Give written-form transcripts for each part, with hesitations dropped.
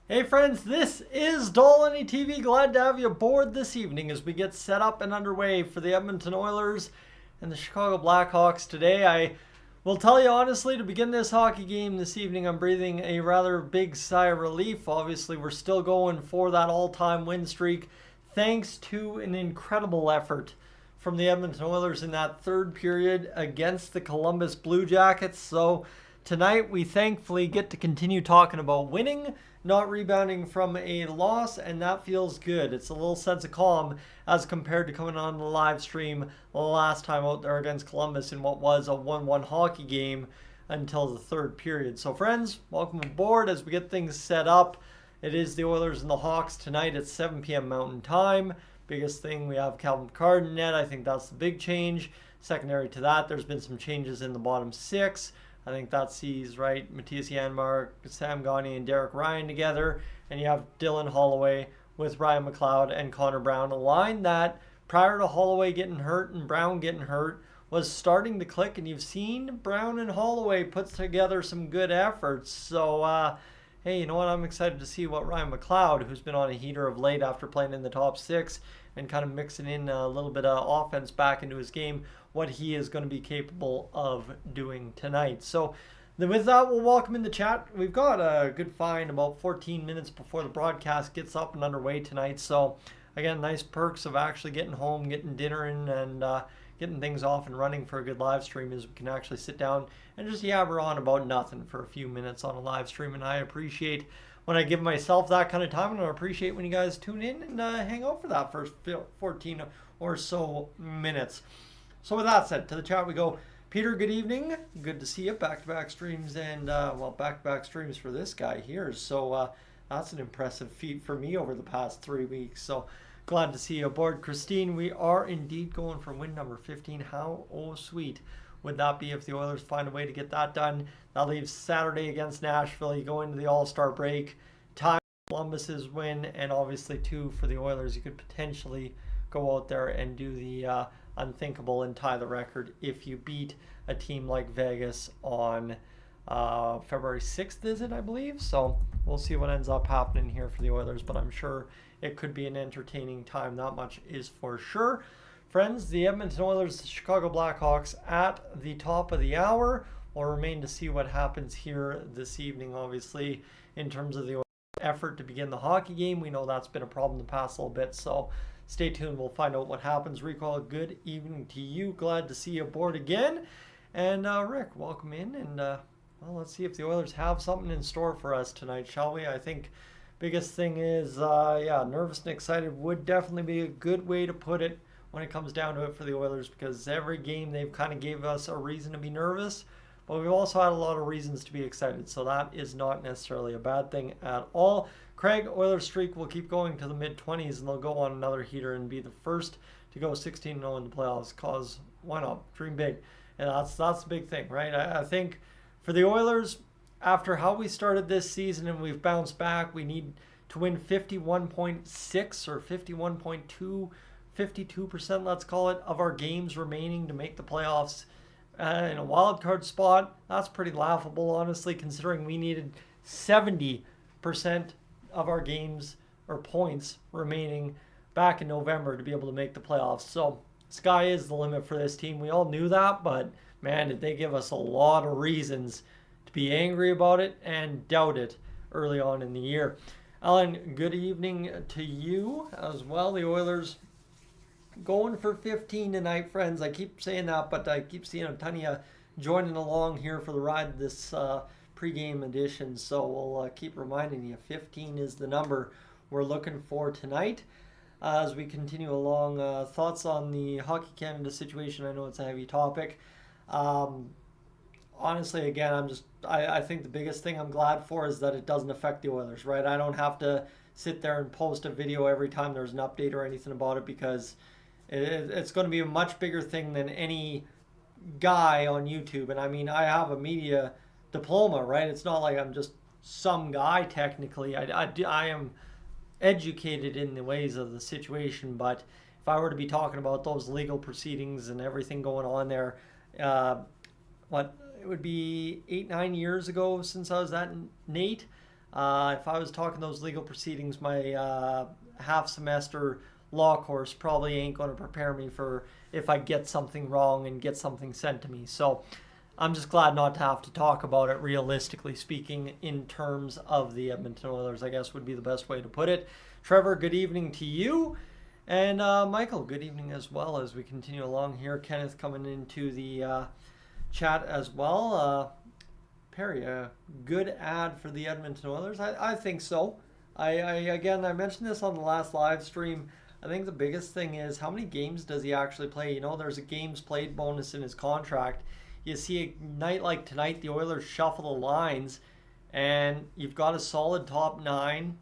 Hey friends, this is Dolynny TV. Glad to have you aboard this evening as we get set up and underway for the Edmonton Oilers and the Chicago Blackhawks today. I will tell you honestly, to begin this hockey game this evening, I'm breathing a rather big sigh of relief. Obviously, we're still going for that all-time win streak thanks to an incredible effort from the Edmonton Oilers in that third period against the Columbus Blue Jackets. So tonight we thankfully get to continue talking about winning, not rebounding from a loss, and that feels good. It's a little sense of calm as compared to coming on the live stream last time out there against Columbus in what was a 1-1 hockey game until the third period. So friends, welcome aboard as we get things set up. It is the Oilers and the Hawks tonight at 7 p.m. Mountain Time. Biggest thing, we have Calvin Pickard in net. I think that's the big change. Secondary to that, there's been some changes in the bottom six. I think that sees, right, Matthias Janmark, Sam Gagner, and Derek Ryan together. And you have Dylan Holloway with Ryan McLeod and Connor Brown. A line that, prior to Holloway getting hurt and Brown getting hurt, was starting to click. And you've seen Brown and Holloway put together some good efforts. So, hey, you know what? I'm excited to see what Ryan McLeod, who's been on a heater of late after playing in the top six and kind of mixing in a little bit of offense back into his game, what he is going to be capable of doing tonight. So then with that, we'll welcome in the chat. We've got a good find about 14 minutes before the broadcast gets up and underway tonight. So again, nice perks of actually getting home, getting dinner in, and getting things off and running for a good live stream is we can actually sit down and just yabber on about nothing for a few minutes on a live stream. And I appreciate when I give myself that kind of time, and I appreciate when you guys tune in and hang out for that first 14 or so minutes. So with that said, to the chat we go. Peter, good evening. Good to see you. Back-to-back streams and, back-to-back streams for this guy here. So that's an impressive feat for me over the past 3 weeks. So glad to see you aboard. Christine, we are indeed going for win number 15. How sweet would that be if the Oilers find a way to get that done? That leaves Saturday against Nashville. You go into the All-Star break. Time Columbus's win, and obviously, too, for the Oilers, you could potentially go out there and do the unthinkable and tie the record if you beat a team like Vegas on February 6th, is it, I believe? So we'll see what ends up happening here for the Oilers, but I'm sure it could be an entertaining time. That much is for sure. Friends, the Edmonton Oilers, the Chicago Blackhawks at the top of the hour. Will remain to see what happens here this evening, obviously, in terms of the effort to begin the hockey game. We know that's been a problem the past little bit, so stay tuned. We'll find out what happens. Recall, good evening to you. Glad to see you aboard again. And Rick, welcome in. And let's see if the Oilers have something in store for us tonight, shall we? I think biggest thing is, nervous and excited would definitely be a good way to put it when it comes down to it for the Oilers, because every game they've kind of gave us a reason to be nervous, but we've also had a lot of reasons to be excited, so that is not necessarily a bad thing at all. Craig, Oilers streak will keep going to the mid-20s, and they'll go on another heater and be the first to go 16-0 in the playoffs, cause why not? Dream big. And that's the big thing, right? I think for the Oilers, after how we started this season and we've bounced back, we need to win 51.6 or 51.2, 52%, let's call it, of our games remaining to make the playoffs. In a wild card spot, that's pretty laughable, honestly, considering we needed 70% of our games or points remaining back in November to be able to make the playoffs. So sky is the limit for this team. We all knew that, but man, did they give us a lot of reasons to be angry about it and doubt it early on in the year. Alan, good evening to you as well. The Oilers going for 15 tonight, friends. I keep saying that, but I keep seeing a ton of you joining along here for the ride this pregame edition. So we'll keep reminding you, 15 is the number we're looking for tonight. As we continue along, thoughts on the Hockey Canada situation. I know it's a heavy topic. Honestly, again, I think the biggest thing I'm glad for is that it doesn't affect the Oilers, right? I don't have to sit there and post a video every time there's an update or anything about it, because it's going to be a much bigger thing than any guy on YouTube. And I mean, I have a media diploma, right? It's not like I'm just some guy technically. I am educated in the ways of the situation, but if I were to be talking about those legal proceedings and everything going on there, it would be 8-9 years ago since I was at Nate. If I was talking those legal proceedings, my half semester law course probably ain't going to prepare me for if I get something wrong and get something sent to me. So I'm just glad not to have to talk about it, realistically speaking, in terms of the Edmonton Oilers, I guess would be the best way to put it. Trevor, good evening to you. And Michael, good evening as well as we continue along here. Kenneth coming into the chat as well. Perry, a good ad for the Edmonton Oilers? I think so. Again, I mentioned this on the last live stream. I think the biggest thing is how many games does he actually play? You know, there's a games played bonus in his contract. You see a night like tonight, the Oilers shuffle the lines, and you've got a solid top 9.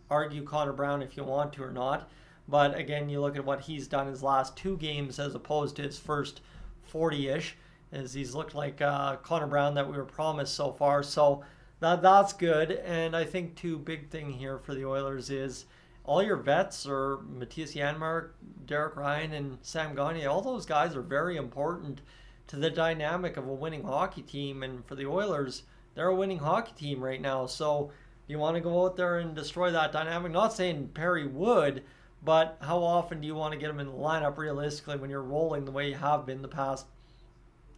Argue Connor Brown if you want to or not. But again, you look at what he's done his last 2 games as opposed to his first 40-ish, as he's looked like Connor Brown that we were promised so far. So that's good. And I think too, big thing here for the Oilers is all your vets are Matthias Janmark, Derek Ryan, and Sam Gagner. All those guys are very important to the dynamic of a winning hockey team. And for the Oilers, they're a winning hockey team right now. So you want to go out there and destroy that dynamic. Not saying Perry would, but how often do you want to get him in the lineup realistically when you're rolling the way you have been the past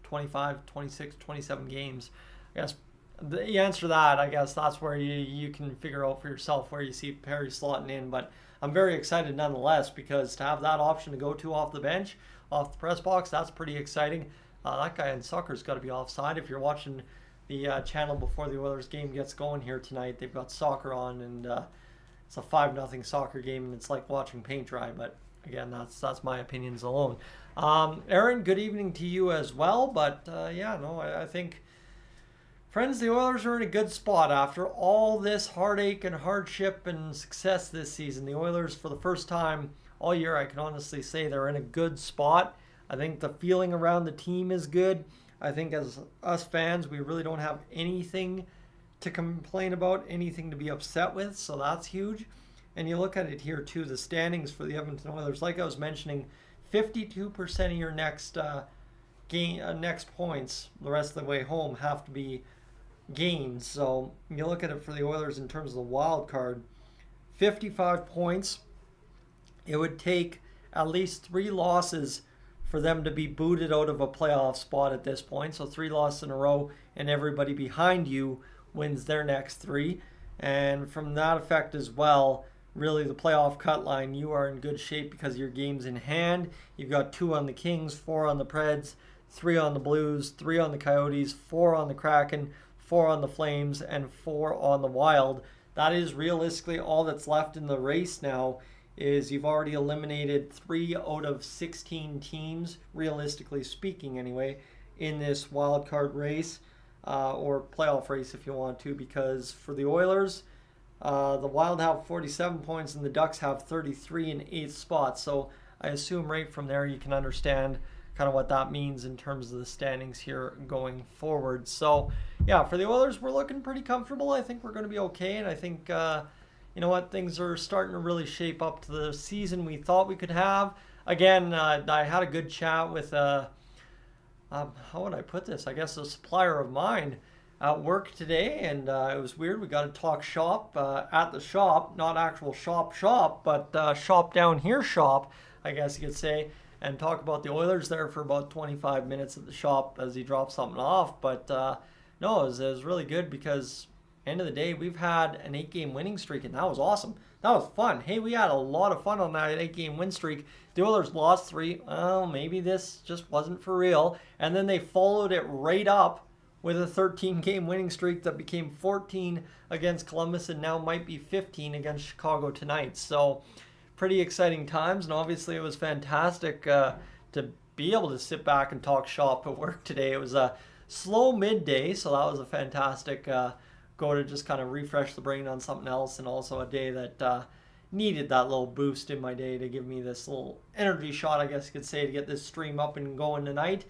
25, 26, 27 games? I guess the answer to that, I guess that's where you can figure out for yourself where you see Perry slotting in. But I'm very excited nonetheless, because to have that option to go to off the bench, off the press box, that's pretty exciting. That guy in soccer's got to be offside. If you're watching the channel before the Oilers game gets going here tonight, they've got soccer on, and it's a 5-0 soccer game, and it's like watching paint dry. But again, that's my opinions alone. Aaron, good evening to you as well. But I think, friends, the Oilers are in a good spot after all this heartache and hardship and success this season. The Oilers, for the first time all year, I can honestly say they're in a good spot. I think the feeling around the team is good. I think as us fans, we really don't have anything to complain about, anything to be upset with, so that's huge. And you look at it here too, the standings for the Edmonton Oilers, like I was mentioning, 52% of your next next points the rest of the way home have to be gains. So you look at it for the Oilers in terms of the wild card, 55 points. It would take at least 3 losses for them to be booted out of a playoff spot at this point. So 3 losses in a row, and everybody behind you wins their next 3. And from that effect as well, really the playoff cut line, you are in good shape because of your games in hand. You've got 2 on the Kings, 4 on the Preds, 3 on the Blues, 3 on the Coyotes, 4 on the Kraken, 4 on the Flames, and 4 on the Wild. That is realistically all that's left in the race now. Is you've already eliminated 3 out of 16 teams, realistically speaking anyway, in this wild card race, or playoff race if you want to, because for the Oilers, the Wild have 47 points and the Ducks have 33 in 8th spot. So I assume right from there you can understand kind of what that means in terms of the standings here going forward. So yeah, for the Oilers, we're looking pretty comfortable. I think we're going to be okay, and I think you know what, things are starting to really shape up to the season we thought we could have. Again, I had a good chat with, how would I put this? I guess a supplier of mine at work today, and it was weird. We got to talk shop at the shop, not actual shop, but shop down here shop, I guess you could say, and talk about the Oilers there for about 25 minutes at the shop as he dropped something off. But no, it was really good because end of the day, we've had an 8-game winning streak, and that was awesome. That was fun. Hey, we had a lot of fun on that 8-game win streak. The Oilers lost 3. Well, maybe this just wasn't for real. And then they followed it right up with a 13-game winning streak that became 14 against Columbus and now might be 15 against Chicago tonight. So pretty exciting times, and obviously it was fantastic to be able to sit back and talk shop at work today. It was a slow midday, so that was a fantastic go to just kind of refresh the brain on something else, and also a day that needed that little boost in my day to give me this little energy shot, I guess you could say, to get this stream up and going tonight.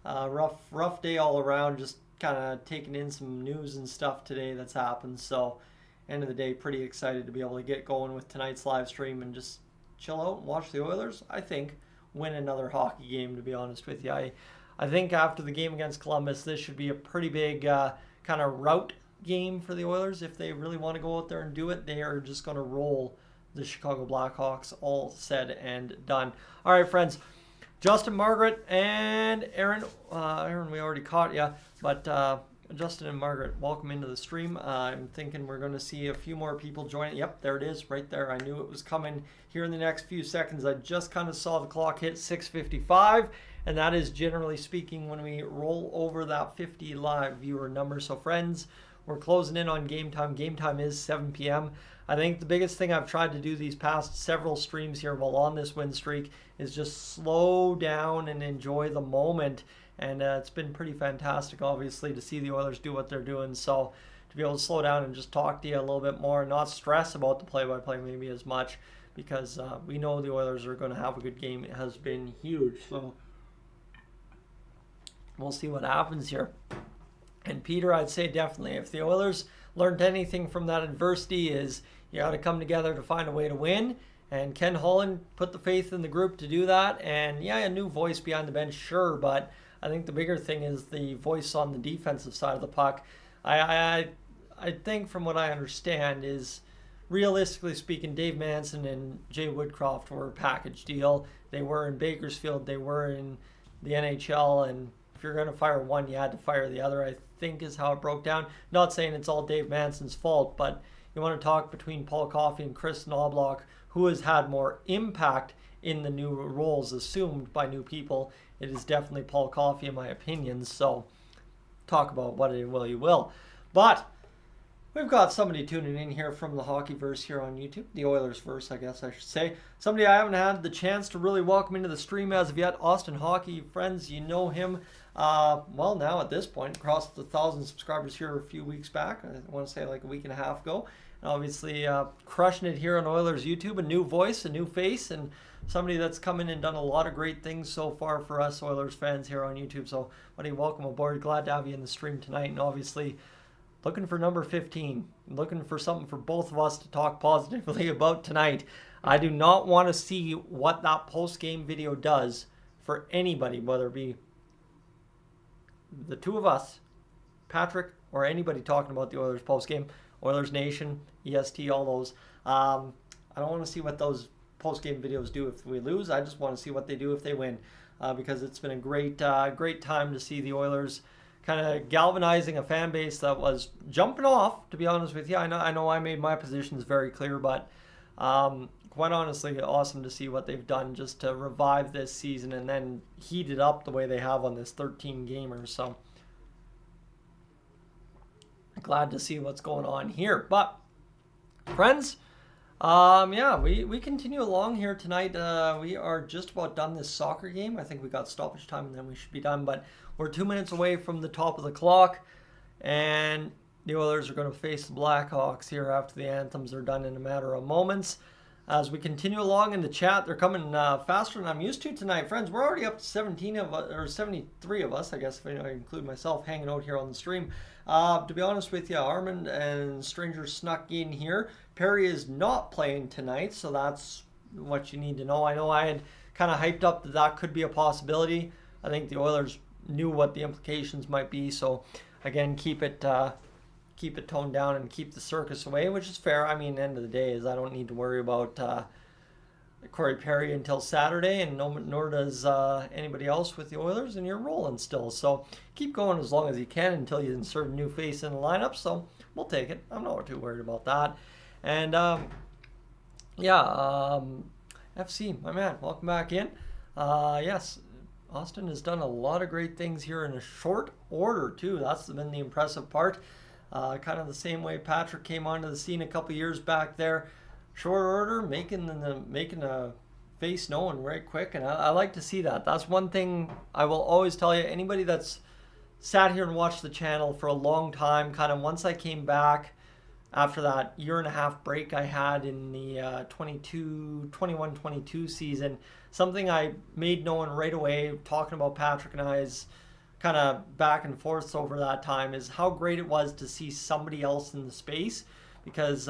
Rough day all around, just kind of taking in some news and stuff today that's happened. So end of the day, pretty excited to be able to get going with tonight's live stream and just chill out and watch the Oilers, I think, win another hockey game, to be honest with you. I think after the game against Columbus, this should be a pretty big kind of rout game for the Oilers. If they really want to go out there and do it, they are just going to roll the Chicago Blackhawks, all said and done. All right, friends. Justin, Margaret, and Aaron. Aaron, we already caught you, but Justin and Margaret, welcome into the stream. I'm thinking we're going to see a few more people join. Yep, there it is, right there. I knew it was coming here in the next few seconds. I just kind of saw the clock hit 6:55, and that is generally speaking when we roll over that 50 live viewer number. So, friends, we're closing in on game time. Game time is 7 p.m. I think the biggest thing I've tried to do these past several streams here while on this win streak is just slow down and enjoy the moment. And it's been pretty fantastic, obviously, to see the Oilers do what they're doing. So to be able to slow down and just talk to you a little bit more and not stress about the play-by-play maybe as much, because we know the Oilers are going to have a good game. It has been huge. So we'll see what happens here. And Peter, I'd say definitely, if the Oilers learned anything from that adversity, is you got to come together to find a way to win. And Ken Holland put the faith in the group to do that. And yeah, a new voice behind the bench, sure, but I think the bigger thing is the voice on the defensive side of the puck. I think from what I understand is, realistically speaking, Dave Manson and Jay Woodcroft were a package deal. They were in Bakersfield, they were in the NHL, and if you're going to fire one, you had to fire the other, I think is how it broke down. Not saying it's all Dave Manson's fault, but you want to talk between Paul Coffey and Chris Knobloch, who has had more impact in the new roles assumed by new people. It is definitely Paul Coffey, in my opinion. So talk about what you will. But we've got somebody tuning in here from the Hockeyverse here on YouTube. The Oilersverse, I guess I should say. Somebody I haven't had the chance to really welcome into the stream as of yet. Austin Hockey, friends, you know him. Well, now at this point, crossed the 1,000 subscribers here a few weeks back. I want to say like a week and a half ago. And obviously crushing it here on Oilers YouTube. A new voice, a new face, and somebody that's come in and done a lot of great things so far for us Oilers fans here on YouTube. So, buddy, welcome aboard. Glad to have you in the stream tonight. And obviously, looking for number 15. Looking for something for both of us to talk positively about tonight. I do not want to see what that post-game video does for anybody, whether it be the two of us, Patrick, or anybody talking about the Oilers post-game. Oilers Nation, EST, all those. I don't want to see what those post-game videos do if we lose. I just want to see what they do if they win, because it's been a great time to see the Oilers kind of galvanizing a fan base that was jumping off, to be honest with you. I know I made my positions very clear, but quite honestly, awesome to see what they've done just to revive this season and then heat it up the way they have on this 13-gamer. So glad to see what's going on here. But friends, yeah, we continue along here tonight. We are just about done this soccer game. I think we got stoppage time and then we should be done, but we're 2 minutes away from the top of the clock, and the Oilers are going to face the Blackhawks here after the anthems are done in a matter of moments. As we continue along in the chat, they're coming faster than I'm used to tonight, friends. We're already up to 17 of us, or 73 of us, I guess, if I include myself, hanging out here on the stream. To be honest with you, Armand and Stranger snuck in here. Perry is not playing tonight, so that's what you need to know. I know I had kind of hyped up that that could be a possibility. I think the Oilers knew what the implications might be, so again, keep it toned down and keep the circus away, which is fair. I mean, end of the day is I don't need to worry about Corey Perry until Saturday, and nor does anybody else with the Oilers, and you're rolling still. So keep going as long as you can until you insert a new face in the lineup. So we'll take it. I'm not too worried about that. And yeah, FC, my man, welcome back in. Yes, Austin has done a lot of great things here in a short order too. That's been the impressive part. Kind of the same way Patrick came onto the scene a couple years back there. Short order, making a face known right quick, and I like to see that. That's one thing I will always tell you. Anybody that's sat here and watched the channel for a long time, kind of once I came back after that year and a half break I had in the 21-22 season, something I made known right away, talking about Patrick and I's kind of back and forth over that time, is how great it was to see somebody else in the space. Because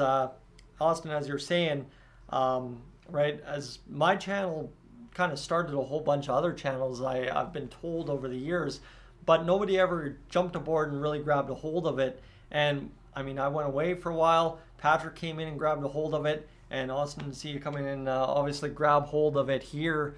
Austin, as you're saying, right, as my channel kind of started a whole bunch of other channels, I've been told over the years, but nobody ever jumped aboard and really grabbed a hold of it. And I mean, I went away for a while. Patrick came in and grabbed a hold of it, and awesome to see you come in and obviously grab hold of it here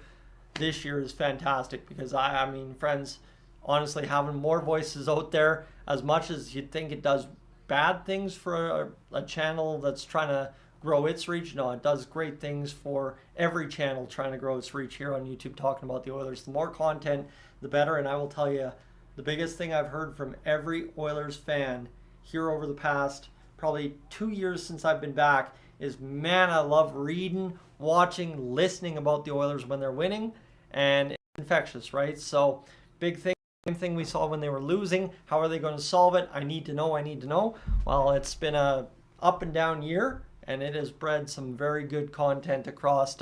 this year is fantastic, because I mean, friends, honestly, having more voices out there, as much as you'd think it does bad things for a channel that's trying to grow its reach, no, it does great things for every channel trying to grow its reach here on YouTube, talking about the Oilers. The more content, the better. And I will tell you, the biggest thing I've heard from every Oilers fan here over the past probably 2 years since I've been back is, man, I love reading, watching, listening about the Oilers when they're winning, and it's infectious, right? So big thing. Same thing we saw when they were losing. How are they going to solve it? I need to know. I need to know. Well, it's been a up and down year, and it has bred some very good content across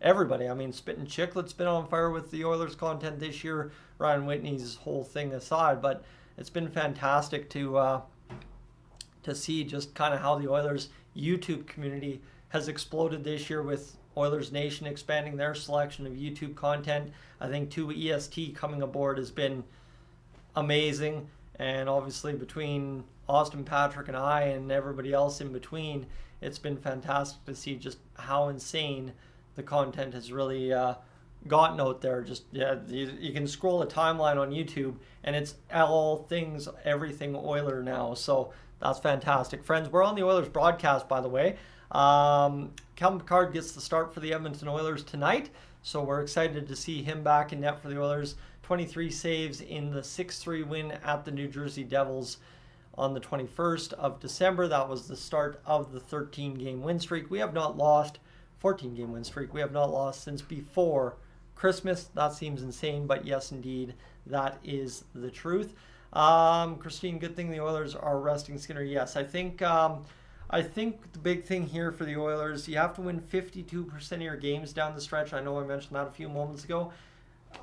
everybody. I mean, Spittin' Chiclet's been on fire with the Oilers content this year, Ryan Whitney's whole thing aside, but it's been fantastic to see just kind of how the Oilers YouTube community has exploded this year, with Oilers Nation expanding their selection of YouTube content. I think too, EST coming aboard has been amazing, and obviously between Austin, Patrick, and I, and everybody else in between, it's been fantastic to see just how insane the content has really gotten out there. Just you can scroll a timeline on YouTube, and it's all things, everything Oiler now. So that's fantastic, friends. We're on the Oilers broadcast, by the way. Calvin Pickard gets the start for the Edmonton Oilers tonight, so we're excited to see him back in net for the Oilers. 23 saves in the 6-3 win at the New Jersey Devils on the 21st of December. That was the start of the 13-game win streak. We have not lost, 14-game win streak. We have not lost since before Christmas. That seems insane, but yes, indeed, that is the truth. Christine, good thing the Oilers are resting Skinner. Yes, I think the big thing here for the Oilers, you have to win 52% of your games down the stretch. I know I mentioned that a few moments ago.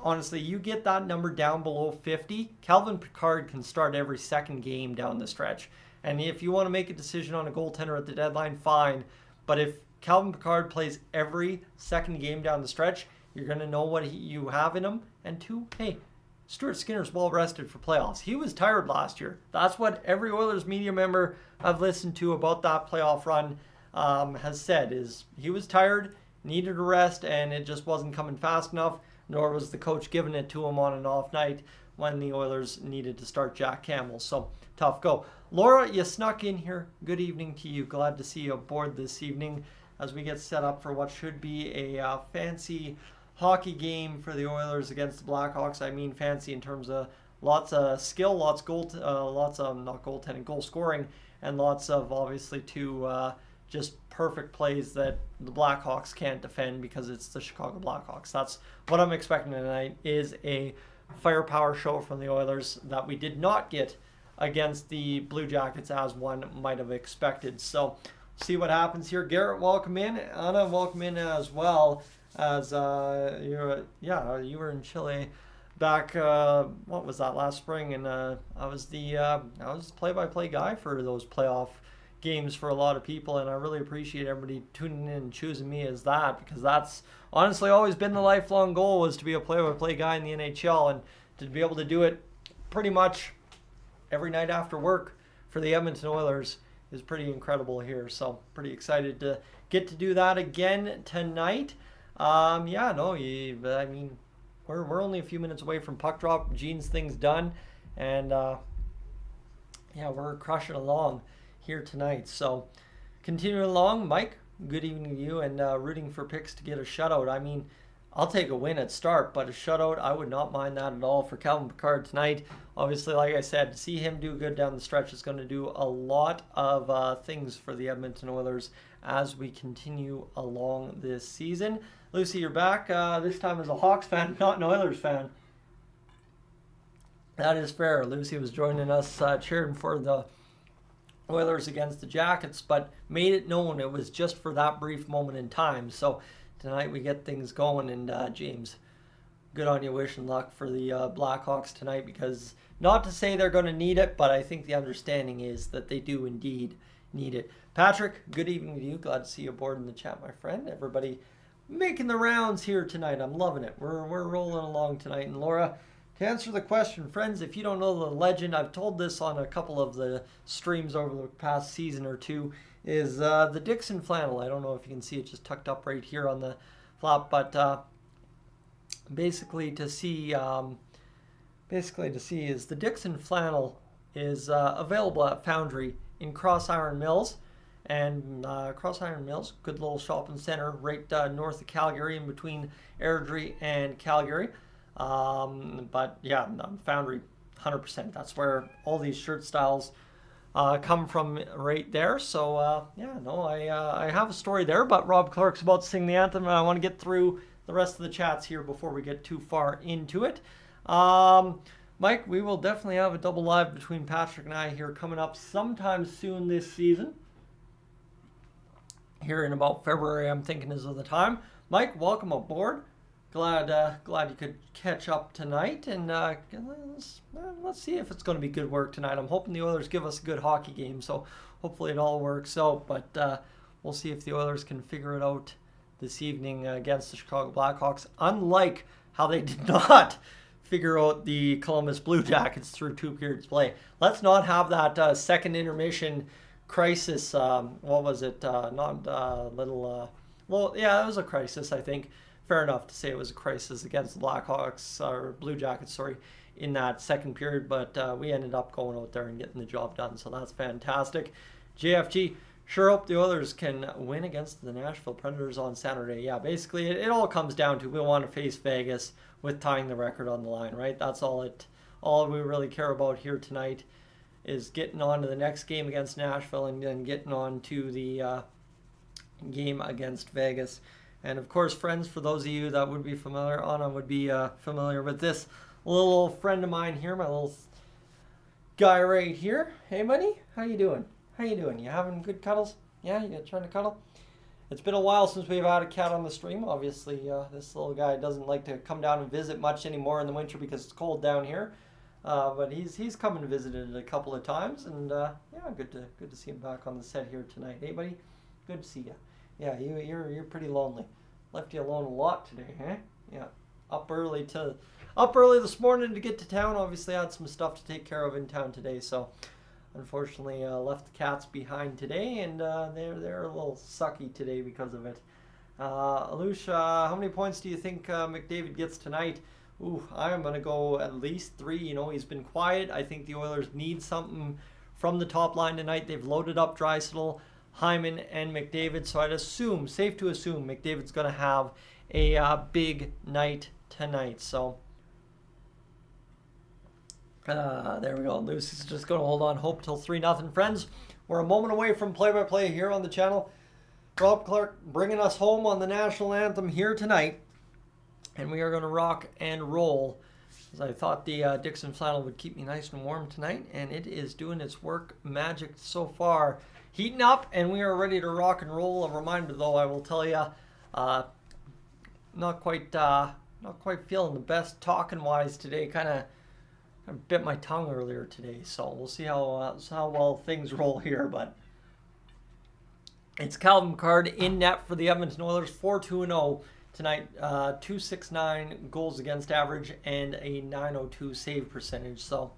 Honestly, you get that number down below 50, Calvin Pickard can start every second game down the stretch. And if you want to make a decision on a goaltender at the deadline, fine. But if Calvin Pickard plays every second game down the stretch, you're going to know what you have in him. And two, hey, Stuart Skinner's well rested for playoffs. He was tired last year. That's what every Oilers media member I've listened to about that playoff run has said, is he was tired, needed a rest, and it just wasn't coming fast enough, nor was the coach giving it to him on an off night when the Oilers needed to start Jack Campbell. So tough go. Laura, you snuck in here. Good evening to you. Glad to see you aboard this evening as we get set up for what should be a fancy hockey game for the Oilers against the Blackhawks. I mean fancy in terms of lots of skill, lots of not goaltending, goal scoring, and lots of obviously just perfect plays that the Blackhawks can't defend because it's the Chicago Blackhawks. That's what I'm expecting tonight, is a firepower show from the Oilers that we did not get against the Blue Jackets, as one might have expected. So see what happens here. Garrett, welcome in. Anna, welcome in as well. As you were in Chile back, what was that, last spring, and I was play-by-play guy for those playoff games for a lot of people, and I really appreciate everybody tuning in and choosing me as that, because that's honestly always been the lifelong goal, was to be a play-by-play guy in the NHL, and to be able to do it pretty much every night after work for the Edmonton Oilers is pretty incredible here. So pretty excited to get to do that again tonight. I mean, we're only a few minutes away from puck drop. Gene's thing's done, and we're crushing along here tonight. So continuing along, Mike, good evening to you, and rooting for Picks to get a shutout. I mean, I'll take a win at start, but a shutout, I would not mind that at all for Calvin Pickard tonight. Obviously, like I said, to see him do good down the stretch is going to do a lot of things for the Edmonton Oilers as we continue along this season. Lucy, you're back, this time as a Hawks fan, not an Oilers fan. That is fair. Lucy was joining us cheering for the Oilers against the Jackets, but made it known it was just for that brief moment in time. So tonight we get things going, and James, good on you. Wishing luck for the Blackhawks tonight, because not to say they're going to need it, but I think the understanding is that they do indeed need it. Patrick, good evening to you. Glad to see you aboard in the chat, my friend. Everybody making the rounds here tonight. I'm loving it. We're rolling along tonight. And Laura, To answer the question, friends, if you don't know the legend, I've told this on a couple of the streams over the past season or two, is the Dixon flannel. I don't know if you can see it just tucked up right here on the flap, but basically to see is the Dixon flannel is available at Foundry in Cross Iron Mills. And Cross Iron Mills, good little shopping center right north of Calgary, in between Airdrie and Calgary. But yeah, Foundry, 100%. That's where all these shirt styles come from, right there. So yeah, no, I have a story there. But Rob Clark's about to sing the anthem, and I want to get through the rest of the chats here before we get too far into it. Mike, we will definitely have a double live between Patrick and I here coming up sometime soon this season. Here in about February, I'm thinking is of the time. Mike, welcome aboard. Glad you could catch up tonight, and let's see if it's going to be good work tonight. I'm hoping the Oilers give us a good hockey game, so hopefully it all works out. But we'll see if the Oilers can figure it out this evening against the Chicago Blackhawks. Unlike how they did not figure out the Columbus Blue Jackets through 2 periods play. Let's not have that second intermission crisis. What was it? Well, yeah, it was a crisis, I think. Fair enough to say it was a crisis against the Blackhawks, or Blue Jackets, sorry, in that second period. But we ended up going out there and getting the job done, so that's fantastic. JFG, sure hope the Oilers can win against the Nashville Predators on Saturday. Yeah, basically it all comes down to we want to face Vegas with tying the record on the line, right? That's all we really care about here tonight, is getting on to the next game against Nashville and then getting on to the game against Vegas. And of course, friends, for those of you that would be familiar, Anna would be familiar with this little friend of mine here, my little guy right here. Hey, buddy, how you doing? How you doing? You having good cuddles? Yeah, you trying to cuddle? It's been a while since we've had a cat on the stream. Obviously, this little guy doesn't like to come down and visit much anymore in the winter because it's cold down here. But he's come and visited a couple of times, and yeah, good to see him back on the set here tonight. Hey, buddy, good to see you. Yeah, you're pretty lonely. Left you alone a lot today, huh? Yeah, up early this morning to get to town. Obviously, I had some stuff to take care of in town today, so unfortunately left the cats behind today, and they're a little sucky today because of it. Alusha, how many points do you think McDavid gets tonight? Ooh, I'm going to go at least 3. You know, he's been quiet. I think the Oilers need something from the top line tonight. They've loaded up Draisaitl, Hyman, and McDavid. So I'd assume, safe to assume, McDavid's going to have a big night tonight. So there we go. Lucy's just going to hold on hope till 3-0. Friends, we're a moment away from play-by-play here on the channel. Rob Clark bringing us home on the national anthem here tonight. And we are going to rock and roll, as I thought the Dixon flannel would keep me nice and warm tonight, and it is doing its work magic so far. Heating up, and we are ready to rock and roll. A reminder, though, I will tell you, not quite feeling the best talking wise today. Kind of bit my tongue earlier today, so we'll see how well things roll here. But it's Calvin Card in net for the Edmonton Oilers, 4-2-0. Tonight, 269 goals against average and a 902 save percentage. So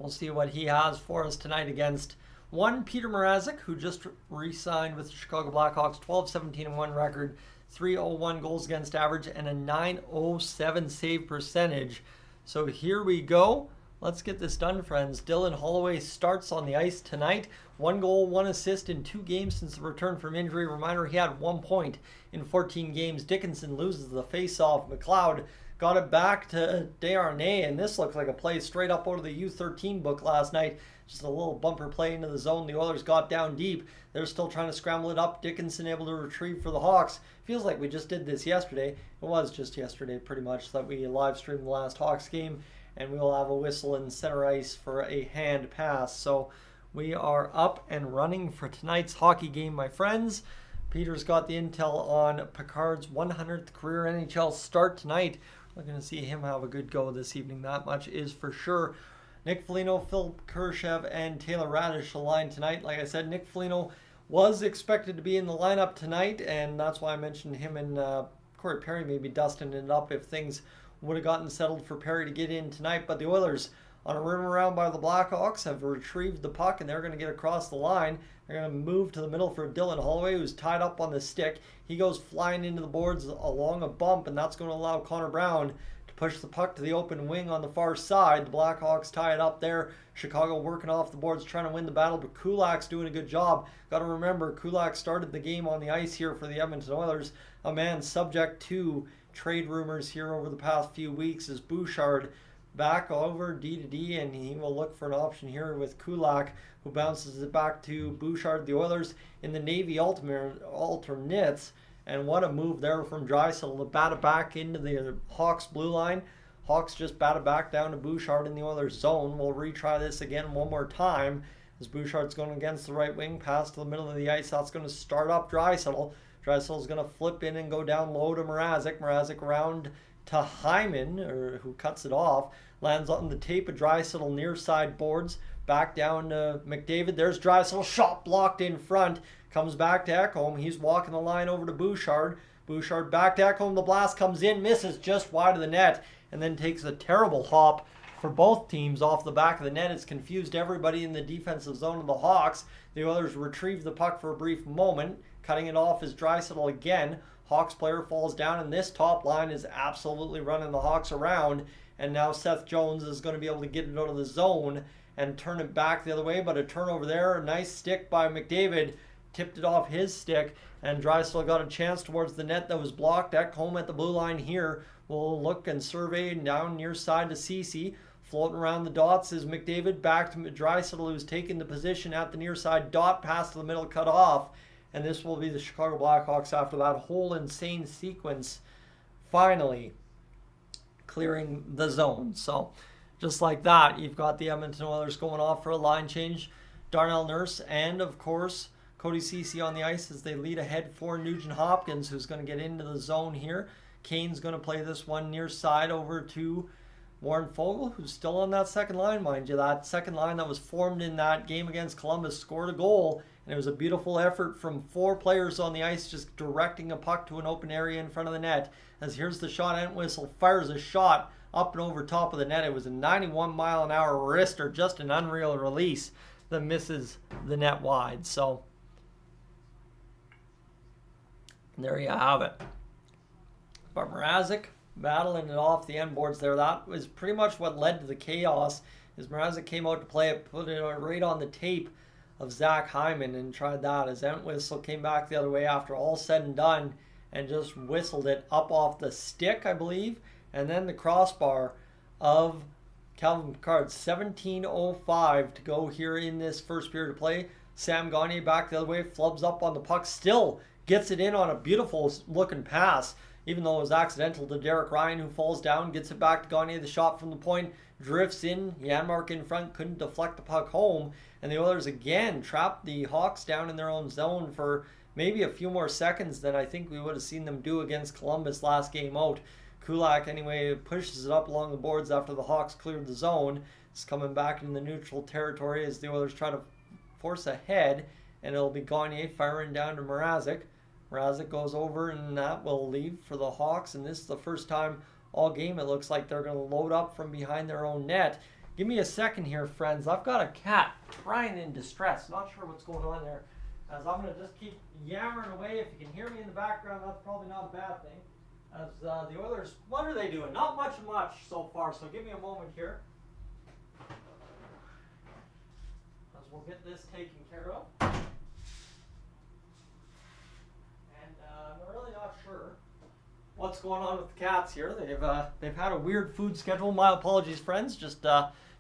we'll see what he has for us tonight against one Peter Mrazek, who just re-signed with the Chicago Blackhawks, 12-17-1 record, 301 goals against average, and a 907 save percentage. So here we go. Let's get this done, friends. Dylan Holloway starts on the ice tonight. 1 goal, 1 assist in 2 games since the return from injury. Reminder, he had 1 point in 14 games. Dickinson loses the face-off. McLeod got it back to Desharnais, and this looks like a play straight up out of the U13 book last night. Just a little bumper play into the zone. The Oilers got down deep. They're still trying to scramble it up. Dickinson able to retrieve for the Hawks. Feels like we just did this yesterday. It was just yesterday, pretty much, that we live streamed the last Hawks game. And we will have a whistle in center ice for a hand pass. So we are up and running for tonight's hockey game, my friends. Peter's got the intel on Picard's 100th career NHL start tonight. We're going to see him have a good go this evening. That much is for sure. Nick Foligno, Phil Kurashev, and Taylor Radish aligned tonight. Like I said, Nick Foligno was expected to be in the lineup tonight, and that's why I mentioned him and Corey Perry maybe dusting it up if things would have gotten settled for Perry to get in tonight. But the Oilers, on a rim around by the Blackhawks, have retrieved the puck, and they're going to get across the line. They're going to move to the middle for Dylan Holloway, who's tied up on the stick. He goes flying into the boards along a bump, and that's going to allow Connor Brown to push the puck to the open wing on the far side. The Blackhawks tie it up there. Chicago working off the boards, trying to win the battle, but Kulak's doing a good job. Got to remember, Kulak started the game on the ice here for the Edmonton Oilers. A man subject to trade rumors here over the past few weeks is Bouchard. Back over D-to-D, and he will look for an option here with Kulak, who bounces it back to Bouchard. The Oilers in the Navy alternates, and what a move there from Draisaitl to bat it back into the Hawks blue line. Hawks just bat it back down to Bouchard in the Oilers zone. We'll retry this again one more time as Bouchard's going against the right wing, pass to the middle of the ice. That's going to start up Draisaitl. Draisaitl's going to flip in and go down low to Mrazek. Mrazek around to Hyman, who cuts it off. Lands on the tape of Draisaitl near side boards. Back down to McDavid. There's Draisaitl. Shot blocked in front. Comes back to Ekholm. He's walking the line over to Bouchard. Bouchard back to Ekholm. The blast comes in. Misses just wide of the net. And then takes a terrible hop for both teams off the back of the net. It's confused everybody in the defensive zone of the Hawks. The Oilers retrieve the puck for a brief moment. Cutting it off is Draisaitl again. Hawks player falls down, and this top line is absolutely running the Hawks around. And now Seth Jones is going to be able to get it out of the zone and turn it back the other way. But a turnover there, a nice stick by McDavid, tipped it off his stick, and Draisaitl got a chance towards the net that was blocked. Ekholm at the blue line here will look and survey down near side to Ceci. Floating around the dots is McDavid, back to Draisaitl, who's taken the position at the near side dot, pass to the middle, cut off. And this will be the Chicago Blackhawks after that whole insane sequence, finally clearing the zone. So just like that, you've got the Edmonton Oilers going off for a line change. Darnell Nurse and, of course, Cody Ceci on the ice as they lead ahead for Nugent Hopkins, who's going to get into the zone here. Kane's going to play this one near side over to Warren Foegele, who's still on that second line, mind you. That second line that was formed in that game against Columbus scored a goal, and it was a beautiful effort from 4 players on the ice just directing a puck to an open area in front of the net. As here's the shot, Entwistle fires a shot up and over top of the net. It was a 91-mile-an-hour wrister, just an unreal release that misses the net wide. So there you have it. But Mrazek battling it off the end boards there. That was pretty much what led to the chaos, as Mrazek came out to play it, put it right on the tape of Zach Hyman and tried that, as Entwistle came back the other way after all said and done and just whistled it up off the stick, I believe, and then the crossbar of Calvin Picard. 17:05 to go here in this first period of play. Sam Gagner back the other way, flubs up on the puck, still gets it in on a beautiful looking pass, even though it was accidental, to Derek Ryan, who falls down, gets it back to Gagner. The shot from the point drifts in. Janmark in front, couldn't deflect the puck home. And the Oilers again trapped the Hawks down in their own zone for maybe a few more seconds than I think we would have seen them do against Columbus last game out. Kulak, anyway, pushes it up along the boards after the Hawks cleared the zone. It's coming back in the neutral territory as the Oilers try to force ahead, and it'll be Gagner firing down to Mrazek. Mrazek goes over, and that will leave for the Hawks, and this is the first time all game it looks like they're going to load up from behind their own net. Give me a second here, friends. I've got a cat crying in distress. Not sure what's going on there. As I'm going to just keep yammering away. If you can hear me in the background, that's probably not a bad thing. As the Oilers, what are they doing? Not much so far, so give me a moment here. As we'll get this taken care of. And I'm really not sure what's going on with the cats here. They've had a weird food schedule. My apologies, friends. Just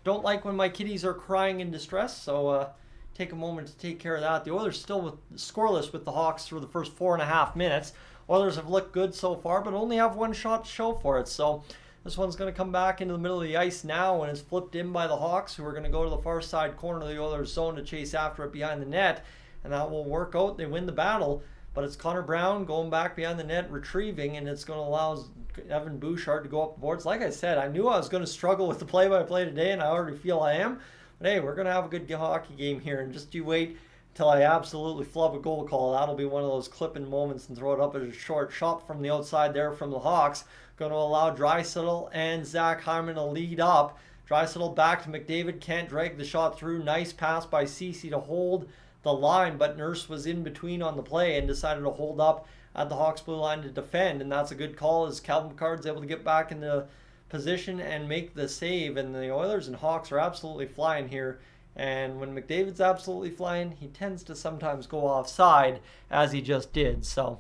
don't like when my kitties are crying in distress, so take a moment to take care of that. The Oilers still scoreless with the Hawks through the first 4.5 minutes. Oilers have looked good so far, but only have one shot to show for it. So this one's going to come back into the middle of the ice now and is flipped in by the Hawks, who are going to go to the far side corner of the Oilers zone to chase after it behind the net. And that will work out. They win the battle. But it's Connor Brown going back behind the net, retrieving, and it's going to allow Evan Bouchard to go up the boards. Like I said, I knew I was going to struggle with the play-by-play today, and I already feel I am. But hey, we're going to have a good hockey game here, and just you wait till I absolutely flub a goal call. That'll be one of those clipping moments and throw it up as a short shot from the outside there from the Hawks. going to allow Draisaitl and Zach Hyman to lead up. Draisaitl back to McDavid, can't drag the shot through. Nice pass by Ceci to hold the line, but Nurse was in between on the play and decided to hold up at the Hawks blue line to defend, and that's a good call as Calvin Pickard's able to get back in the position and make the save. And the Oilers and Hawks are absolutely flying here, and when McDavid's absolutely flying, he tends to sometimes go offside, as he just did. So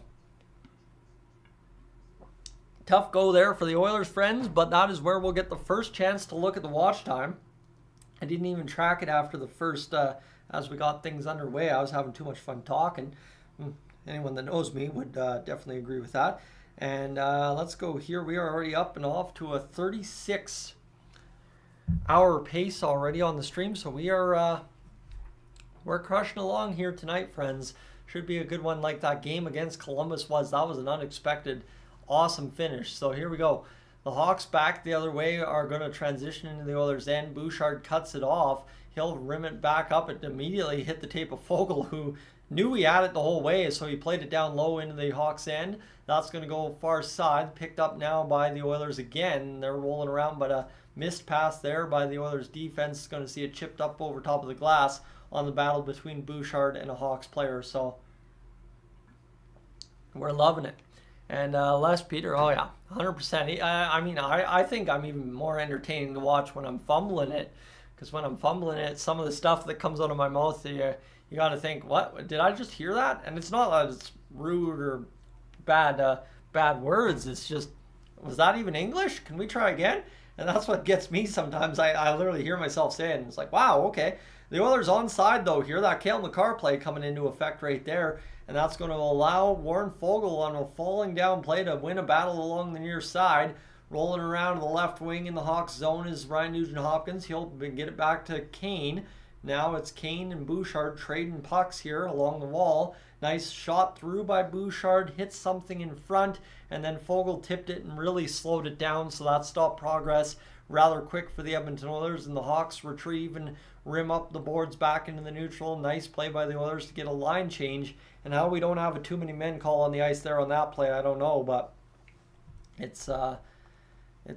tough go there for the Oilers, friends, but that is where we'll get the first chance to look at the watch time. I didn't even track it after the first as we got things underway. I was having too much fun talking. Anyone that knows me would definitely agree with that. And let's go here. We are already up and off to a 36-hour pace already on the stream. So we're crushing along here tonight, friends. Should be a good one like that game against Columbus was. That was an unexpected, awesome finish. So here we go. The Hawks back the other way are going to transition into the Oilers' end. Bouchard cuts it off. He'll rim it back up. It immediately hit the tape of Foegele, who knew he had it the whole way, so he played it down low into the Hawks' end. That's going to go far side. Picked up now by the Oilers again. They're rolling around, but a missed pass there by the Oilers' defense. Going to see it chipped up over top of the glass on the battle between Bouchard and a Hawks player. So we're loving it. And Les Peter, oh yeah, 100%. I think I'm even more entertaining to watch when I'm fumbling it, because when I'm fumbling it, some of the stuff that comes out of my mouth, you got to think, what? Did I just hear that? And it's not that it's rude or bad words. It's just, was that even English? Can we try again? And that's what gets me sometimes. I literally hear myself say it, and it's like, wow, okay. The Oilers onside, though, here. That Cale Makar play coming into effect right there. And that's going to allow Warren Foegele on a falling down play to win a battle along the near side. Rolling around to the left wing in the Hawks zone is Ryan Nugent-Hopkins. He'll get it back to Kane. Now it's Kane and Bouchard trading pucks here along the wall. Nice shot through by Bouchard. Hits something in front. And then Foegele tipped it and really slowed it down. So that stopped progress rather quick for the Edmonton Oilers. And the Hawks retrieve and rim up the boards back into the neutral. Nice play by the Oilers to get a line change. And how we don't have a too many men call on the ice there on that play, I don't know. But it's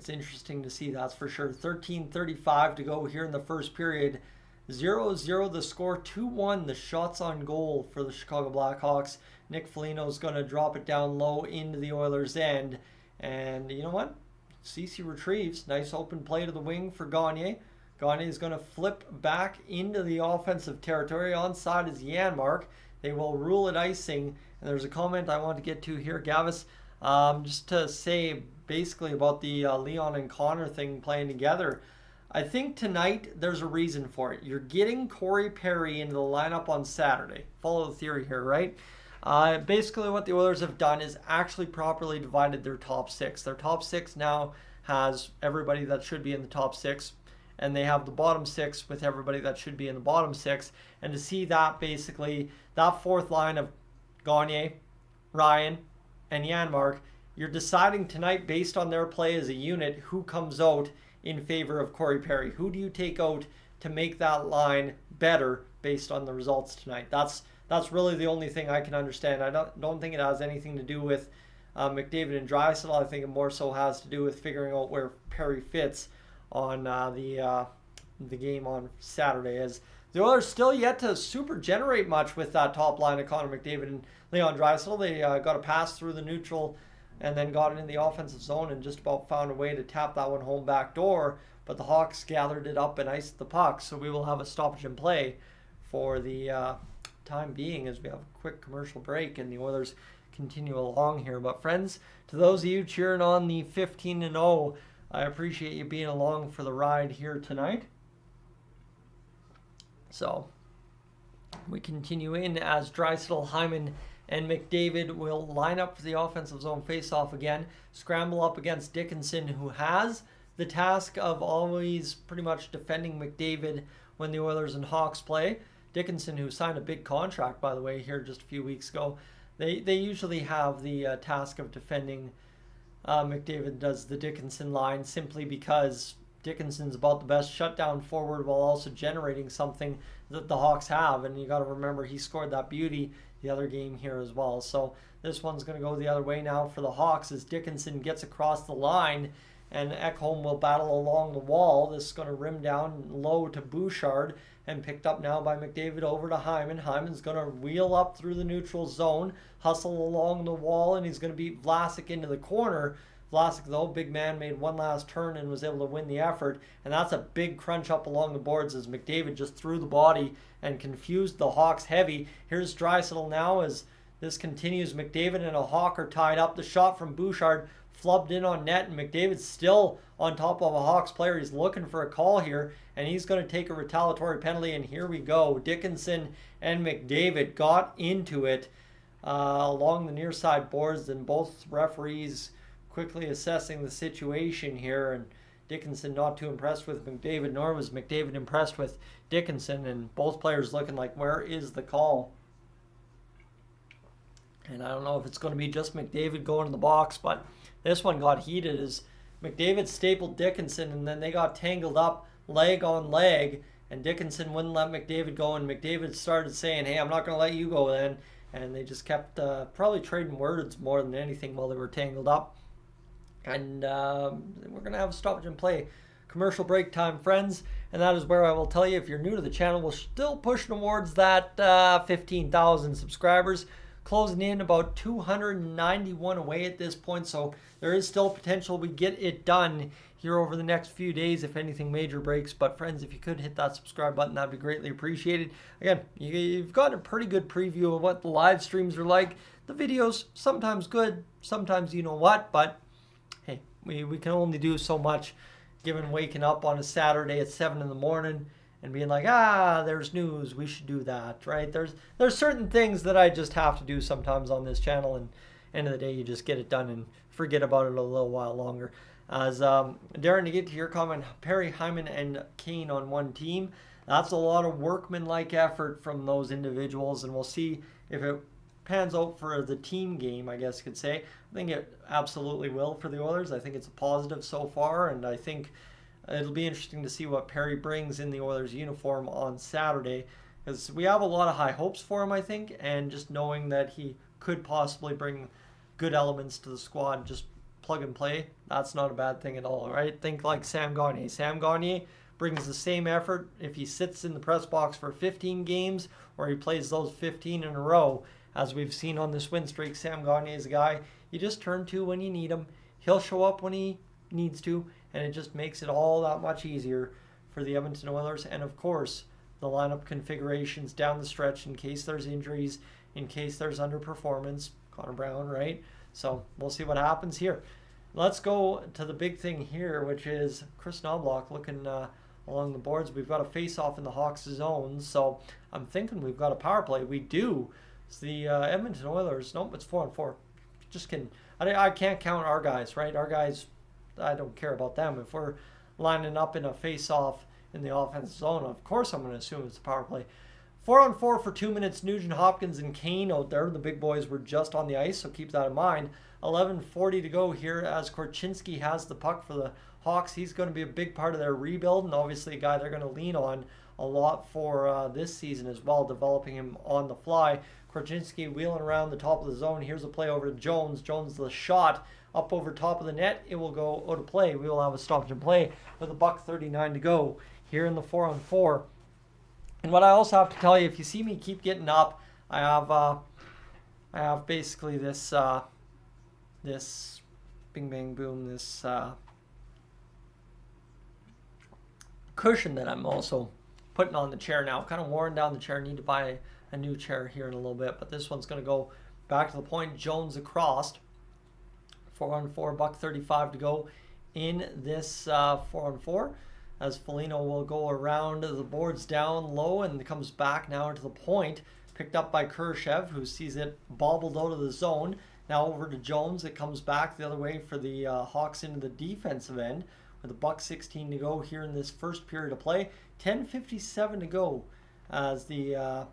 interesting to see, that's for sure. 13:35 to go here in the first period. 0-0 the score, 2-1 the shots on goal for the Chicago Blackhawks. Nick Foligno's going to drop it down low into the Oilers' end. And you know what? Ceci retrieves. Nice open play to the wing for Gagner. Gagner is going to flip back into the offensive territory. Onside is Janmark. They will rule it icing. And there's a comment I want to get to here, Gavis. Just to say basically about the Leon and Connor thing playing together. I think tonight there's a reason for it. You're getting Corey Perry into the lineup on Saturday. Follow the theory here, right? Basically what the Oilers have done is actually properly divided their top six. Their top six now has everybody that should be in the top six, and they have the bottom six with everybody that should be in the bottom six. And to see that basically, that fourth line of Gagner, Ryan, and Janmark, you're deciding tonight based on their play as a unit who comes out in favor of Corey Perry. Who do you take out to make that line better based on the results tonight? That's really the only thing I can understand. I don't think it has anything to do with McDavid and Draisaitl. I think it more so has to do with figuring out where Perry fits on the game on Saturday, as the Oilers still yet to super generate much with that top line of Connor McDavid and Leon Draisaitl. They got a pass through the neutral and then got it in the offensive zone and just about found a way to tap that one home back door. But the Hawks gathered it up and iced the puck, so we will have a stoppage in play for the time being as we have a quick commercial break and the Oilers continue along here. But friends, to those of you cheering on the 15-0, I appreciate you being along for the ride here tonight. So we continue in as Draisaitl, Hyman, and McDavid will line up for the offensive zone face-off again. Scramble up against Dickinson, who has the task of always pretty much defending McDavid when the Oilers and Hawks play. Dickinson, who signed a big contract, by the way, here just a few weeks ago, they usually have the task of defending McDavid does the Dickinson line, simply because Dickinson's about the best shutdown forward while also generating something that the Hawks have. And you got to remember, he scored that beauty the other game here as well. So this one's going to go the other way now for the Hawks as Dickinson gets across the line, and Ekholm will battle along the wall. This is going to rim down low to Bouchard and picked up now by McDavid over to Hyman. Hyman's going to wheel up through the neutral zone, hustle along the wall, and he's going to beat Vlasic into the corner. Vlasic, though, big man, made one last turn and was able to win the effort. And that's a big crunch up along the boards as McDavid just threw the body and confused the Hawks heavy. Here's Draisaitl now as this continues. McDavid and a Hawk are tied up. The shot from Bouchard flubbed in on net, and McDavid's still on top of a Hawks player. He's looking for a call here, and he's going to take a retaliatory penalty, and here we go. Dickinson and McDavid got into it along the near side boards, and both referees quickly assessing the situation here, and Dickinson not too impressed with McDavid, nor was McDavid impressed with Dickinson, and both players looking like, where is the call? And I don't know if it's going to be just McDavid going in the box, but this one got heated as McDavid stapled Dickinson, and then they got tangled up leg on leg, and Dickinson wouldn't let McDavid go, and McDavid started saying, hey, I'm not going to let you go then, and they just kept probably trading words more than anything while they were tangled up. And we're going to have a stoppage and play commercial break time, friends, and that is where I will tell you, if you're new to the channel, we're still pushing towards that 15,000 subscribers, closing in about 291 away at this point, so there is still potential we get it done here over the next few days if anything major breaks. But friends, if you could hit that subscribe button, that'd be greatly appreciated. Again, you've gotten a pretty good preview of what the live streams are like. The videos, sometimes good, sometimes you know what, but hey, we can only do so much given waking up on a Saturday at 7 in the morning and being like, there's news, we should do that, right? There's certain things that I just have to do sometimes on this channel, and end of the day, you just get it done and forget about it a little while longer. As Darren, to get to your comment, Perry, Hyman, and Kane on one team, that's a lot of workmanlike effort from those individuals, and we'll see if it pans out for the team game, I guess you could say. I think it absolutely will for the Oilers. I think it's a positive so far, and I think it'll be interesting to see what Perry brings in the Oilers uniform on Saturday, because we have a lot of high hopes for him, I think, and just knowing that he could possibly bring good elements to the squad, just plug and play, that's not a bad thing at all, right? Think like Sam Gagner. Sam Gagner brings the same effort if he sits in the press box for 15 games or he plays those 15 in a row. As we've seen on this win streak, Sam Gagner is a guy you just turn to when you need him. He'll show up when he needs to, and it just makes it all that much easier for the Edmonton Oilers. And of course, the lineup configurations down the stretch in case there's injuries, in case there's underperformance. Connor Brown, right? So we'll see what happens here. Let's go to the big thing here, which is Chris Knobloch looking along the boards. We've got a face-off in the Hawks' zone, so I'm thinking we've got a power play. We do. It's the Edmonton Oilers. Nope, it's 4-on-4. Just kidding. I can't count our guys, right? Our guys, I don't care about them. If we're lining up in a face-off in the offensive zone, of course I'm going to assume it's a power play. 4-on-4 for 2 minutes. Nugent Hopkins and Kane out there. The big boys were just on the ice, so keep that in mind. 11:40 to go here as Korchinski has the puck for the Hawks. He's going to be a big part of their rebuild, and obviously a guy they're going to lean on a lot for this season as well, developing him on the fly. Korchinski wheeling around the top of the zone. Here's a play over to Jones. Jones, the shot up over top of the net. It will go out of play. We will have a stoppage and play with $1:39 to go here in the 4-on-4. And what I also have to tell you, if you see me keep getting up, I have basically this this bing bang boom, this cushion that I'm also putting on the chair now. Kind of worn down the chair. Need to buy a new chair here in a little bit, but this one's going to go back to the point. Jones across. 4-on-4, $1:35 to go in this 4-on-4. As Foligno will go around the boards down low and comes back now into the point. Picked up by Kurashev, who sees it bobbled out of the zone. Now over to Jones. It comes back the other way for the Hawks into the defensive end with $1:16 to go here in this first period of play. 10:57 to go as the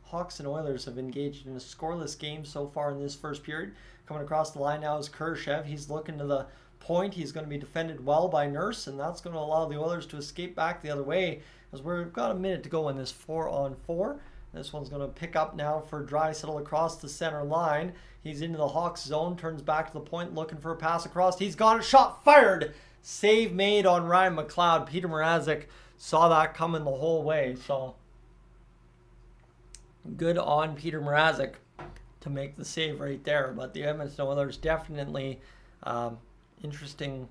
Hawks and Oilers have engaged in a scoreless game so far in this first period. Coming across the line now is Kurashev. He's looking to the point. He's going to be defended well by Nurse, and that's going to allow the Oilers to escape back the other way as we've got a minute to go in this 4-on-4. This one's going to pick up now for Draisaitl across the center line. He's into the Hawks zone, turns back to the point, looking for a pass across. He's got a shot fired. Save made on Ryan McLeod. Peter Mrazek saw that coming the whole way. So good on Peter Mrazek to make the save right there. But the Edmonton Oilers definitely interesting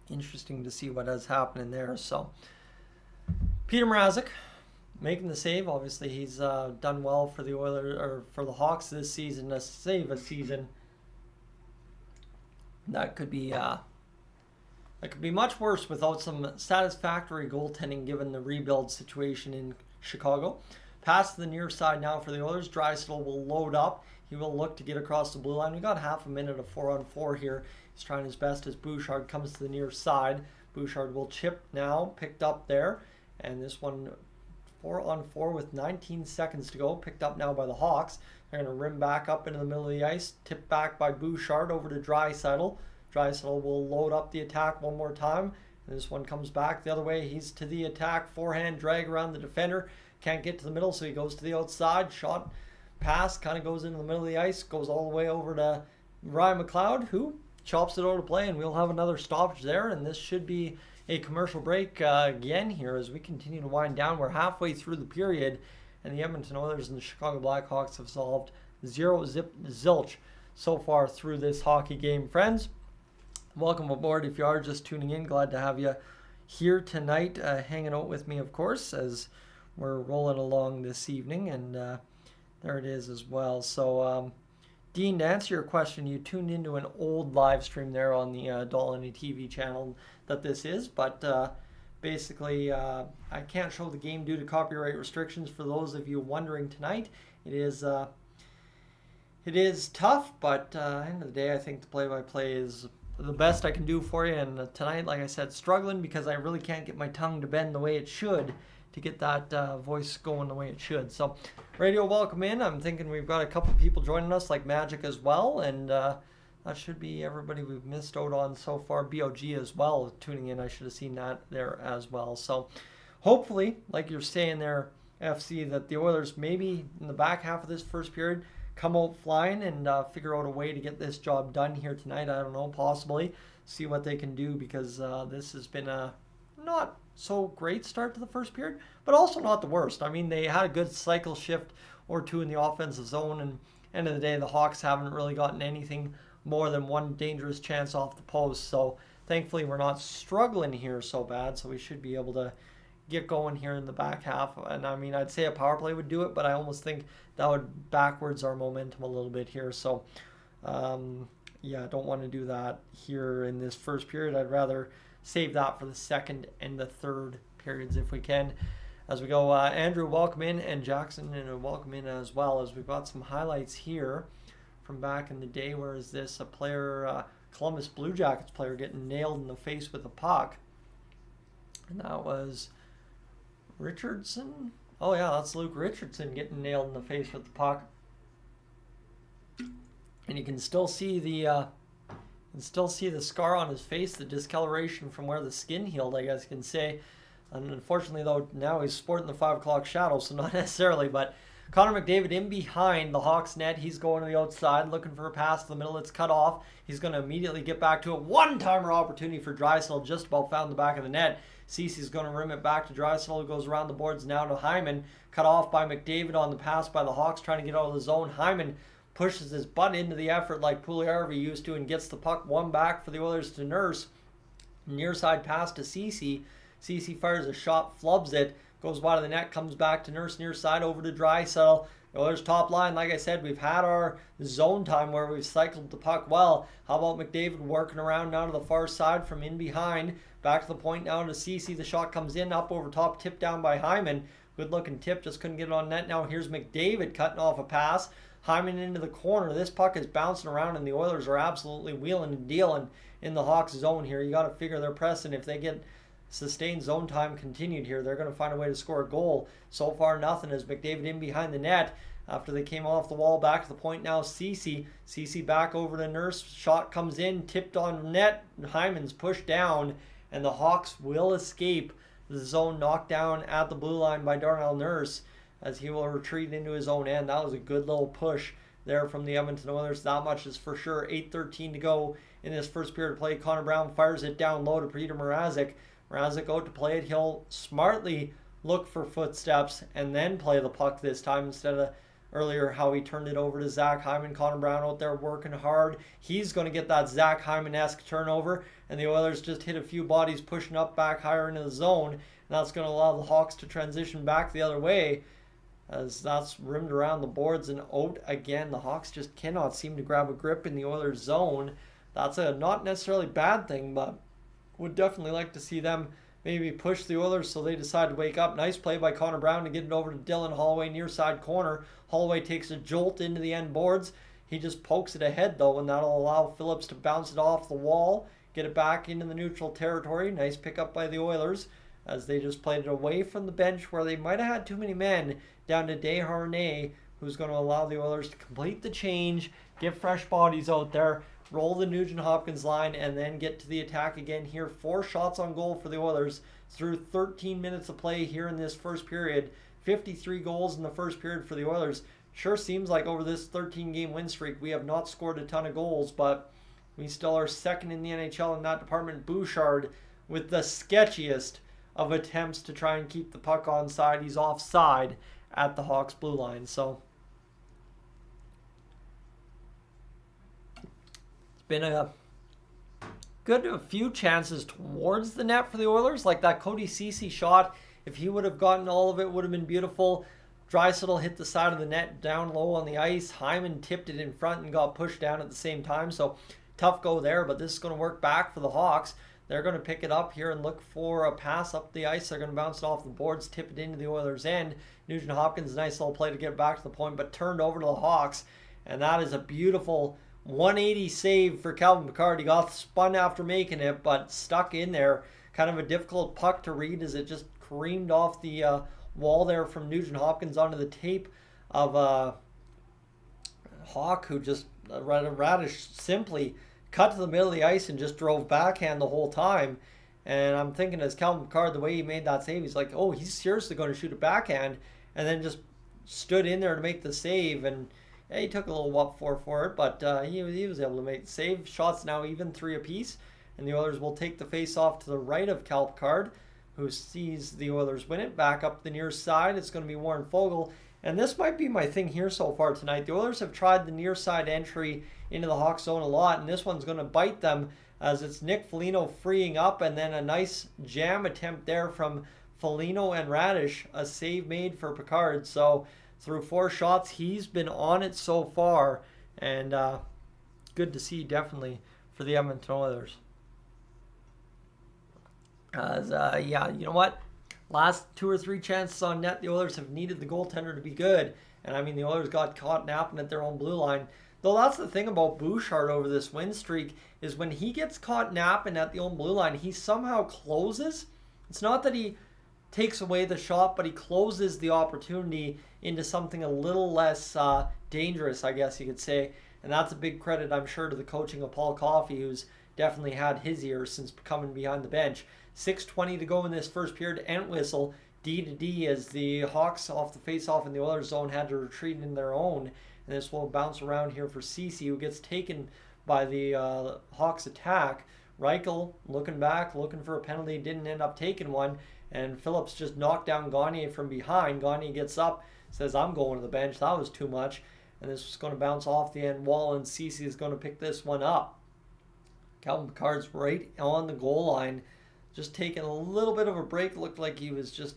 to see what is happening there. So Peter Mrazek making the save. Obviously, he's done well for the Oilers or for the Hawks this season to save a season. That could be much worse without some satisfactory goaltending given the rebuild situation in Chicago. Pass to the near side now for the Oilers. Draisaitl will load up. He will look to get across the blue line. We got half a minute of 4-on-4 here. He's trying his best as Bouchard comes to the near side. Bouchard will chip now, picked up there. And this one 4-on-4 with 19 seconds to go. Picked up now by the Hawks. They're going to rim back up into the middle of the ice. Tipped back by Bouchard over to Draisaitl. Draisaitl will load up the attack one more time. And this one comes back the other way. He's to the attack. Forehand drag around the defender. Can't get to the middle, so he goes to the outside. Shot, pass, kind of goes into the middle of the ice. Goes all the way over to Ryan McLeod, who chops it out of play. And we'll have another stoppage there. And this should be a commercial break again here as we continue to wind down. We're halfway through the period, and the Edmonton Oilers and the Chicago Blackhawks have solved 0-zilch so far through this hockey game. Friends, welcome aboard. If you are just tuning in, glad to have you here tonight, hanging out with me, of course, as we're rolling along this evening. And there it is as well. So, Dean, to answer your question, you tuned into an old live stream there on the Dolynny TV channel that this is, but basically I can't show the game due to copyright restrictions. For those of you wondering tonight, it is tough, but at the end of the day, I think the play-by-play is the best I can do for you. And tonight, like I said, struggling because I really can't get my tongue to bend the way it should to get that voice going the way it should. So, radio, welcome in. I'm thinking we've got a couple people joining us, like Magic as well, and that should be everybody we've missed out on so far. BOG as well, tuning in. I should have seen that there as well. So, hopefully, like you're saying there, FC, that the Oilers maybe in the back half of this first period come out flying and figure out a way to get this job done here tonight. I don't know, possibly see what they can do, because this has been a not so great start to the first period, but also not the worst. I mean, they had a good cycle shift or two in the offensive zone, and end of the day, the Hawks haven't really gotten anything more than one dangerous chance off the post. So thankfully, we're not struggling here so bad, so we should be able to get going here in the back half. And I mean, I'd say a power play would do it, but I almost think that would backwards our momentum a little bit here. So yeah, I don't want to do that here in this first period. I'd rather save that for the second and the third periods if we can. As we go, Andrew, welcome in, and Jackson, and welcome in as well, as we've got some highlights here from back in the day. Where is this? A player, Columbus Blue Jackets player, getting nailed in the face with a puck. And that was Richardson. Oh yeah, that's Luke Richardson getting nailed in the face with the puck. And you can still see the scar on his face, the discoloration from where the skin healed, I guess you can say. And unfortunately, though, now he's sporting the 5 o'clock shadow, so not necessarily. But Connor McDavid in behind the Hawks net. He's going to the outside, looking for a pass to the middle. It's cut off. He's going to immediately get back to it. One-timer opportunity for Draisaitl, just about found the back of the net. Cece's going to rim it back to Draisaitl, who goes around the boards now to Hyman. Cut off by McDavid on the pass by the Hawks, trying to get out of the zone. Hyman pushes his butt into the effort like Puljujärvi used to and gets the puck one back for the Oilers to Nurse. Near side pass to Cece. Cece fires a shot, flubs it, goes wide of the net, comes back to Nurse near side over to Draisaitl. The Oilers top line, like I said, we've had our zone time where we've cycled the puck well. How about McDavid working around now to the far side from in behind. Back to the point now to Cece. The shot comes in, up over top, tipped down by Hyman. Good looking tip, just couldn't get it on net. Now here's McDavid cutting off a pass. Hyman into the corner. This puck is bouncing around, and the Oilers are absolutely wheeling and dealing in the Hawks zone here. You got to figure they're pressing. If they get sustained zone time continued here, they're going to find a way to score a goal. So far, nothing, as McDavid in behind the net after they came off the wall. Back to the point now, Cece. Cece back over to Nurse. Shot comes in, tipped on net. Hyman's pushed down, and the Hawks will escape the zone knocked down at the blue line by Darnell Nurse. as he will retreat into his own end. That was a good little push there from the Edmonton Oilers. That much is for sure. 8:13 to go in this first period of play. Connor Brown fires it down low to Peter Mrazek. Mrazek out to play it. He'll smartly look for footsteps and then play the puck this time instead of earlier how he turned it over to Zach Hyman. Connor Brown out there working hard. He's going to get that Zach Hyman-esque turnover, and the Oilers just hit a few bodies pushing up back higher into the zone, and that's going to allow the Hawks to transition back the other way as that's rimmed around the boards and out again. The Hawks just cannot seem to grab a grip in the Oilers zone. That's a not necessarily bad thing, but would definitely like to see them maybe push the Oilers so they decide to wake up. Nice play by Connor Brown to get it over to Dylan Holloway near side corner. Holloway takes a jolt into the end boards. He just pokes it ahead though, and that'll allow Phillips to bounce it off the wall, get it back into the neutral territory. Nice pickup by the Oilers as they just played it away from the bench where they might have had too many men, down to Desharnais, who's going to allow the Oilers to complete the change, get fresh bodies out there, roll the Nugent-Hopkins line, and then get to the attack again here. 4 shots on goal for the Oilers through 13 minutes of play here in this first period. 53 goals in the first period for the Oilers. Sure seems like over this 13-game win streak, we have not scored a ton of goals, but we still are second in the NHL in that department. Bouchard with the sketchiest of attempts to try and keep the puck onside. He's offside at the Hawks blue line. So it's been a few chances towards the net for the Oilers, like that Cody Ceci shot. If he would have gotten all of it, would have been beautiful. Draisaitl hit the side of the net down low on the ice. Hyman tipped it in front and got pushed down at the same time. So tough go there, but this is going to work back for the Hawks. They're going to pick it up here and look for a pass up the ice. They're going to bounce it off the boards, tip it into the Oilers' end. Nugent-Hopkins, nice little play to get back to the point, but turned over to the Hawks. And that is a beautiful 180 save for Calvin Pickard. He got spun after making it, but stuck in there. Kind of a difficult puck to read as it just careened off the wall there from Nugent-Hopkins onto the tape of Hawk, who just, Radish simply cut to the middle of the ice and just drove backhand the whole time. And I'm thinking as Calvin Pickard, the way he made that save, he's like, oh, he's seriously going to shoot a backhand, and then just stood in there to make the save. And yeah, he took a little what for it, but he was able to make the save. Shots now even 3 apiece, and the Oilers will take the face off to the right of Cal Pickard, who sees the Oilers win it. Back up the near side, it's going to be Warren Foegele. And this might be my thing here so far tonight. The Oilers have tried the near side entry into the Hawks zone a lot, and this one's going to bite them as it's Nick Foligno freeing up, and then a nice jam attempt there from Foligno and Radish, a save made for Pickard. So through 4 shots, he's been on it so far, and good to see definitely for the Edmonton Oilers. Yeah, you know what? Last 2 or 3 chances on net, the Oilers have needed the goaltender to be good. And I mean, the Oilers got caught napping at their own blue line. Though that's the thing about Bouchard over this win streak, is when he gets caught napping at the own blue line, he somehow closes. It's not that he takes away the shot, but he closes the opportunity into something a little less dangerous, I guess you could say. And that's a big credit, I'm sure, to the coaching of Paul Coffey, who's definitely had his ears since coming behind the bench. 6:20 to go in this first period. Entwistle, D-to-D, as the Hawks off the face-off in the Oilers zone had to retreat in their own. And this will bounce around here for Ceci, who gets taken by the Hawks attack. Reichel looking back, looking for a penalty, didn't end up taking one. And Phillips just knocked down Gagner from behind. Gagner gets up, says, I'm going to the bench. That was too much. And this is going to bounce off the end wall, and Ceci is going to pick this one up. Calvin Pickard's right on the goal line, just taking a little bit of a break. Looked like he was just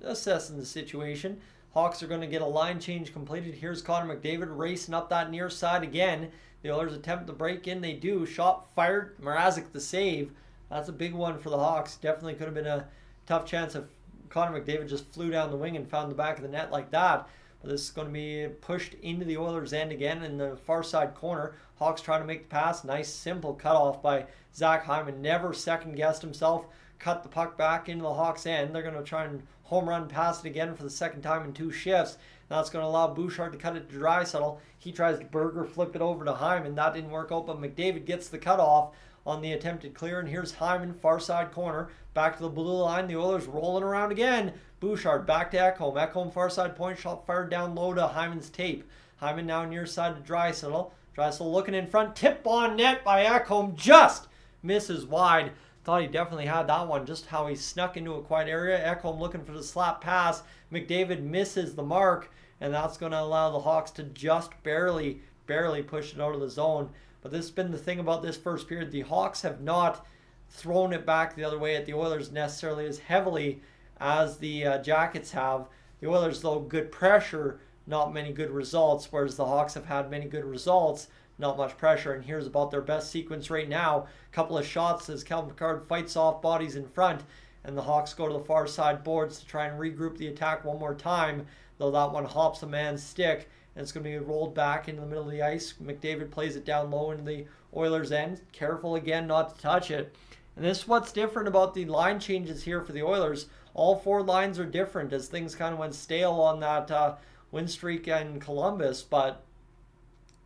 assessing the situation. Hawks are going to get a line change completed. Here's Connor McDavid racing up that near side again. The Oilers attempt to break in. They do. Shot fired. Mrazek the save. That's a big one for the Hawks. Definitely could have been a tough chance if Connor McDavid just flew down the wing and found the back of the net like that. But this is going to be pushed into the Oilers' end again in the far side corner. Hawks trying to make the pass. Nice simple cutoff by Zach Hyman. Never second-guessed himself. Cut the puck back into the Hawks' end. They're going to try and home run pass it again for the second time in 2 shifts. That's going to allow Bouchard to cut it to Draisaitl. He tries to burger flip it over to Hyman. That didn't work out, but McDavid gets the cutoff on the attempted clear. And here's Hyman, far side corner. Back to the blue line. The Oilers rolling around again. Bouchard back to Ekholm. Ekholm far side point shot fired down low to Hyman's tape. Hyman now near side to Draisaitl. Draisaitl looking in front. Tip on net by Ekholm. Just misses wide. Thought he definitely had that one. Just how he snuck into a quiet area. Ekholm looking for the slap pass. McDavid misses the mark. And that's going to allow the Hawks to just barely push it out of the zone. But this has been the thing about this first period. The Hawks have not thrown it back the other way at the Oilers necessarily as heavily as the Jackets have. The Oilers, though, good pressure, not many good results, whereas the Hawks have had many good results, not much pressure. And here's about their best sequence right now. A couple of shots as Calvin Pickard fights off bodies in front, and the Hawks go to the far side boards to try and regroup the attack one more time, though that one hops a man's stick, and it's going to be rolled back into the middle of the ice. McDavid plays it down low into the Oilers' end. Careful again not to touch it. And this is what's different about the line changes here for the Oilers. All four lines are different as things kind of went stale on that win streak in Columbus, but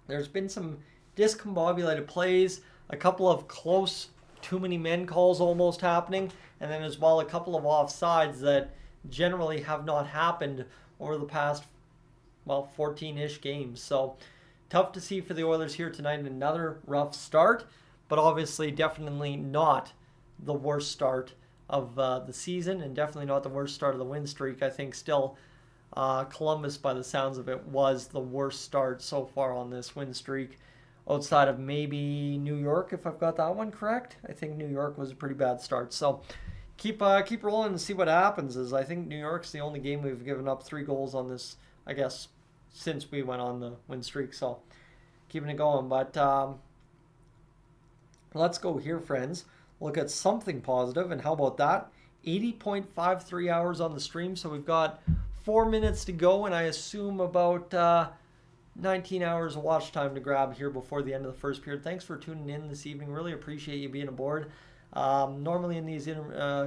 there's been some discombobulated plays, a couple of close too many men calls almost happening, and then as well a couple of offsides that generally have not happened over the past, 14-ish games. So tough to see for the Oilers here tonight. Another rough start, but obviously definitely not the worst start of the season, and definitely not the worst start of the win streak. I think still Columbus, by the sounds of it, was the worst start so far on this win streak, outside of maybe New York, if I've got that one correct. I think New York was a pretty bad start. So keep rolling and see what happens, as I think New York's the only game we've given up 3 goals on this, I guess, since we went on the win streak. So keeping it going. But let's go here, friends. Look at something positive, and how about that? 80.53 hours on the stream, so we've got 4 minutes to go, and I assume about 19 hours of watch time to grab here before the end of the first period. Thanks for tuning in this evening. Really appreciate you being aboard. Normally in these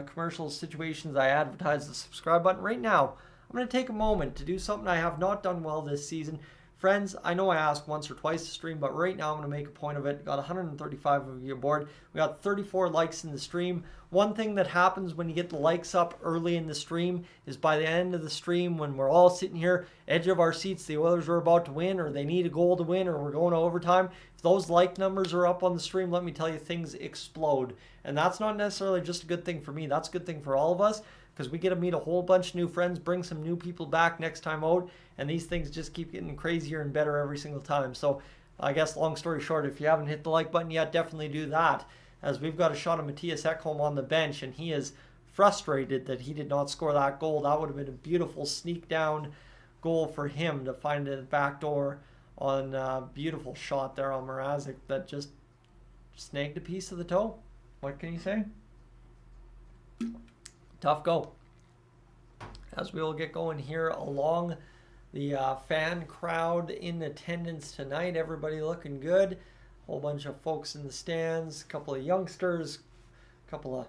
commercial situations, I advertise the subscribe button. Right now, I'm going to take a moment to do something I have not done well this season. Friends, I know I ask once or twice to stream, but right now I'm going to make a point of it. Got 135 of you aboard. We got 34 likes in the stream. One thing that happens when you get the likes up early in the stream is by the end of the stream, when we're all sitting here, edge of our seats, the Oilers are about to win, or they need a goal to win, or we're going to overtime. If those like numbers are up on the stream, let me tell you, things explode. And that's not necessarily just a good thing for me. That's a good thing for all of us, because we get to meet a whole bunch of new friends, bring some new people back next time out, and these things just keep getting crazier and better every single time. So I guess long story short, if you haven't hit the like button yet, definitely do that, as we've got a shot of Mattias Ekholm on the bench, and he is frustrated that he did not score that goal. That would have been a beautiful sneak down goal for him to find a back door on a beautiful shot there on Mrazek that just snagged a piece of the toe. What can you say? Tough go. As we will get going here along the fan crowd in attendance tonight. Everybody looking good. Whole bunch of folks in the stands. A couple of youngsters. A couple of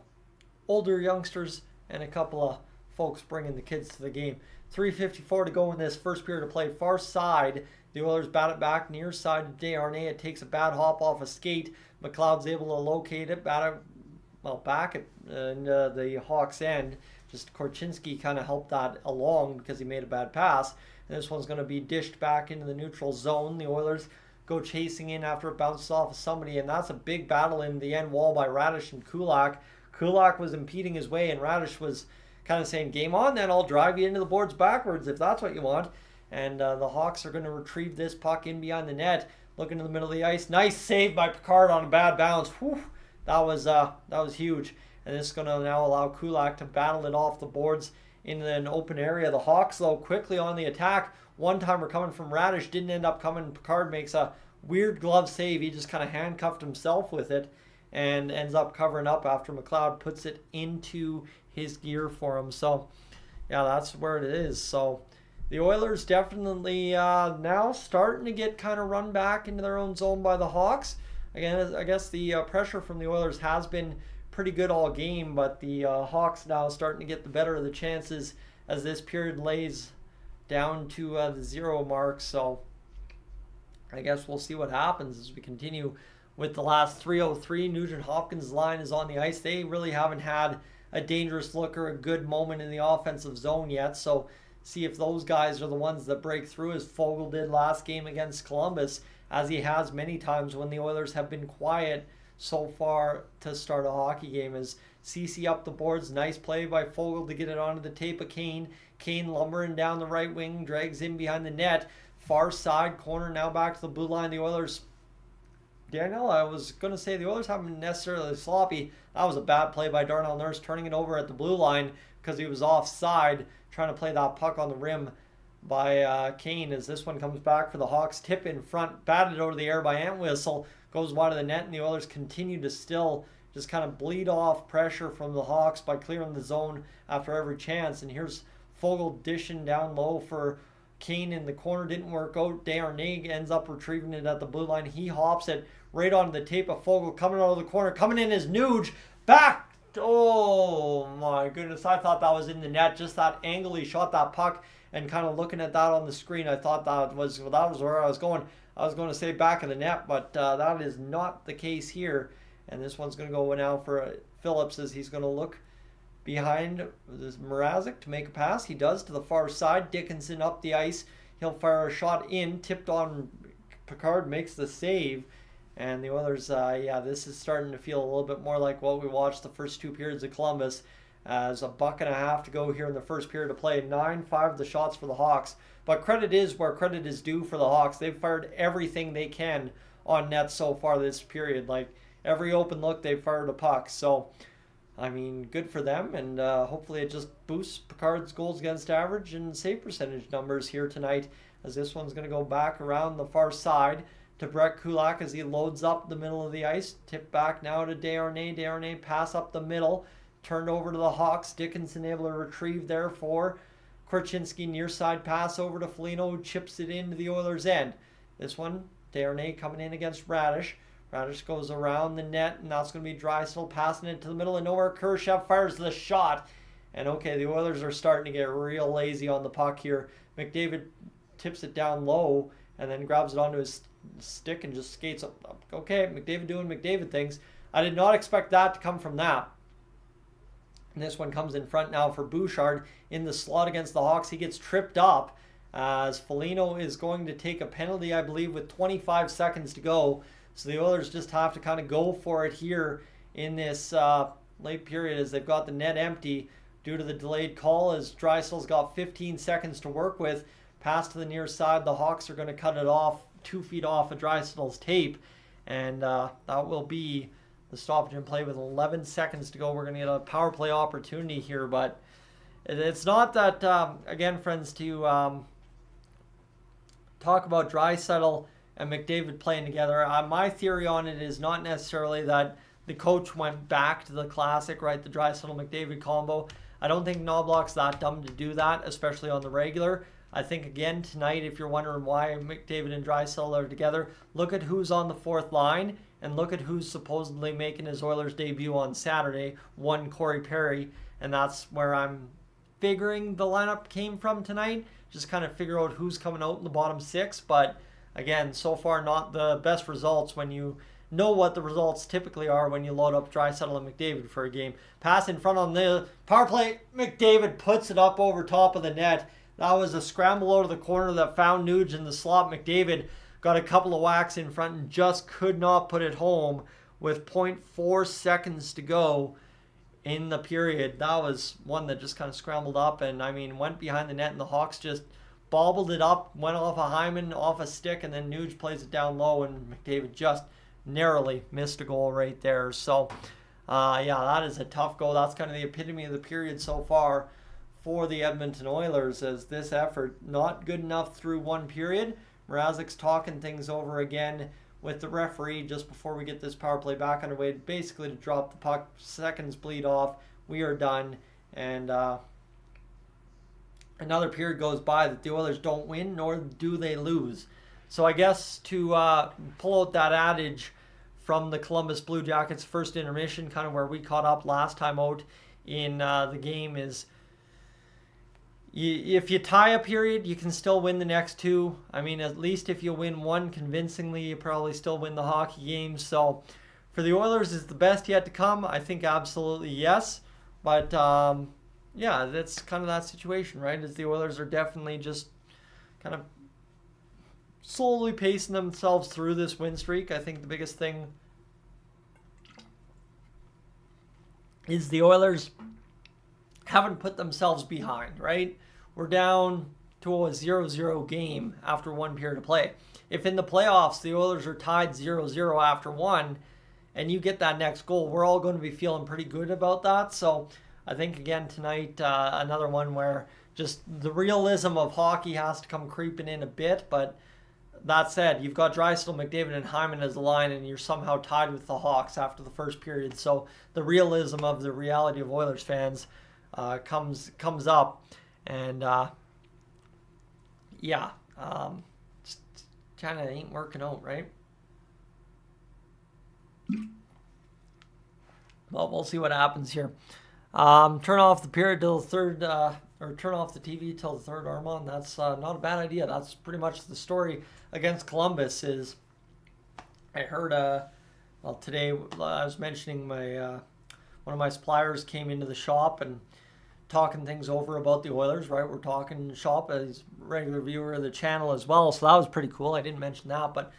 older youngsters. And a couple of folks bringing the kids to the game. 3:54 to go in this first period of play. Far side. The Oilers bat it back near side to Desharnais. It takes a bad hop off a skate. McLeod's able to locate it. Back at the Hawks' end. Just Korchinski kind of helped that along because he made a bad pass. And this one's going to be dished back into the neutral zone. The Oilers go chasing in after it bounces off of somebody, and that's a big battle in the end wall by Radish and Kulak. Kulak was impeding his way, and Radish was kind of saying, game on then, I'll drive you into the boards backwards if that's what you want. And the Hawks are going to retrieve this puck in behind the net. Look into the middle of the ice. Nice save by Pickard on a bad bounce. Whew. That was huge. And this is going to now allow Kulak to battle it off the boards in an open area. The Hawks, though, quickly on the attack. One-timer coming from Radish, didn't end up coming. Pickard makes a weird glove save. He just kind of handcuffed himself with it and ends up covering up after McLeod puts it into his gear for him. So, yeah, that's where it is. So, the Oilers definitely now starting to get kind of run back into their own zone by the Hawks. Again, I guess the pressure from the Oilers has been pretty good all game, but the Hawks now starting to get the better of the chances as this period lays down to the 0 mark. So I guess we'll see what happens as we continue with the last 3:03. Nugent Hopkins' line is on the ice. They really haven't had a dangerous look or a good moment in the offensive zone yet. So see if those guys are the ones that break through, as Foegele did last game against Columbus, as he has many times when the Oilers have been quiet so far to start a hockey game. As CC up the boards, nice play by Foegele to get it onto the tape of Kane. Kane lumbering down the right wing, drags in behind the net. Far side corner, now back to the blue line. The Oilers, Daniel, I was going to say the Oilers haven't been necessarily sloppy. That was a bad play by Darnell Nurse, turning it over at the blue line because he was offside, trying to play that puck on the rim by Kane. As this one comes back for the Hawks, tip in front, batted over the air by Entwistle, goes wide of the net, and the Oilers continue to still just kind of bleed off pressure from the Hawks by clearing the zone after every chance. And here's Foegele dishing down low for Kane in the corner, didn't work out. Desharnais ends up retrieving it at the blue line. He hops it right onto the tape of Foegele, coming out of the corner, coming in is Nuge, back. Oh my goodness, I thought that was in the net. Just that angle he shot that puck, and kind of looking at that on the screen, I thought that was where I was going. I was going to say back of the net, but that is not the case here. And this one's going to go now for Phillips, as he's going to look behind this Mrazek to make a pass. He does to the far side. Dickinson up the ice. He'll fire a shot in, tipped on. Picard makes the save. And the Oilers, this is starting to feel a little bit more like what we watched the first two periods of Columbus. As a buck and a half to go here in the first period of play. 9-5 the shots for the Hawks. But credit is where credit is due for the Hawks. They've fired everything they can on net so far this period. Like, every open look, they've fired a puck. So, I mean, good for them. And hopefully it just boosts Picard's goals against average and save percentage numbers here tonight. As this one's going to go back around the far side to Brett Kulak as he loads up the middle of the ice. Tip back now to Desharnais. Desharnais pass up the middle. Turned over to the Hawks. Dickinson able to retrieve there for Korchinski. Near side pass over to Foligno. Chips it into the Oilers' end. This one, Desharnais coming in against Radish. Radish goes around the net, and that's going to be Draisaitl passing it to the middle of nowhere. Kurashev fires the shot. And okay, the Oilers are starting to get real lazy on the puck here. McDavid tips it down low and then grabs it onto his stick and just skates up. Okay, McDavid doing McDavid things. I did not expect that to come from that. And this one comes in front now for Bouchard in the slot against the Hawks. He gets tripped up as Foligno is going to take a penalty, I believe, with 25 seconds to go. So the Oilers just have to kind of go for it here in this late period, as they've got the net empty due to the delayed call, as Draisaitl's got 15 seconds to work with. Pass to the near side. The Hawks are going to cut it off 2 feet off of Draisaitl's tape. And that will be the stoppage in play with 11 seconds to go. We're going to get a power play opportunity here, but it's not that, again, friends, to talk about Draisaitl and McDavid playing together. My theory on it is not necessarily that the coach went back to the classic, right, the Draisaitl-McDavid combo. I don't think Knobloch's that dumb to do that, especially on the regular. I think, again, tonight, if you're wondering why McDavid and Draisaitl are together, look at who's on the fourth line and look at who's supposedly making his Oilers debut on Saturday. One, Corey Perry, and that's where I'm figuring the lineup came from tonight. Just kind of figure out who's coming out in the bottom six, but again, so far not the best results when you know what the results typically are when you load up Draisaitl and McDavid for a game. Pass in front on the power play. McDavid puts it up over top of the net. That was a scramble out of the corner that found Nuge in the slot. McDavid got a couple of whacks in front and just could not put it home with 0.4 seconds to go in the period. That was one that just kind of scrambled up and, I mean, went behind the net, and the Hawks just bobbled it up, went off a Hyman, off a stick, and then Nuge plays it down low, and McDavid just narrowly missed a goal right there. So, that is a tough goal. That's kind of the epitome of the period so far for the Edmonton Oilers, as this effort not good enough through one period. Mrazek's talking things over again with the referee just before we get this power play back underway, basically to drop the puck. Seconds bleed off. We are done. And another period goes by that the Oilers don't win, nor do they lose. So I guess to pull out that adage from the Columbus Blue Jackets first intermission, kind of where we caught up last time out in the game, is if you tie a period, you can still win the next two. I mean, at least if you win one convincingly, you probably still win the hockey game. So for the Oilers, is the best yet to come? I think absolutely yes. But yeah, that's kind of that situation, right? As the Oilers are definitely just kind of slowly pacing themselves through this win streak. I think the biggest thing is the Oilers haven't put themselves behind, right? We're down to a 0-0 game after one period of play. If in the playoffs the Oilers are tied 0-0 after one and you get that next goal, we're all going to be feeling pretty good about that. So I think, again, tonight, another one where just the realism of hockey has to come creeping in a bit. But that said, you've got Draisaitl, McDavid, and Hyman as a line, and you're somehow tied with the Hawks after the first period. So the realism of the reality of Oilers fans comes up. And, yeah, just kind of ain't working out, right? Well, we'll see what happens here. Turn off the period till the third, or turn off the TV till the third, Armand. That's not a bad idea. That's pretty much the story against Columbus. Is I heard, well, today I was mentioning my one of my suppliers came into the shop and talking things over about the Oilers, right? We're talking shop as a regular viewer of the channel as well, so that was pretty cool. I didn't mention that, but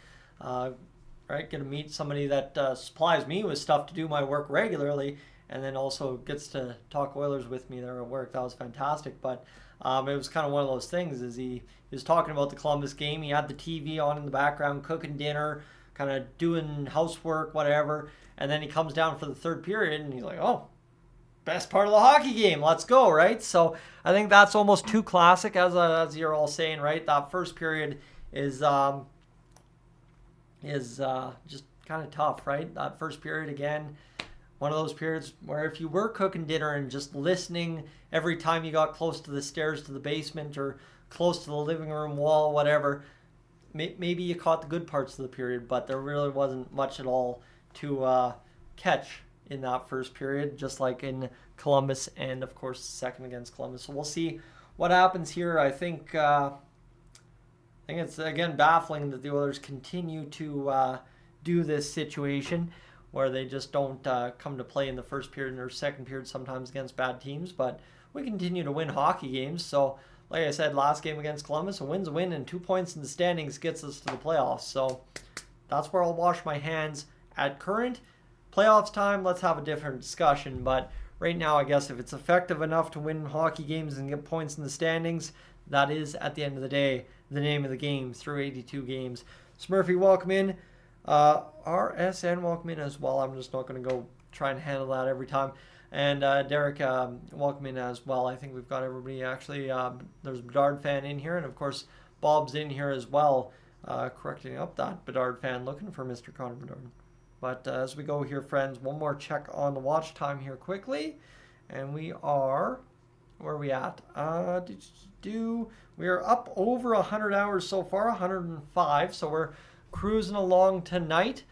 right, get to meet somebody that supplies me with stuff to do my work regularly, and then also gets to talk Oilers with me there at work. That was fantastic. But it was kind of one of those things, is he was talking about the Columbus game. He had the TV on in the background, cooking dinner, kind of doing housework, whatever, and then he comes down for the third period, and he's like, oh, best part of the hockey game, let's go, right? So I think that's almost too classic, as you're all saying, right? That first period is just kind of tough, right? That first period, again, one of those periods where if you were cooking dinner and just listening every time you got close to the stairs to the basement or close to the living room wall, whatever, maybe you caught the good parts of the period, but there really wasn't much at all to catch in that first period, just like in Columbus and, of course, second against Columbus. So we'll see what happens here. I think it's, again, baffling that the Oilers continue to do this situation where they just don't come to play in the first period or second period sometimes against bad teams. But we continue to win hockey games. So, like I said, last game against Columbus, a win's a win, and 2 points in the standings gets us to the playoffs. So that's where I'll wash my hands at current. Playoffs time, let's have a different discussion. But right now, I guess if it's effective enough to win hockey games and get points in the standings, that is, at the end of the day, the name of the game through 82 games. Smurfy, welcome in. RSN, welcome in as well. I'm just not going to go try and handle that every time. And Derek, welcome in as well. I think we've got everybody. Actually, there's a Bedard fan in here, and of course, Bob's in here as well, correcting up that Bedard fan, looking for Mr. Connor Bedard. But as we go here, friends, one more check on the watch time here quickly. And we are, where are we at? We are up over 100 hours so far, 105. So we're cruising along tonight.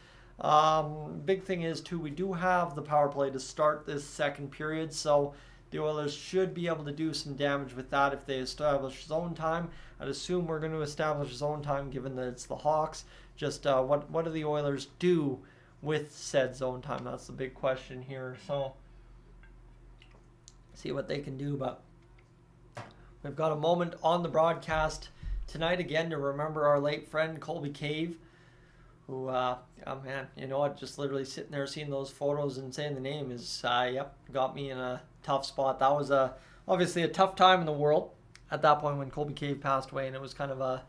Big thing is, too, we do have the power play to start this second period. So the Oilers should be able to do some damage with that if they establish zone time. I'd assume we're going to establish zone time given that it's the Hawks. Just what do the Oilers do with said zone time? That's the big question here. So see what they can do. But we've got a moment on the broadcast tonight again to remember our late friend Colby Cave, who, oh man, you know what, just literally sitting there seeing those photos and saying the name is, yep, got me in a tough spot. That was obviously a tough time in the world at that point when Colby Cave passed away, and it was kind of a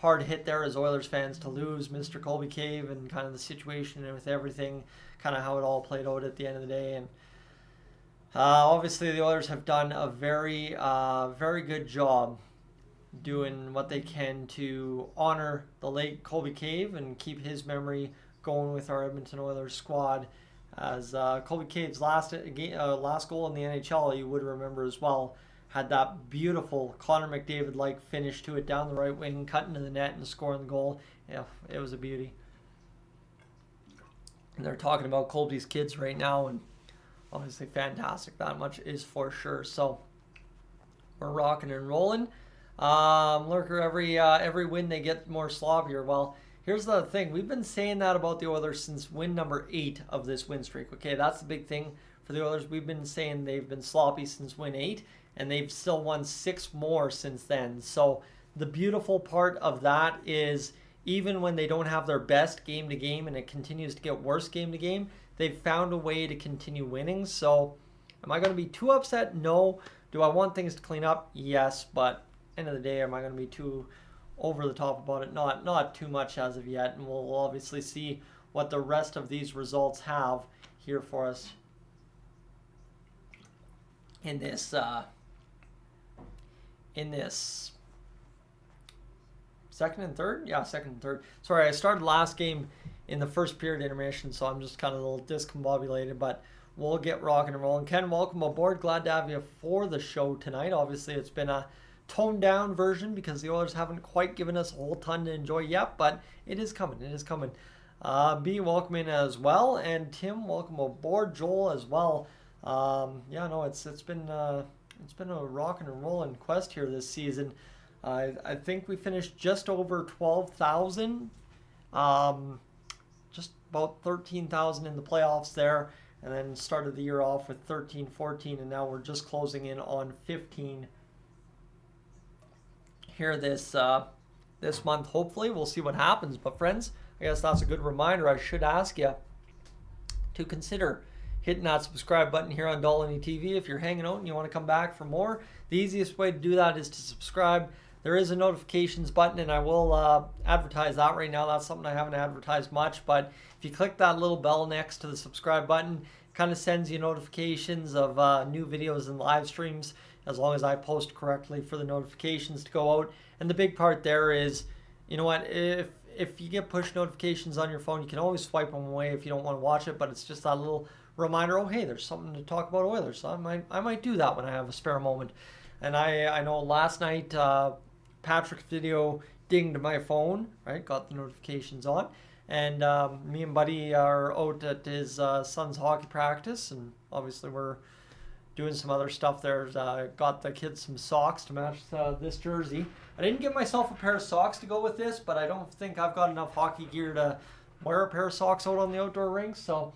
hard hit there as Oilers fans to lose Mr. Colby Cave and kind of the situation and with everything, kind of how it all played out at the end of the day. And obviously the Oilers have done a very, very good job doing what they can to honor the late Colby Cave and keep his memory going with our Edmonton Oilers squad. As Colby Cave's last goal in the NHL, you would remember as well, had that beautiful Connor McDavid-like finish to it down the right wing, cutting to the net and scoring the goal. Yeah, it was a beauty. And they're talking about Colby's kids right now, and obviously fantastic. That much is for sure. So we're rocking and rolling. Lurker, every win they get more sloppier. Well, here's the thing. We've been saying that about the Oilers since win number 8 of this win streak. Okay, that's the big thing for the Oilers. We've been saying they've been sloppy since win 8, and they've still won 6 more since then. So the beautiful part of that is even when they don't have their best game to game and it continues to get worse game to game, they've found a way to continue winning. So am I going to be too upset? No. Do I want things to clean up? Yes. But end of the day, am I going to be too over the top about it? Not too much as of yet. And we'll obviously see what the rest of these results have here for us in this second and third? Yeah, second and third. Sorry, I started last game in the first period intermission, so I'm just kind of a little discombobulated, but we'll get rocking and rolling. Ken, welcome aboard. Glad to have you for the show tonight. Obviously, it's been a toned down version because the Oilers haven't quite given us a whole ton to enjoy yet, but it is coming. It is coming. B, welcome in as well, and Tim, welcome aboard. Joel as well. Yeah, no, it's been a rocking and rolling quest here this season. I think we finished just over 12,000, just about 13,000 in the playoffs there, and then started the year off with 13, 14, and now we're just closing in on 15 here this month. Hopefully, we'll see what happens. But friends, I guess that's a good reminder. I should ask you to consider hitting that subscribe button here on Dolynny TV. If you're hanging out and you want to come back for more, the easiest way to do that is to subscribe. There is a notifications button, and I will advertise that right now. That's something I haven't advertised much, but if you click that little bell next to the subscribe button, it kind of sends you notifications of new videos and live streams, as long as I post correctly for the notifications to go out. And the big part there is, you know what, if you get push notifications on your phone, you can always swipe them away if you don't want to watch it, but it's just that little reminder, oh hey, there's something to talk about Oilers, so I might do that when I have a spare moment. And I know last night Patrick's video dinged my phone, right? Got the notifications on. And me and Buddy are out at his son's hockey practice, and obviously we're doing some other stuff there. Got the kids some socks to match this jersey. I didn't get myself a pair of socks to go with this, but I don't think I've got enough hockey gear to wear a pair of socks out on the outdoor rink. So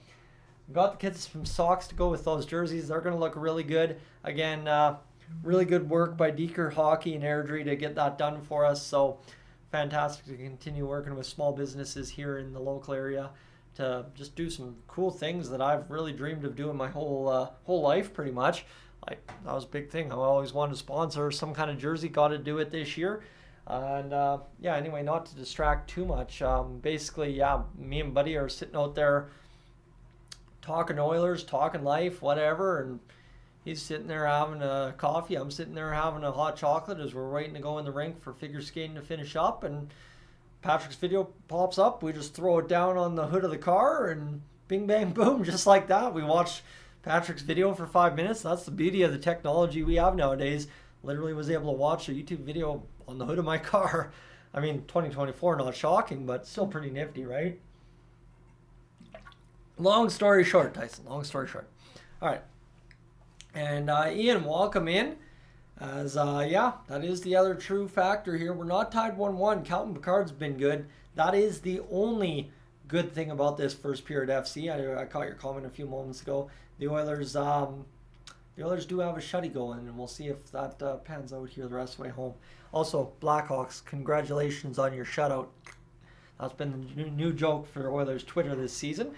got the kids some socks to go with those jerseys. They're going to look really good. Again, really good work by Deeker Hockey and Airdrie to get that done for us. So fantastic to continue working with small businesses here in the local area to just do some cool things that I've really dreamed of doing my whole life pretty much. Like, that was a big thing. I always wanted to sponsor some kind of jersey. Got to do it this year. And yeah, anyway, not to distract too much. Basically, yeah, me and Buddy are sitting out there talking Oilers, talking life, whatever, and he's sitting there having a coffee. I'm sitting there having a hot chocolate as we're waiting to go in the rink for figure skating to finish up. And Patrick's video pops up. We just throw it down on the hood of the car, and bing, bang, boom, just like that. We watch Patrick's video for 5 minutes. That's the beauty of the technology we have nowadays. Literally was able to watch a YouTube video on the hood of my car. I mean, 2024, not shocking, but still pretty nifty, right? Long story short, Tyson, long story short. All right. And Ian, welcome in. As, yeah, that is the other true factor here. We're not tied 1-1. Calvin Pickard's been good. That is the only good thing about this first period FC. I caught your comment a few moments ago. The Oilers do have a shutty going, and we'll see if that pans out here the rest of the way home. Also, Blackhawks, congratulations on your shutout. That's been the new joke for Oilers Twitter this season.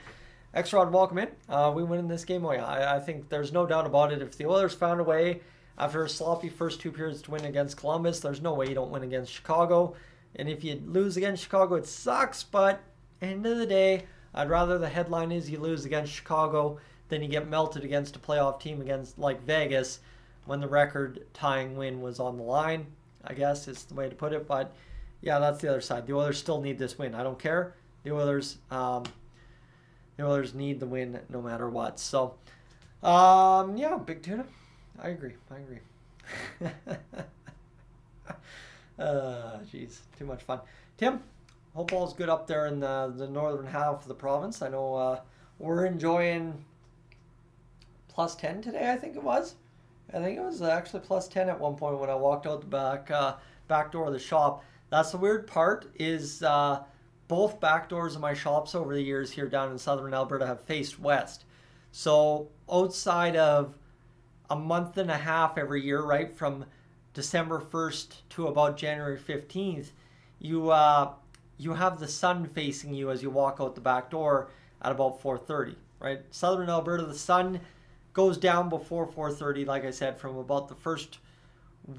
X-Rod, welcome in. We win in this game. Oh, yeah, I think there's no doubt about it. If the Oilers found a way after a sloppy first 2 periods to win against Columbus, there's no way you don't win against Chicago. And if you lose against Chicago, it sucks, but end of the day, I'd rather the headline is you lose against Chicago than you get melted against a playoff team against like Vegas when the record-tying win was on the line, I guess is the way to put it. But yeah, that's the other side. The Oilers still need this win. I don't care. The Oilers need the win no matter what. So, yeah, Big Tuna. I agree. Jeez, too much fun. Tim, hope all's good up there in the northern half of the province. I know we're enjoying plus 10 today, I think it was. I think it was actually plus 10 at one point when I walked out the back door of the shop. That's the weird part is both back doors of my shops over the years here down in southern Alberta have faced west. So outside of a month and a half every year, right, from December 1st to about January 15th, you have the sun facing you as you walk out the back door at about 4:30, right? Southern Alberta, the sun goes down before 4:30, like I said, from about the first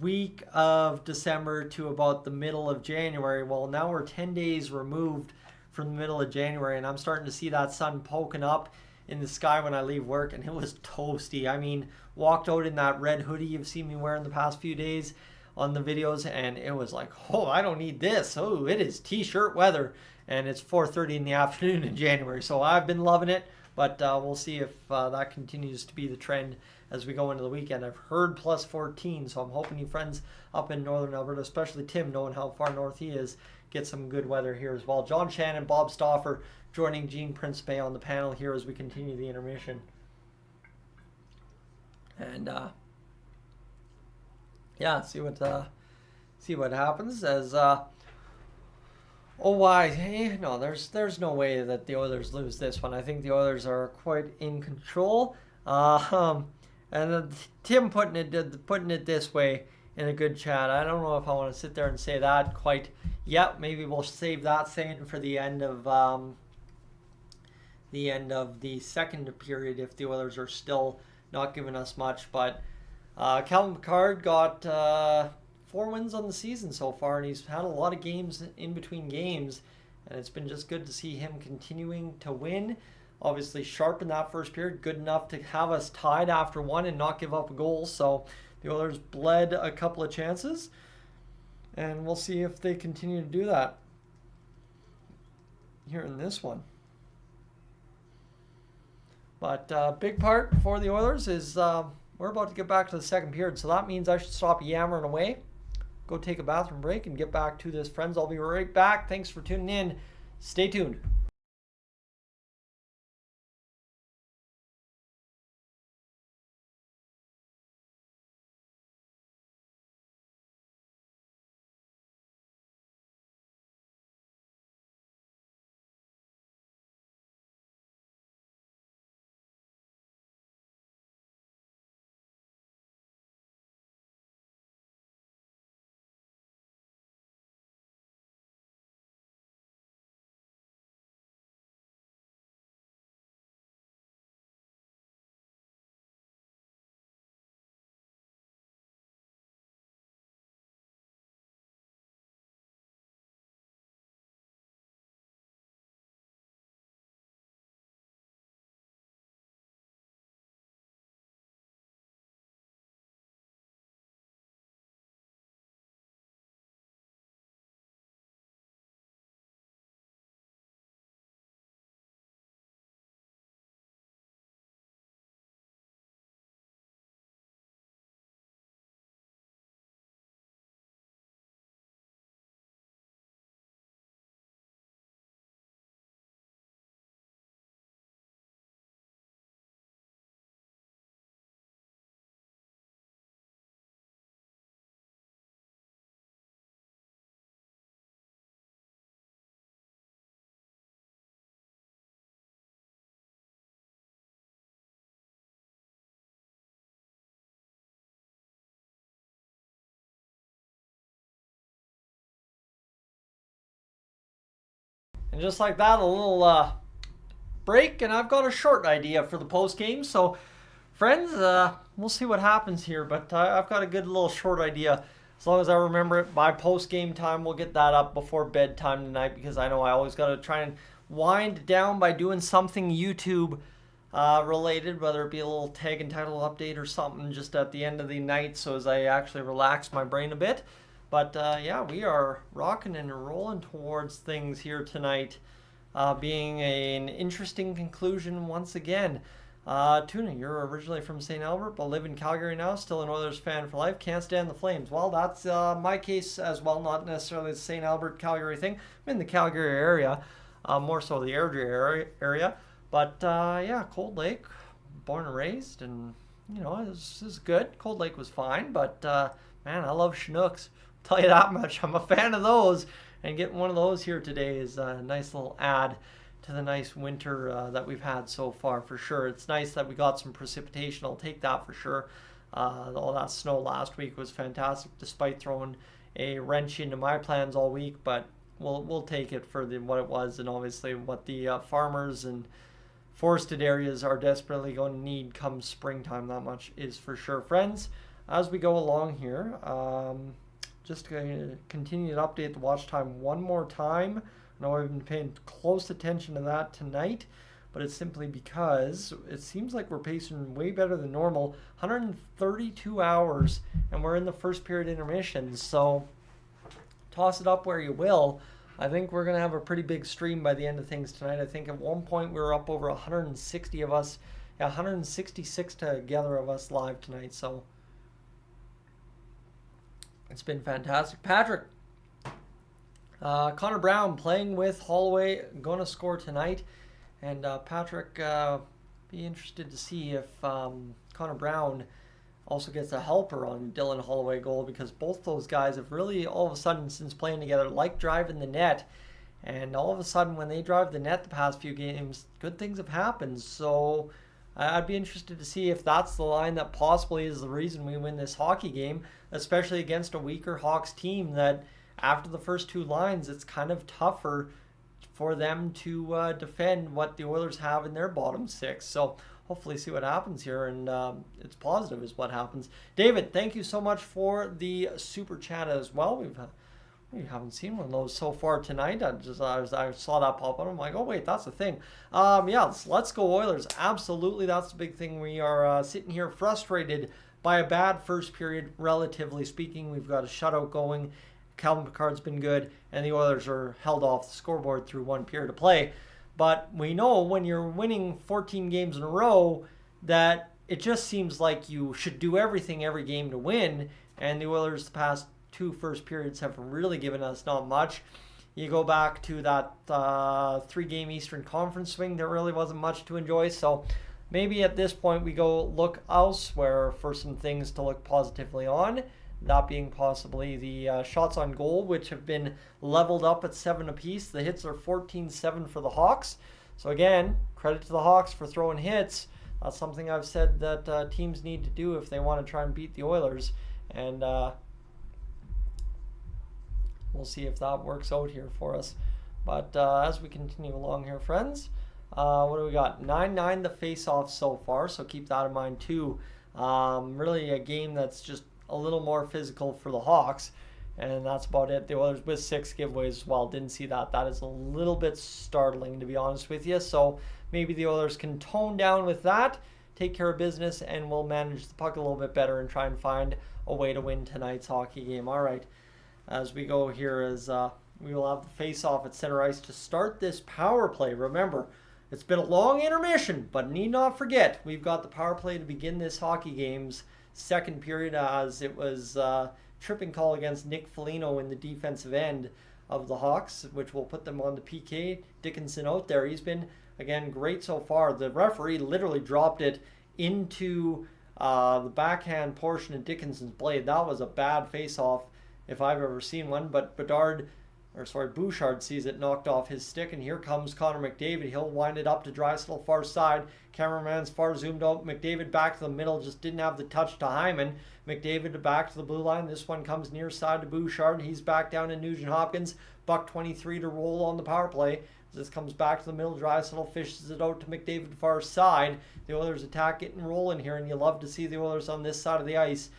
week of December to about the middle of January. Well, now we're 10 days removed from the middle of January, and I'm starting to see that sun poking up in the sky when I leave work, and it was toasty. I mean, walked out in that red hoodie you've seen me wearing the past few days on the videos, and it was like, oh, I don't need this. Oh, it is t-shirt weather, and it's 4:30 in the afternoon in January, so I've been loving it. But we'll see if that continues to be the trend as we go into the weekend. I've heard plus 14, so I'm hoping you friends up in northern Alberta, especially Tim, knowing how far north he is, get some good weather here as well. John Shannon, Bob Stauffer joining Gene Principe on the panel here as we continue the intermission. And yeah, see what happens as no, there's no way that the Oilers lose this one. I think the Oilers are quite in control. And Tim putting it this way in a good chat. I don't know if I want to sit there and say that quite yet. Maybe we'll save that saying for the end of the second period if the Oilers are still not giving us much. But Calvin Pickard got 4 wins on the season so far, and he's had a lot of games in between games, and it's been just good to see him continuing to win. Obviously sharp in that first period, good enough to have us tied after one and not give up a goal. So the Oilers bled a couple of chances, and we'll see if they continue to do that here in this one. But big part for the Oilers is we're about to get back to the second period, so that means I should stop yammering away, go take a bathroom break, and get back to this, friends. I'll be right back. Thanks for tuning in. Stay tuned. And just like that, a little break, and I've got a short idea for the post game. So, friends, we'll see what happens here. But I've got a good little short idea. As long as I remember it by post game time, we'll get that up before bedtime tonight, because I know I always got to try and wind down by doing something YouTube related, whether it be a little tag and title update or something just at the end of the night, so as I actually relax my brain a bit. But yeah, we are rocking and rolling towards things here tonight, being an interesting conclusion once again. Tuna, you're originally from St. Albert, but live in Calgary now, still an Oilers fan for life, can't stand the Flames. Well, that's my case as well, not necessarily the St. Albert, Calgary thing. I'm in the Calgary area, more so the Airdrie area. But yeah, Cold Lake, born and raised, and you know, this is good. Cold Lake was fine, but man, I love Chinooks. Tell you that much. I'm a fan of those, and getting one of those here today is a nice little add to the nice winter that we've had so far, for sure. It's nice that we got some precipitation. I'll take that for sure. All that snow last week was fantastic, despite throwing a wrench into my plans all week. But we'll take it for what it was, and obviously what the farmers and forested areas are desperately going to need come springtime. That much is for sure, friends. As we go along here, just going to continue to update the watch time one more time. I know I've been paying close attention to that tonight, but it's simply because it seems like we're pacing way better than normal. 132 hours, and we're in the first period intermission, so toss it up where you will. I think we're going to have a pretty big stream by the end of things tonight. I think at one point we were up over 160 of us, 166 together of us live tonight, so it's been fantastic. Patrick, Connor Brown playing with Holloway, going to score tonight. And Patrick, be interested to see if Connor Brown also gets a helper on Dylan Holloway goal, because both those guys have really, all of a sudden, since playing together, like driving the net. And all of a sudden, when they drive the net the past few games, good things have happened. So I'd be interested to see if that's the line that possibly is the reason we win this hockey game, especially against a weaker Hawks team that after the first two lines, it's kind of tougher for them to defend what the Oilers have in their bottom six. So hopefully see what happens here, and it's positive is what happens. David, thank you so much for the super chat as well. We haven't seen one of those so far tonight. I saw that pop up. I'm like, oh wait, that's the thing. Yeah, let's go Oilers. Absolutely, that's the big thing. We are sitting here frustrated by a bad first period, relatively speaking. We've got a shutout going. Calvin Pickard's been good, and the Oilers are held off the scoreboard through one period of play. But we know when you're winning 14 games in a row that it just seems like you should do everything every game to win, and the Oilers the past two first periods have really given us not much. You go back to that 3-game Eastern Conference swing, there really wasn't much to enjoy, so maybe at this point we go look elsewhere for some things to look positively on. That being possibly the shots on goal, which have been leveled up at 7 apiece. The hits are 14-7 for the Hawks. So again, credit to the Hawks for throwing hits. That's something I've said that teams need to do if they want to try and beat the Oilers. And we'll see if that works out here for us. But as we continue along here, friends, what do we got? 9-9 the face-off so far, so keep that in mind too. Really a game that's just a little more physical for the Hawks, and that's about it. The Oilers with 6 giveaways as well. Didn't see that. That is a little bit startling, to be honest with you. So maybe the Oilers can tone down with that, take care of business, and we'll manage the puck a little bit better and try and find a way to win tonight's hockey game. All right, as we go here, as we will have the face-off at center ice to start this power play. Remember, it's been a long intermission, but need not forget, we've got the power play to begin this hockey game's second period, as it was tripping call against Nick Foligno in the defensive end of the Hawks, which will put them on the PK. Dickinson out there. He's been, again, great so far. The referee literally dropped it into the backhand portion of Dickinson's blade. That was a bad face-off if I've ever seen one, but Bouchard sees it knocked off his stick, and here comes Connor McDavid. He'll wind it up to Draisaitl far side. Cameraman's far zoomed out. McDavid back to the middle, just didn't have the touch to Hyman. McDavid back to the blue line. This one comes near side to Bouchard. He's back down to Nugent Hopkins. $1:23 to roll on the power play. This comes back to the middle. Draisaitl fishes it out to McDavid far side. The Oilers attack getting rolling here, and you love to see the Oilers on this side of the ice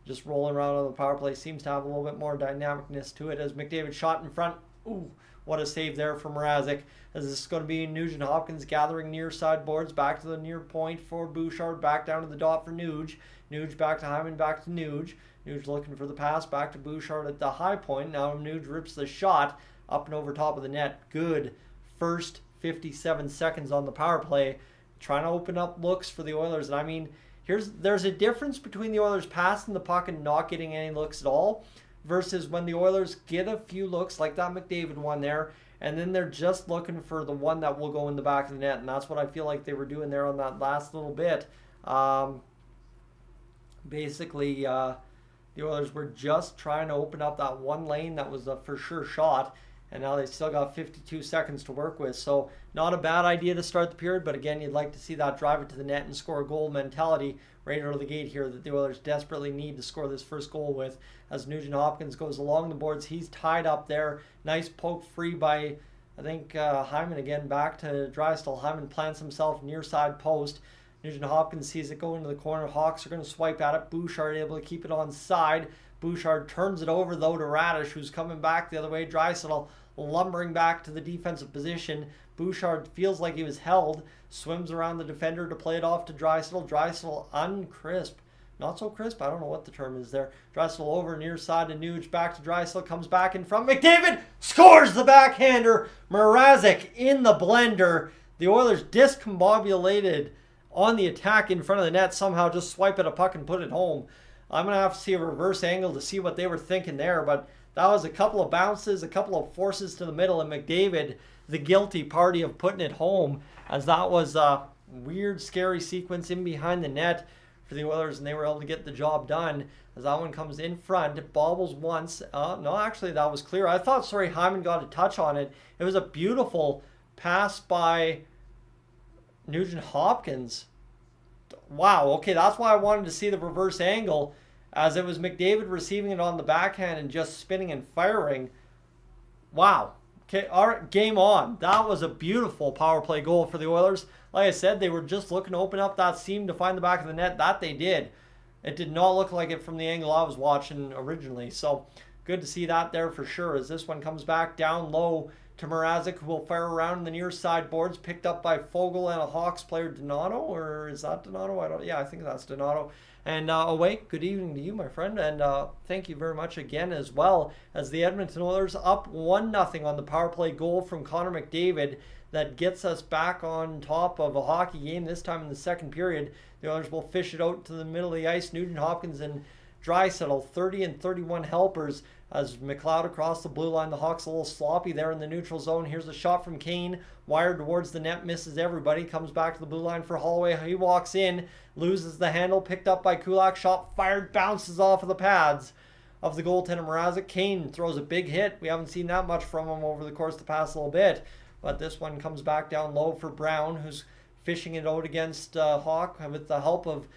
just rolling around on the power play. Seems to have a little bit more dynamicness to it as McDavid shot in front. Ooh, what a save there from Mrazek. As this is going to be Nugent Hopkins gathering near side boards. Back to the near point for Bouchard. Back down to the dot for Nuge. Nuge back to Hyman. Back to Nuge. Nuge looking for the pass. Back to Bouchard at the high point. Now Nuge rips the shot up and over top of the net. Good first 57 seconds on the power play. Trying to open up looks for the Oilers. And I mean, there's a difference between the Oilers passing the puck and not getting any looks at all versus when the Oilers get a few looks like that McDavid one there, and then they're just looking for the one that will go in the back of the net, and that's what I feel like they were doing there on that last little bit. Basically, the Oilers were just trying to open up that one lane that was a for sure shot, and now they still got 52 seconds to work with. So not a bad idea to start the period, but again, you'd like to see that drive it to the net and score a goal mentality right out of the gate here that the Oilers desperately need to score this first goal with. As Nugent Hopkins goes along the boards, he's tied up there. Nice poke free by, I think, Hyman again, back to Drysdale. Hyman plants himself near side post. Nugent Hopkins sees it go into the corner. Hawks are going to swipe at it. Bouchard able to keep it on side. Bouchard turns it over, though, to Radish, who's coming back the other way. Drysdale lumbering back to the defensive position. Bouchard feels like he was held. Swims around the defender to play it off to Drysdale. Drysdale uncrisp. Not so crisp. I don't know what the term is there. Drysdale over near side to Nuge. Back to Drysdale. Comes back in front. McDavid scores the backhander. Mrazek in the blender. The Oilers discombobulated on the attack in front of the net. Somehow just swipe at a puck and put it home. I'm going to have to see a reverse angle to see what they were thinking there. But that was a couple of bounces, a couple of forces to the middle. And McDavid, the guilty party of putting it home. As that was a weird, scary sequence in behind the net for the Oilers, and they were able to get the job done. As that one comes in front, it bobbles once. No, actually, that was clear. I thought, Hyman got a touch on it. It was a beautiful pass by Nugent Hopkins. Wow, okay, that's why I wanted to see the reverse angle, as it was McDavid receiving it on the backhand and just spinning and firing. Wow. Okay, all right, game on. That was a beautiful power play goal for the Oilers. Like I said, they were just looking to open up that seam to find the back of the net. That they did. It did not look like it from the angle I was watching originally. So good to see that there for sure. As this one comes back down low to Mrazek, who will fire around the near side boards, picked up by Fogle and a Hawks player, Donato, or is that Donato? I think that's Donato. And away, good evening to you, my friend, and thank you very much again as well, as the Edmonton Oilers up 1-0 on the power play goal from Connor McDavid that gets us back on top of a hockey game, this time in the second period. The Oilers will fish it out to the middle of the ice. Nugent Hopkins and Draisaitl, 30 and 31 helpers, as McLeod across the blue line. The Hawks a little sloppy there in the neutral zone. Here's a shot from Kane, wired towards the net, misses everybody, comes back to the blue line for Holloway. He walks in, loses the handle, picked up by Kulak, shot fired, bounces off of the pads of the goaltender Mrazek. Kane throws a big hit. We haven't seen that much from him over the course of the past little bit, but this one comes back down low for Brown, who's fishing it out against Hawk with the help of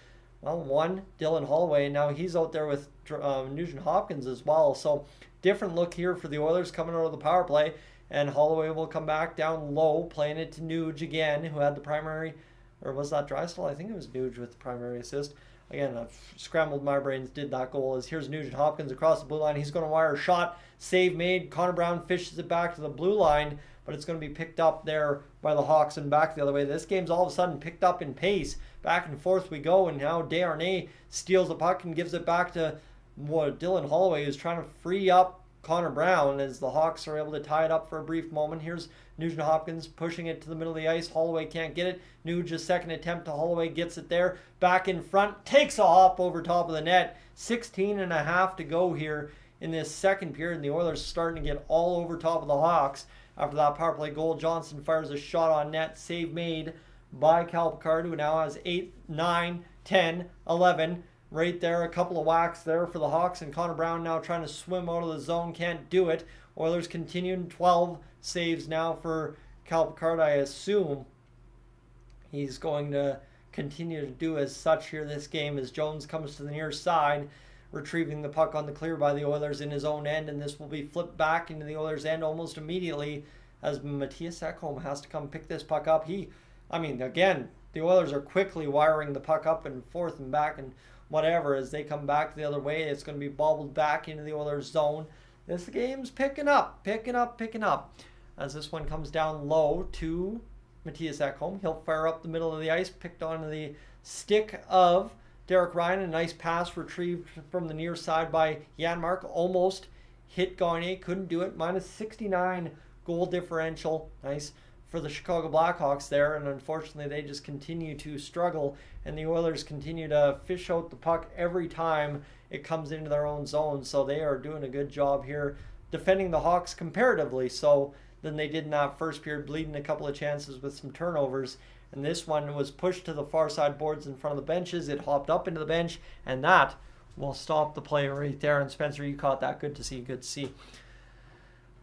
Dylan Holloway, and now he's out there with Nugent Hopkins as well. So different look here for the Oilers coming out of the power play, and Holloway will come back down low, playing it to Nuge again, who had the primary, or was that Drysdale? I think it was Nuge with the primary assist. Again, I've scrambled my brains, did that goal. As here's Nugent Hopkins across the blue line. He's going to wire a shot. Save made. Connor Brown fishes it back to the blue line, but it's going to be picked up there by the Hawks and back the other way. This game's all of a sudden picked up in pace. Back and forth we go, and now Desharnais steals the puck and gives it back to Dylan Holloway, who's trying to free up Connor Brown, as the Hawks are able to tie it up for a brief moment. Here's Nugent Hopkins pushing it to the middle of the ice. Holloway can't get it. Nuge's second attempt to Holloway gets it there. Back in front, takes a hop over top of the net. 16 and a half to go here in this second period, and the Oilers starting to get all over top of the Hawks. After that power play goal, Johnson fires a shot on net. Save made by Cal Picard, who now has 8, 9, 10, 11. Right there, a couple of whacks there for the Hawks, and Connor Brown now trying to swim out of the zone, can't do it. Oilers continuing, 12 saves now for Cal Picard. I assume he's going to continue to do as such here this game, as Jones comes to the near side, retrieving the puck on the clear by the Oilers in his own end, and this will be flipped back into the Oilers' end almost immediately, as Matthias Ekholm has to come pick this puck up. Again, the Oilers are quickly wiring the puck up and forth and back and whatever. As they come back the other way, it's going to be bobbled back into the Oilers' zone. This game's picking up. As this one comes down low to Matthias Ekholm. He'll fire up the middle of the ice, picked onto the stick of Derek Ryan. A nice pass retrieved from the near side by Janmark. Almost hit Gagne, couldn't do it. Minus 69 goal differential. Nice for the Chicago Blackhawks there, and unfortunately they just continue to struggle, and the Oilers continue to fish out the puck every time it comes into their own zone. So they are doing a good job here defending the Hawks comparatively so than they did in that first period, bleeding a couple of chances with some turnovers. And this one was pushed to the far side boards in front of the benches. It hopped up into the bench, and that will stop the play right there. And Spencer, you caught that. Good to see.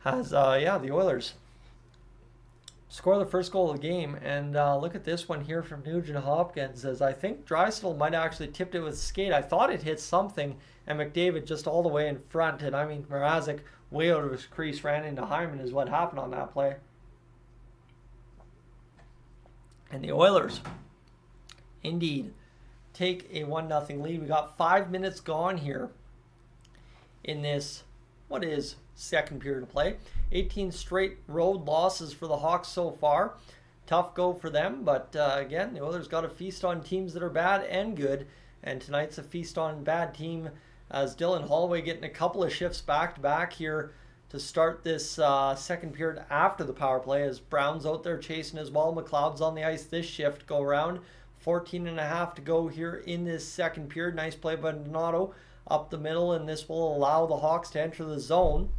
has, the Oilers score the first goal of the game. And look at this one here from Nugent Hopkins, as I think Draisaitl might have actually tipped it with skate. I thought it hit something, and McDavid just all the way in front. And I mean, Mrazek way out of his crease ran into Hyman is what happened on that play. And the Oilers, indeed, take a 1-0 lead. We got 5 minutes gone here in this, what is second period of play. 18 straight road losses for the Hawks so far. Tough go for them, but again, the Oilers got to feast on teams that are bad and good, and tonight's a feast on bad team, as Dylan Holloway getting a couple of shifts back-to-back here to start this second period after the power play, as Brown's out there chasing as well. McLeod's on the ice this shift go around. 14.5 to go here in this second period. Nice play by Donato up the middle, and this will allow the Hawks to enter the zone.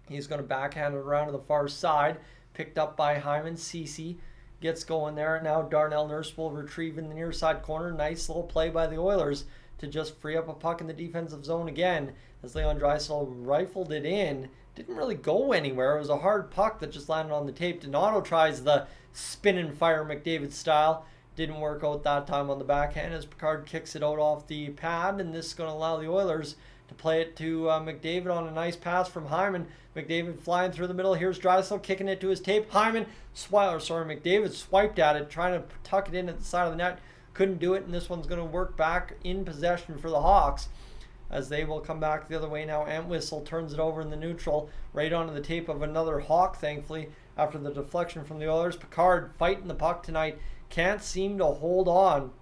He's going to backhand it around to the far side. Picked up by Hyman. Ceci gets going there. Now Darnell Nurse will retrieve in the near side corner. Nice little play by the Oilers to just free up a puck in the defensive zone again, as Leon Draisaitl rifled it in. Didn't really go anywhere. It was a hard puck that just landed on the tape. Donato tries the spin and fire McDavid style. Didn't work out that time on the backhand, as Picard kicks it out off the pad, and this is going to allow the Oilers to play it to McDavid on a nice pass from Hyman. McDavid flying through the middle. Here's Draisaitl kicking it to his tape. McDavid swiped at it, trying to tuck it in at the side of the net. Couldn't do it, and this one's going to work back in possession for the Hawks, as they will come back the other way now. Entwistle turns it over in the neutral, right onto the tape of another Hawk, thankfully, after the deflection from the Oilers. Picard fighting the puck tonight. Can't seem to hold on.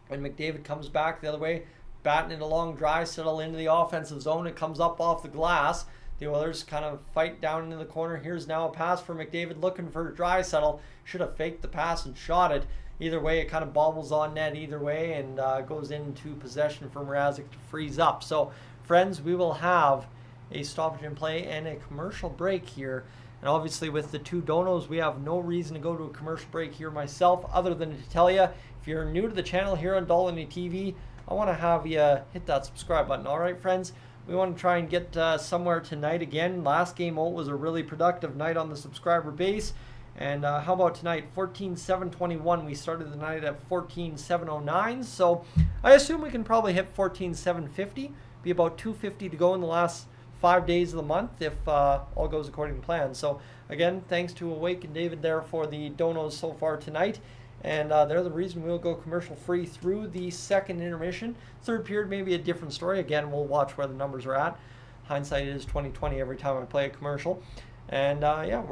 And McDavid comes back the other way, batting it along Draisaitl into the offensive zone. It comes up off the glass. The Oilers kind of fight down into the corner. Here's now a pass for McDavid looking for Draisaitl. Should have faked the pass and shot it. Either way, it kind of bobbles on net either way, and goes into possession for Mrazek to freeze up. So, friends, we will have a stoppage in play and a commercial break here. And obviously with the two donos, we have no reason to go to a commercial break here myself, other than to tell you, if you're new to the channel here on Dolynny TV, I want to have you hit that subscribe button. All right, friends? We want to try and get somewhere tonight again. Last game out was a really productive night on the subscriber base. And how about tonight? 14,721. We started the night at 14,709. So I assume we can probably hit 14,750. Be about 250 to go in the last 5 days of the month if all goes according to plan. So again, thanks to Awake and David there for the donos so far tonight. And they're the reason we'll go commercial free through the second intermission. Third period may be a different story. Again, we'll watch where the numbers are at. Hindsight is 20/20 every time I play a commercial. And yeah,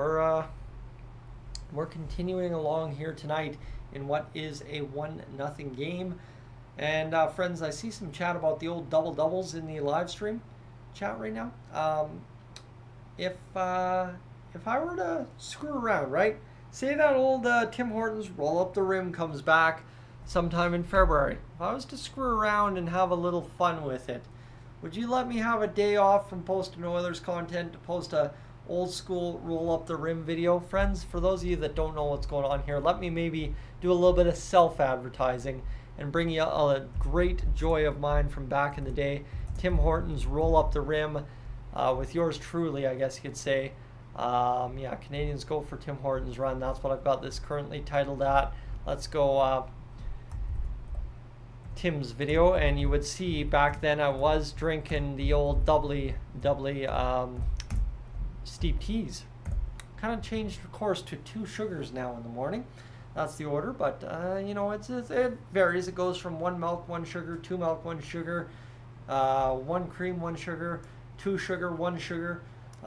we're continuing along here tonight in what is a 1-0 game. And friends, I see some chat about the old double-doubles in the live stream chat right now. If I were to screw around, right? Say that old Tim Hortons roll up the rim comes back sometime in February. If I was to screw around and have a little fun with it, would you let me have a day off from posting Oilers content to post a old school roll up the rim video? Friends, for those of you that don't know what's going on here, let me maybe do a little bit of self-advertising and bring you a great joy of mine from back in the day. Tim Hortons roll up the rim with yours truly, I guess you could say. Yeah, Canadians go for Tim Hortons run. That's what I've got this currently titled at. Let's go Tim's video, and you would see back then I was drinking the old doubly steep teas. Kind of changed of course to 2 sugars now in the morning. That's the order, but you know, it varies. It goes from 1 milk, 1 sugar, 2 milk, 1 sugar, 1 cream, 1 sugar, 2 sugar, 1 sugar.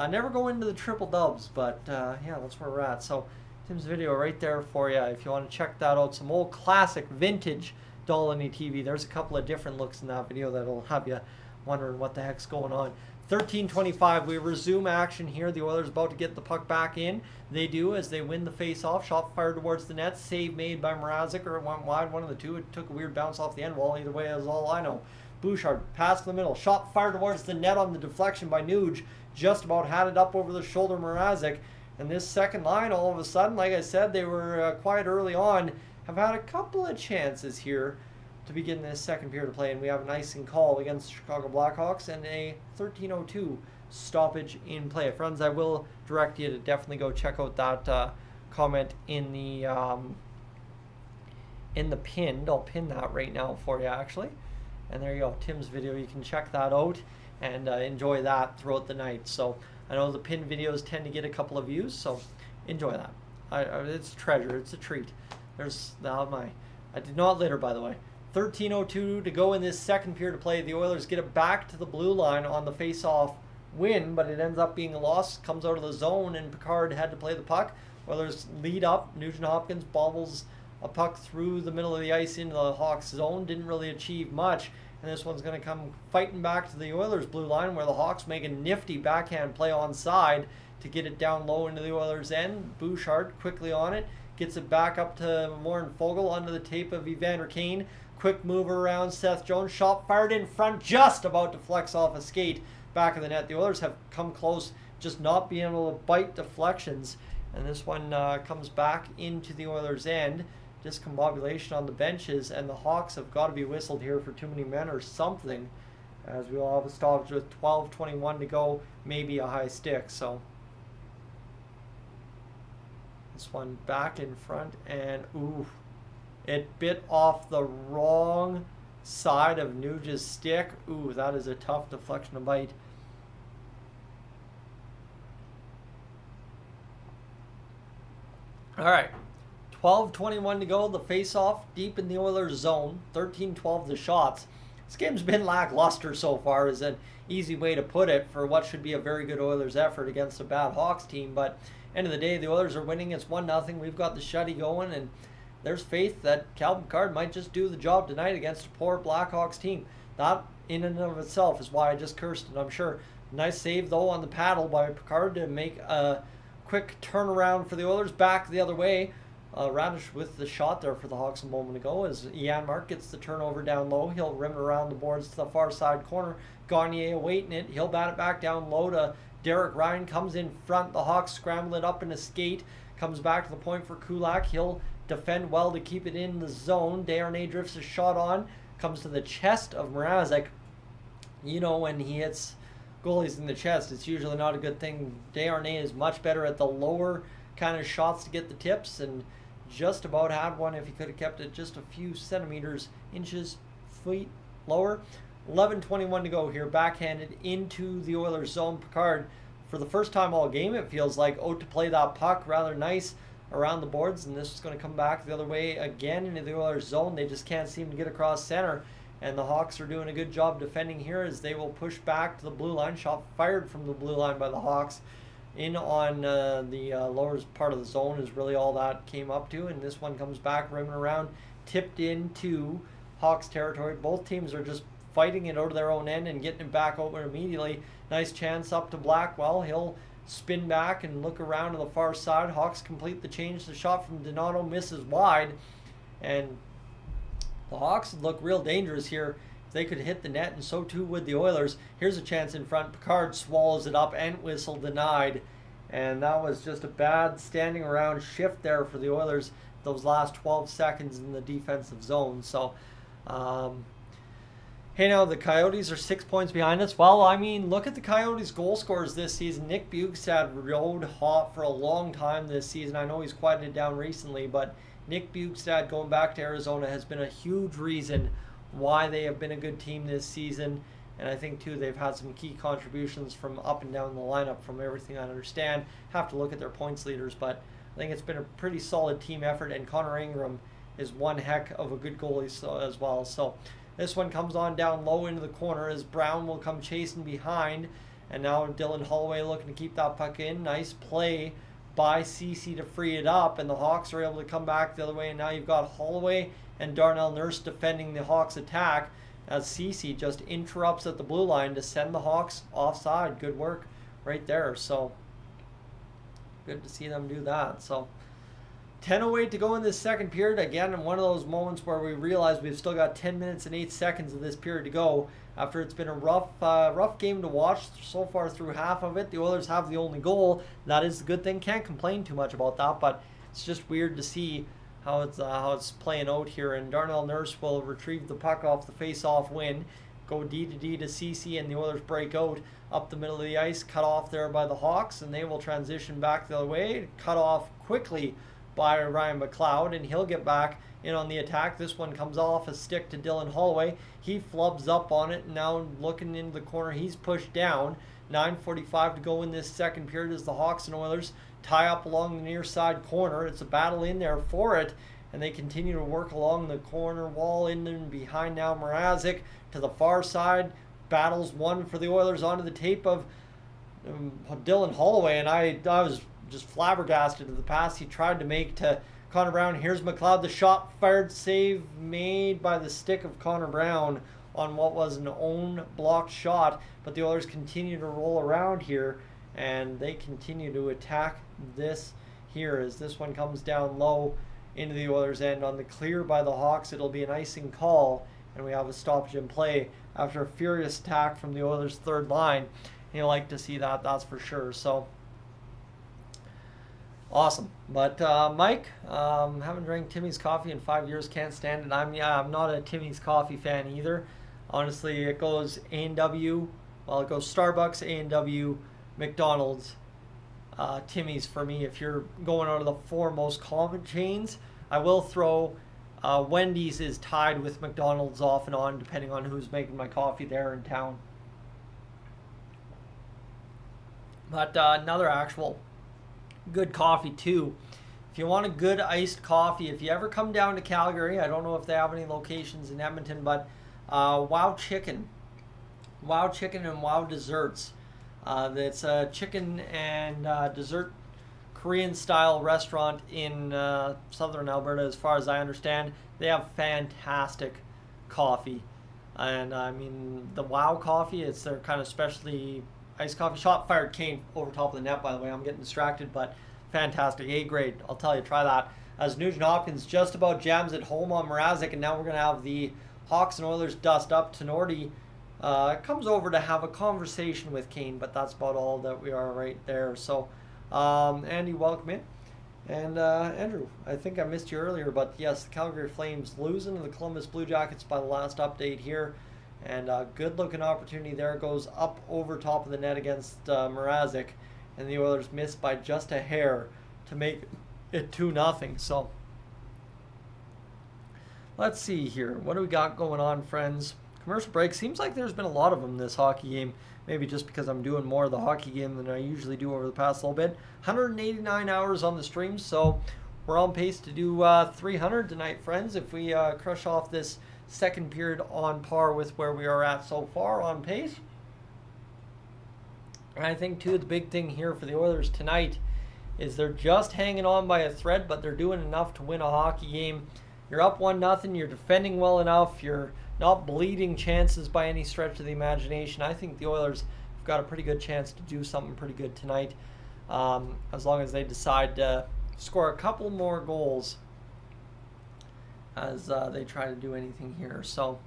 Never go into the triple dubs, but yeah, that's where we're at. So Tim's video right there for you if you want to check that out. Some old classic vintage Dolynny TV. There's a couple of different looks in that video that'll have you wondering what the heck's going on. 13:25, we resume action here. The Oilers about to get the puck back in. They do as they win the face-off. Shot fired towards the net. Save made by Mrazek, or it went wide, one of the two. It took a weird bounce off the end wall. Either way, is all I know. Bouchard, pass to the middle. Shot fired towards the net on the deflection by Nuge. Just about had it up over the shoulder, Mrazek. And this second line, all of a sudden, like I said, they were quiet early on. Have had a couple of chances here to begin this second period of play, and we have an icing call against the Chicago Blackhawks and a 13:02 stoppage in play. Friends, I will direct you to definitely go check out that comment in the pinned. I'll pin that right now for you, actually. And there you go, Tim's video. You can check that out and enjoy that throughout the night. So I know the pinned videos tend to get a couple of views, so enjoy that. It's a treasure. It's a treat. There's I did not litter, by the way. 13:02 to go in this second period of play. The Oilers get it back to the blue line on the face-off win, but it ends up being a loss. Comes out of the zone, and Picard had to play the puck. Oilers lead up. Nugent Hopkins bobbles a puck through the middle of the ice into the Hawks zone. Didn't really achieve much. And this one's going to come fighting back to the Oilers blue line, where the Hawks make a nifty backhand play onside to get it down low into the Oilers' end. Bouchard quickly on it. Gets it back up to Warren Foegele under the tape of Evander Kane. Quick move around Seth Jones. Shot fired in front, just about to flex off a skate back of the net. The Oilers have come close, just not being able to bite deflections. And this one comes back into the Oilers' end. Discombobulation on the benches, and the Hawks have got to be whistled here for too many men or something, as we will have a stoppage with 12:21 to go, maybe a high stick. So this one back in front, and ooh, it bit off the wrong side of Nuge's stick. Ooh, that is a tough deflection to bite. All right. 12:21 to go. The face-off deep in the Oilers' zone. 13-12 the shots. This game's been lackluster so far, is an easy way to put it for what should be a very good Oilers effort against a bad Hawks team. But end of the day, the Oilers are winning. It's 1-0. We've got the shutty going, and there's faith that Calvin Picard might just do the job tonight against a poor Blackhawks team. That in and of itself is why I just cursed it, I'm sure. Nice save, though, on the paddle by Picard to make a quick turnaround for the Oilers back the other way. Radish with the shot there for the Hawks a moment ago as Janmark gets the turnover down low. He'll rim it around the boards to the far side corner. Garnier awaiting it. He'll bat it back down low to Derek Ryan. Comes in front. The Hawks scramble it up in a skate. Comes back to the point for Kulak. He'll defend well to keep it in the zone. Desharnais drifts a shot on. Comes to the chest of Mrazek. You know, when he hits goalies in the chest, it's usually not a good thing. Desharnais is much better at the lower kind of shots to get the tips, and just about had one if he could have kept it just a few centimeters, inches, feet lower. 11:21 to go here. Backhanded into the Oilers zone. Picard, for the first time all game, it feels like, out to play that puck rather nice around the boards, and this is going to come back the other way again into the Oilers zone. They just can't seem to get across center, and the Hawks are doing a good job defending here as they will push back to the blue line. Shot fired from the blue line by the Hawks. In on the lower part of the zone is really all that came up to, and this one comes back rimming around, tipped into Hawks territory. Both teams are just fighting it out of their own end and getting it back over immediately. Nice chance up to Blackwell. He'll spin back and look around to the far side. Hawks complete the change. The shot from Donato misses wide, and the Hawks look real dangerous here. If they could hit the net, and so too would the Oilers. Here's a chance in front. Picard swallows it up, and whistle denied. And that was just a bad standing around shift there for the Oilers those last 12 seconds in the defensive zone. So, hey, now the Coyotes are 6 points behind us. Well, I mean, look at the Coyotes' goal scorers this season. Nick Bjugstad rode hot for a long time this season. I know he's quieted down recently, but Nick Bjugstad going back to Arizona has been a huge reason why they have been a good team this season. And I think, too, they've had some key contributions from up and down the lineup from everything I understand. Have to look at their points leaders, but I think it's been a pretty solid team effort, and Connor Ingram is one heck of a good goalie as well. So this one comes on down low into the corner as Brown will come chasing behind. And now Dylan Holloway looking to keep that puck in. Nice play by Ceci to free it up, and the Hawks are able to come back the other way. And now you've got Holloway and Darnell Nurse defending the Hawks attack as Ceci just interrupts at the blue line to send the Hawks offside. Good work right there. So good to see them do that. So 10:08 to go in this second period. Again, in one of those moments where we realize we've still got 10 minutes and 8 seconds of this period to go. After it's been a rough game to watch so far through half of it. The Oilers have the only goal. That is the good thing. Can't complain too much about that, but it's just weird to see how it's playing out here. And Darnell Nurse will retrieve the puck off the face-off win. go D to D to CC, and the Oilers break out up the middle of the ice, cut off there by the Hawks, and they will transition back the other way, cut off quickly by Ryan McLeod, and he'll get back in on the attack. This one comes off a stick to Dylan Holloway. He flubs up on it, and now looking into the corner, he's pushed down. 9:45 to go in this second period as the Hawks and Oilers tie up along the near side corner. It's a battle in there for it, and they continue to work along the corner wall in and behind now. Mrazek to the far side, battles one for the Oilers onto the tape of Dylan Holloway, and I was just flabbergasted at the pass he tried to make to Connor Brown. Here's McLeod, the shot fired, save made by the stick of Connor Brown on what was an own blocked shot, but the Oilers continue to roll around here, and they continue to attack this here as this one comes down low into the Oilers' end on the clear by the Hawks. It'll be an icing call, and we have a stoppage in play after a furious attack from the Oilers' third line. You like to see that, that's for sure. So awesome. But Mike, haven't drank Timmy's coffee in 5 years, can't stand it. I'm not a Timmy's coffee fan either. Honestly, it goes A&W, well, it goes Starbucks, A&W, McDonald's, Timmy's for me. If you're going out of the four most common chains, I will throw Wendy's is tied with McDonald's off and on, depending on who's making my coffee there in town. But another actual good coffee too. If you want a good iced coffee, if you ever come down to Calgary, I don't know if they have any locations in Edmonton, but Wow Chicken and Wow Desserts. It's a chicken and dessert Korean style restaurant in southern Alberta, as far as I understand. They have fantastic coffee, and I mean the Wow coffee, it's their kind of specialty iced coffee. Shot fired cane over top of the net, by the way. I'm getting distracted, but fantastic. A grade, I'll tell you, try that. As Nugent Hopkins just about jams it home on Mrazek, and now we're going to have the Hawks and Oilers dust up. Tenorti comes over to have a conversation with Kane, but that's about all that we are right there. So, Andy, welcome in. And Andrew, I think I missed you earlier, but yes, the Calgary Flames losing to the Columbus Blue Jackets by the last update here. And a good-looking opportunity there, goes up over top of the net against Mrazek, and the Oilers missed by just a hair to make it 2-0. So let's see here. What do we got going on, friends? Commercial break. Seems like there's been a lot of them this hockey game. Maybe just because I'm doing more of the hockey game than I usually do over the past little bit. 189 hours on the stream, so we're on pace to do 300 tonight, friends. If we crush off this second period on par with where we are at so far on pace. And I think, too, the big thing here for the Oilers tonight is they're just hanging on by a thread, but they're doing enough to win a hockey game. You're up 1-0, you're defending well enough, you're not bleeding chances by any stretch of the imagination. I think the Oilers have got a pretty good chance to do something pretty good tonight, as long as they decide to score a couple more goals as they try to do anything here. So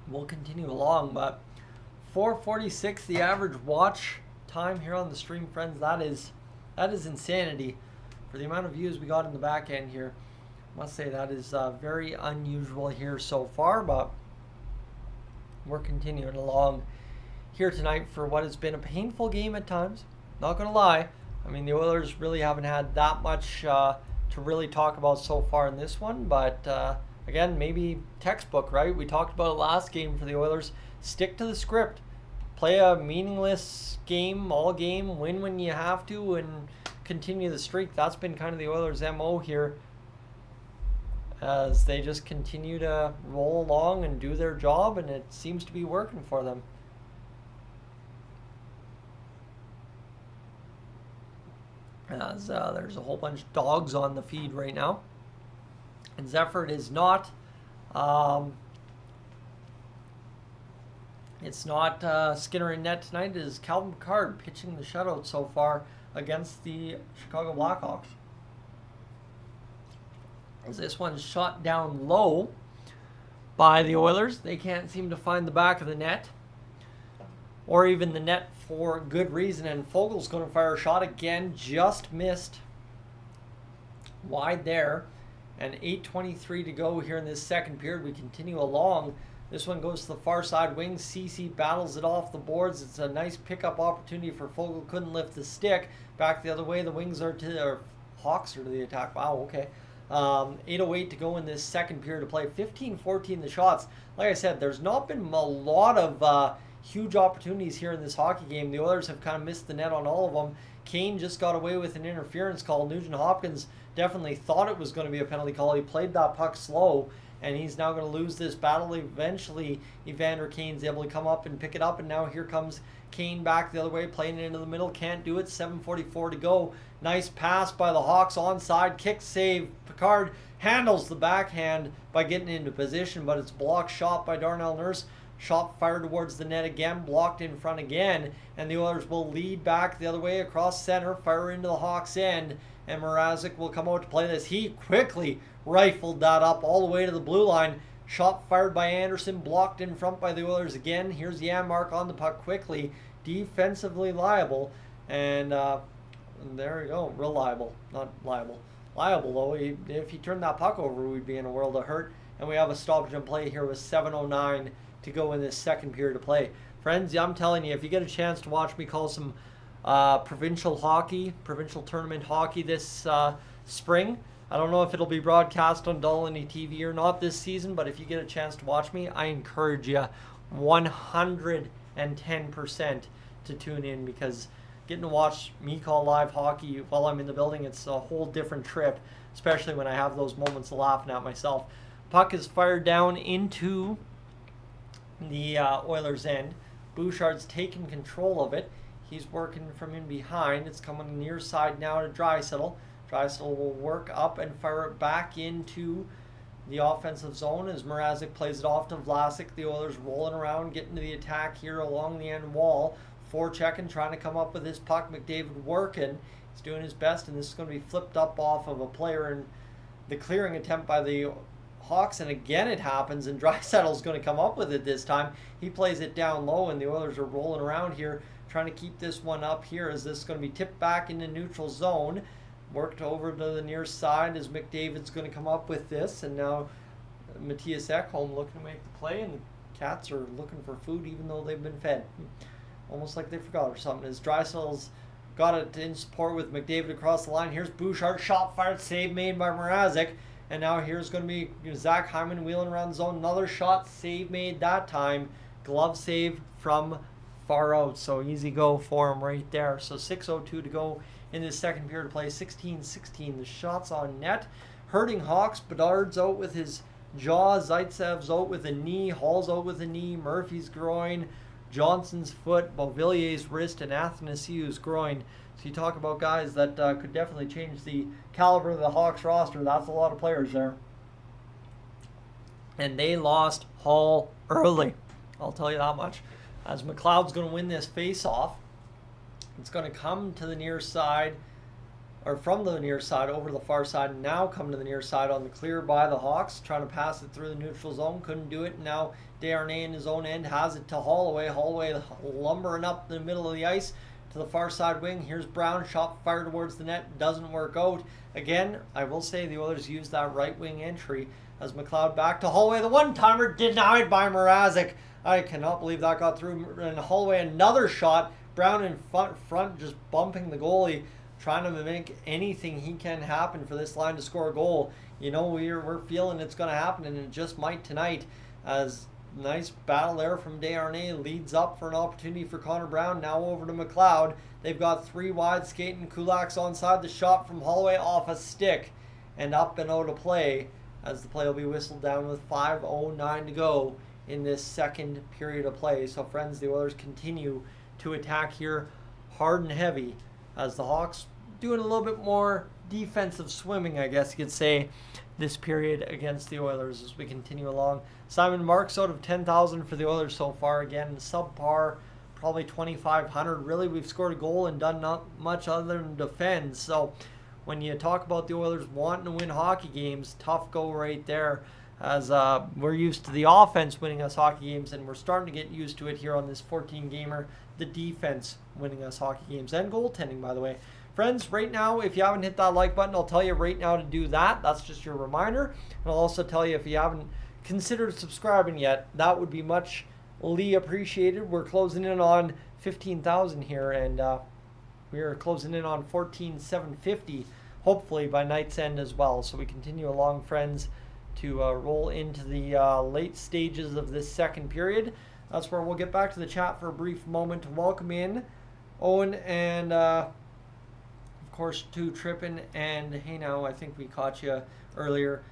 we'll continue along, but 4:46 the average watch time here on the stream, friends. That is insanity for the amount of views we got in the back end here. I must say that is very unusual here so far, but we're continuing along here tonight for what has been a painful game at times. Not gonna lie, I mean the Oilers really haven't had that much to really talk about so far in this one, but again, maybe textbook, right? We talked about it last game for the Oilers. Stick to the script. Play a meaningless game all game, win when you have to, and continue the streak. That's been kind of the Oilers' MO here, as they just continue to roll along and do their job, and it seems to be working for them. As there's a whole bunch of dogs on the feed right now. And Zeffert is not Skinner in net tonight. It is Calvin Pickard pitching the shutout so far against the Chicago Blackhawks. As this one's shot down low by the Oilers. They can't seem to find the back of the net, or even the net for good reason. And Fogel's going to fire a shot again, just missed wide there. And 8:23 to go here in this second period. We continue along. This one goes to the far side wing. CC battles it off the boards. It's a nice pickup opportunity for Fogle. Couldn't lift the stick. Back the other way. The Wings are to, or Hawks are to the attack. Wow, okay. 8:08 to go in this second period to play. 15-14 the shots. Like I said, there's not been a lot of huge opportunities here in this hockey game. The Oilers have kind of missed the net on all of them. Kane just got away with an interference call. Nugent Hopkins definitely thought it was going to be a penalty call. He played that puck slow, and he's now going to lose this battle. Eventually, Evander Kane's able to come up and pick it up, and now here comes Kane back the other way, playing it into the middle. Can't do it. 7:44 to go. Nice pass by the Hawks onside. Kick save. Picard handles the backhand by getting into position, but it's blocked shot by Darnell Nurse. Shot fired towards the net again, blocked in front again, and the Oilers will lead back the other way across center, fire into the Hawks' end, and Mrazek will come out to play this. He quickly rifled that up all the way to the blue line. Shot fired by Anderson, blocked in front by the Oilers again. Here's Janmark on the puck quickly, defensively liable, and there we go, reliable, not liable. Liable though, if he turned that puck over, we'd be in a world of hurt, and we have a stoppage in play here with 7:09 to go in this second period of play. Friends, I'm telling you, if you get a chance to watch me call some provincial tournament hockey this spring, I don't know if it'll be broadcast on Dolynny TV or not this season, but if you get a chance to watch me, I encourage you 110% to tune in, because getting to watch me call live hockey while I'm in the building, it's a whole different trip, especially when I have those moments of laughing at myself. Puck is fired down into the Oilers' end. Bouchard's taken control of it. He's working from in behind. It's coming near side now to Draisaitl. Draisaitl will work up and fire it back into the offensive zone as Mrazek plays it off to Vlasic. The Oilers rolling around, getting to the attack here along the end wall. Forechecking, trying to come up with his puck. McDavid working. He's doing his best, and this is going to be flipped up off of a player in the clearing attempt by the Hawks, and again it happens, and Draisaitl's going to come up with it this time. He plays it down low, and the Oilers are rolling around here, trying to keep this one up here as this is going to be tipped back into neutral zone. Worked over to the near side as McDavid's going to come up with this, and now Matthias Ekholm looking to make the play, and the Cats are looking for food even though they've been fed. Almost like they forgot or something. As Draisaitl's got it in support with McDavid across the line. Here's Bouchard, shot fired, save made by Mrazek. And now here's going to be Zach Hyman wheeling around the zone. Another shot, save made that time. Glove save from far out. So easy go for him right there. So 6:02 to go in this second period of play. 16-16. The shots on net. Hurting Hawks. Bedard's out with his jaw. Zaitsev's out with a knee. Hall's out with a knee. Murphy's groin. Johnson's foot. Beauvillier's wrist. And Athanasiou's groin. So you talk about guys that could definitely change the caliber of the Hawks roster. That's a lot of players there. And they lost Hall early. I'll tell you that much. As McLeod's going to win this face-off, it's going to come to the near side, or from the near side over to the far side, and now come to the near side on the clear by the Hawks, trying to pass it through the neutral zone. Couldn't do it. Now Desharnais in his own end has it to Holloway. Holloway lumbering up the middle of the ice to the far side wing. Here's Brown, shot fired towards the net, doesn't work out. Again, I will say the Oilers used that right wing entry as McLeod back to Holloway. The one-timer denied by Mrazek. I cannot believe that got through. And Holloway, another shot. Brown in front just bumping the goalie, trying to make anything he can happen for this line to score a goal. You know, we're feeling it's going to happen, and it just might tonight, as nice battle there from Desharnais leads up for an opportunity for Connor Brown. Now over to McLeod. They've got three wide skating. Kulak's onside. The shot from Holloway off a stick and up and out of play, as the play will be whistled down with 5:09 to go in this second period of play. So friends, the Oilers continue to attack here hard and heavy, as the Hawks doing a little bit more defensive swimming, I guess you could say, this period against the Oilers as we continue along. Simon Marks out of 10,000 for the Oilers so far. Again, subpar, probably 2,500. Really, we've scored a goal and done not much other than defend. So when you talk about the Oilers wanting to win hockey games, tough go right there, as we're used to the offense winning us hockey games, and we're starting to get used to it here on this 14-gamer, the defense winning us hockey games, and goaltending, by the way. Friends, right now, if you haven't hit that like button, I'll tell you right now to do that. That's just your reminder. And I'll also tell you if you haven't considered subscribing yet, that would be muchly appreciated. We're closing in on 15,000 here, and we are closing in on 14,750, hopefully by night's end as well. So we continue along, friends, to roll into the late stages of this second period. That's where we'll get back to the chat for a brief moment to welcome in Owen and, of course, to Trippin. And hey, now I think we caught you earlier.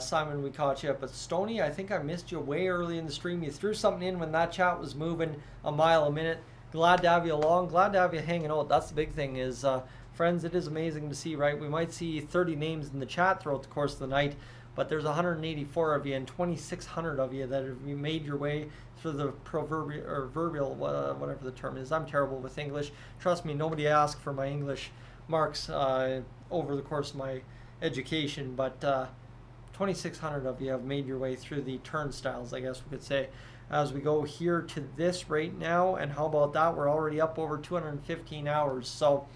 Simon, we caught you. But Stoney, I think I missed you way early in the stream. You threw something in when that chat was moving a mile a minute. Glad to have you along. Glad to have you hanging out. That's the big thing is, friends, it is amazing to see, right? We might see 30 names in the chat throughout the course of the night, but there's 184 of you and 2,600 of you that have made your way through the proverbial, whatever the term is. I'm terrible with English. Trust me, nobody asked for my English marks over the course of my education, but 2,600 of you have made your way through the turnstiles, I guess we could say, as we go here to this right now. And how about that? We're already up over 215 hours. So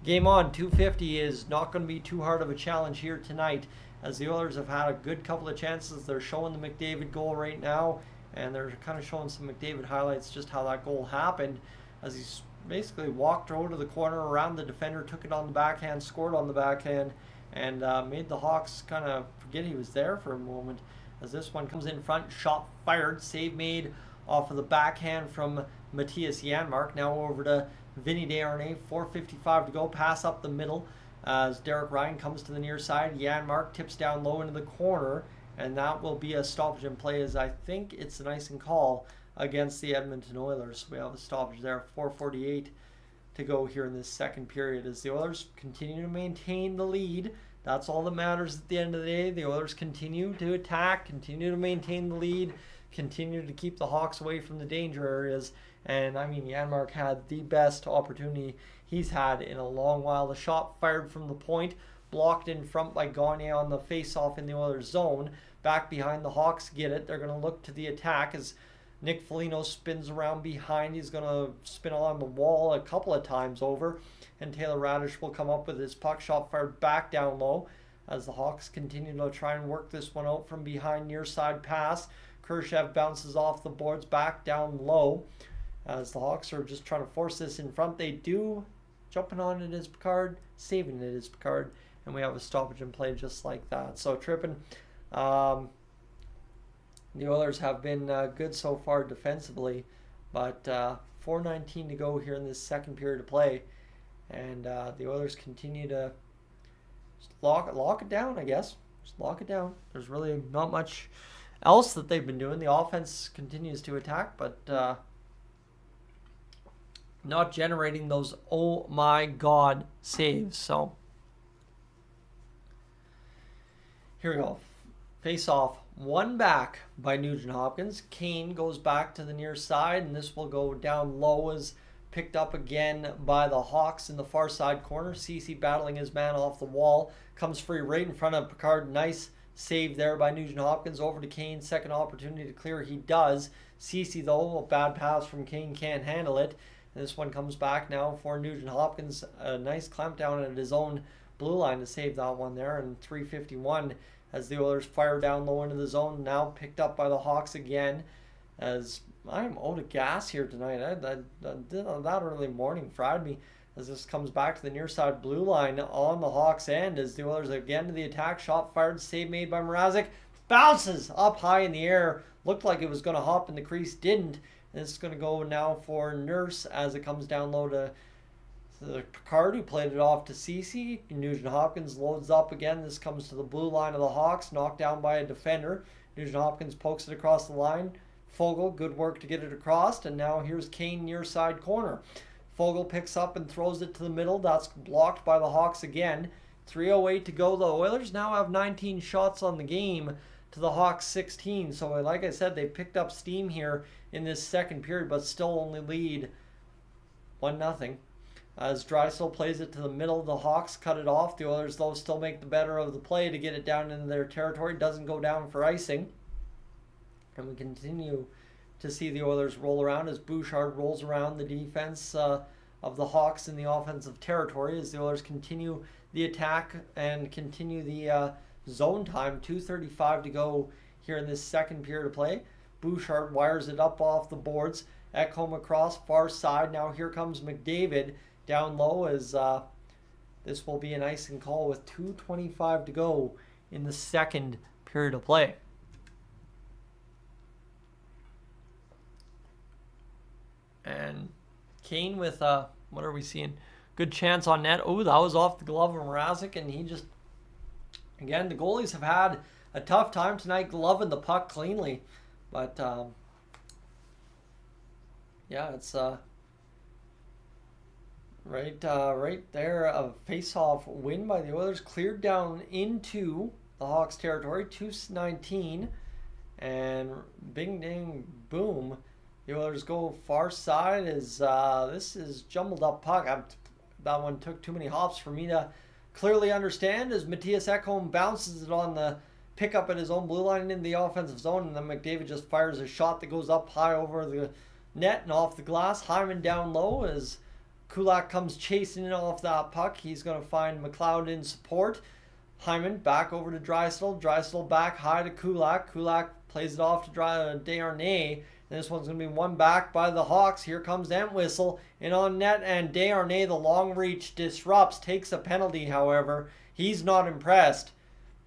game on. 250 is not going to be too hard of a challenge here tonight, as the Oilers have had a good couple of chances. They're showing the McDavid goal right now, and they're kind of showing some McDavid highlights, just how that goal happened, as he's basically walked over to the corner around the defender, took it on the backhand, scored on the backhand, and made the Hawks kind of forget he was there for a moment. As this one comes in front, shot fired, save made off of the backhand from Matthias Janmark. Now over to Vinny Desharnais, 4:55 to go, pass up the middle as Derek Ryan comes to the near side. Janmark tips down low into the corner, and that will be a stoppage in play, as I think it's an icing call against the Edmonton Oilers. We have a stoppage there, 4:48 to go here in this second period, as the Oilers continue to maintain the lead. That's all that matters at the end of the day. The Oilers continue to attack, continue to maintain the lead, continue to keep the Hawks away from the danger areas. And I mean, Janmark had the best opportunity he's had in a long while. The shot fired from the point, blocked in front by Gagne on the face-off in the Oilers zone. Back behind, the Hawks get it. They're going to look to the attack as Nick Foligno spins around behind. He's going to spin along the wall a couple of times over, and Taylor Radish will come up with his puck, shot fired back down low, as the Hawks continue to try and work this one out from behind. Near side pass, Khrushchev bounces off the boards back down low, as the Hawks are just trying to force this in front. They do, jumping on it is Picard, saving it is Picard, and we have a stoppage in play just like that. So Trippin, the Oilers have been good so far defensively, but 4:19 to go here in this second period of play, and the Oilers continue to just lock it down, I guess. Just lock it down. There's really not much else that they've been doing. The offense continues to attack, but not generating those oh my god saves. So here we go. Face off. One back by Nugent Hopkins. Kane goes back to the near side, and this will go down low, as picked up again by the Hawks in the far side corner. Ceci battling his man off the wall. Comes free right in front of Picard. Nice save there by Nugent Hopkins. Over to Kane. Second opportunity to clear. He does. Ceci, though, a bad pass from Kane, can't handle it. And this one comes back now for Nugent Hopkins. A nice clamp down at his own blue line to save that one there. And 3:51 as the Oilers fire down low into the zone. Now picked up by the Hawks again, as I'm out of gas here tonight. That early morning fried me, as this comes back to the near side blue line on the Hawks end, as the Oilers again to the attack. Shot fired, save made by Mrazek. Bounces up high in the air. Looked like it was going to hop in the crease, didn't. And it's going to go now for Nurse, as it comes down low to Picard, who played it off to Ceci. Nugent Hopkins loads up again. This comes to the blue line of the Hawks, knocked down by a defender. Nugent Hopkins pokes it across the line. Fogle, good work to get it across. And now here's Kane near side corner. Fogle picks up and throws it to the middle. That's blocked by the Hawks again. 3:08 to go. The Oilers now have 19 shots on the game to the Hawks 16. So like I said, they picked up steam here in this second period, but still only lead 1-0. As Drysdale plays it to the middle, the Hawks cut it off. The Oilers, though, still make the better of the play to get it down into their territory. Doesn't go down for icing. And we continue to see the Oilers roll around as Bouchard rolls around the defense of the Hawks in the offensive territory as the Oilers continue the attack and continue the zone time. 2:35 to go here in this second period of play. Bouchard wires it up off the boards. Ekholm across far side. Now here comes McDavid down low as this will be an icing call with 2:25 to go in the second period of play. And Kane with, what are we seeing? Good chance on net. Oh, that was off the glove of Mrazek, and he just, again, the goalies have had a tough time tonight gloving the puck cleanly. But, yeah, it's right there, a face-off win by the Oilers, cleared down into the Hawks territory, 2:19, and bing, ding, boom. The Oilers go far side as this is jumbled up puck. That one took too many hops for me to clearly understand as Matthias Ekholm bounces it on the pickup at his own blue line in the offensive zone, and then McDavid just fires a shot that goes up high over the net and off the glass. Hyman down low as Kulak comes chasing in off that puck. He's going to find McLeod in support. Hyman back over to Draisaitl. Draisaitl back high to Kulak. Kulak plays it off to Desharnais. And this one's going to be won back by the Hawks. Here comes Entwistle in on net, and Desharnais, the long reach, disrupts, takes a penalty, however. He's not impressed.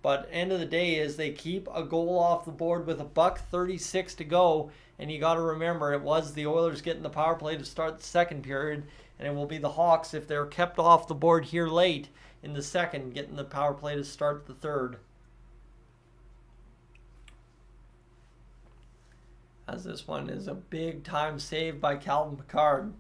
But end of the day is they keep a goal off the board with $1:36 to go. And you got to remember, it was the Oilers getting the power play to start the second period. And it will be the Hawks, if they're kept off the board here late in the second, getting the power play to start the third. As this one is a big time save by Calvin Pickard.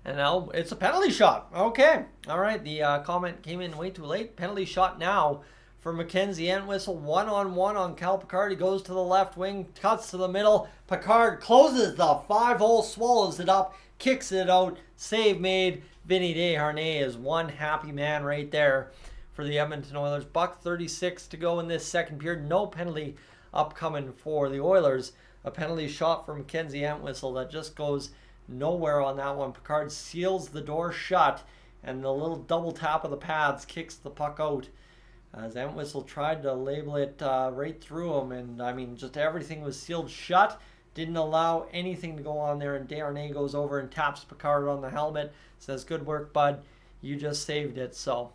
And now it's a penalty shot. Okay. All right. The comment came in way too late. Penalty shot now for Mackenzie Entwistle. One-on-one on Cal Pickard. He goes to the left wing, cuts to the middle. Pickard closes the 5-hole, swallows it up, kicks it out. Save made. Vinny Desharnais is one happy man right there for the Edmonton Oilers. $1:36 to go in this second period. No penalty upcoming for the Oilers. A penalty shot for Mackenzie Entwistle that just goes nowhere on that one. Pickard seals the door shut, and the little double tap of the pads kicks the puck out as Entwistle tried to label it right through him, and I mean just everything was sealed shut, didn't allow anything to go on there, and Desharnais goes over and taps Pickard on the helmet, says good work bud, you just saved it. So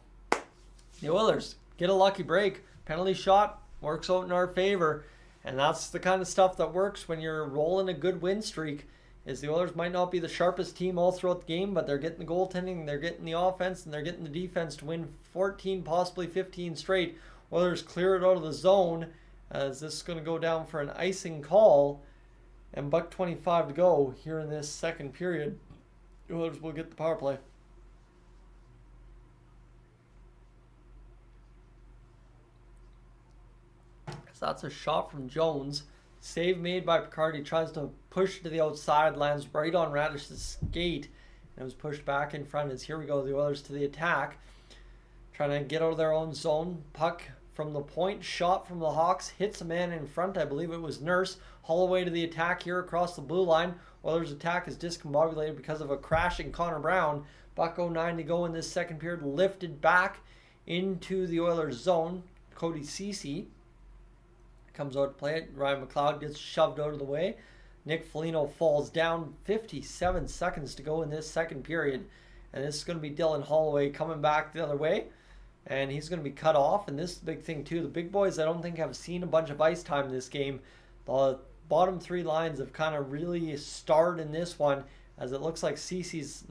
the Oilers get a lucky break. Penalty shot works out in our favor, and that's the kind of stuff that works when you're rolling a good win streak. Is the Oilers might not be the sharpest team all throughout the game, but they're getting the goaltending, they're getting the offense, and they're getting the defense to win 14, possibly 15 straight. Oilers clear it out of the zone as this is going to go down for an icing call, and $1:25 to go here in this second period. The Oilers will get the power play. So that's a shot from Jones. Save made by Pickard. He tries to push to the outside, lands right on Radish's skate, and it was pushed back in front. As here we go, the Oilers to the attack, trying to get out of their own zone. Puck from the point, shot from the Hawks, hits a man in front. I believe it was Nurse. Holloway to the attack here across the blue line. Oilers' attack is discombobulated because of a crashing Connor Brown. $1:09 to go in this second period. Lifted back into the Oilers' zone. Cody Ceci comes out to play it. Ryan McLeod gets shoved out of the way. Nick Foligno falls down. 57 seconds to go in this second period. And this is going to be Dylan Holloway coming back the other way. And he's going to be cut off. And this is the big thing too. The big boys I don't think have seen a bunch of ice time in this game. The bottom three lines have kind of really starred in this one, as it looks like Cece's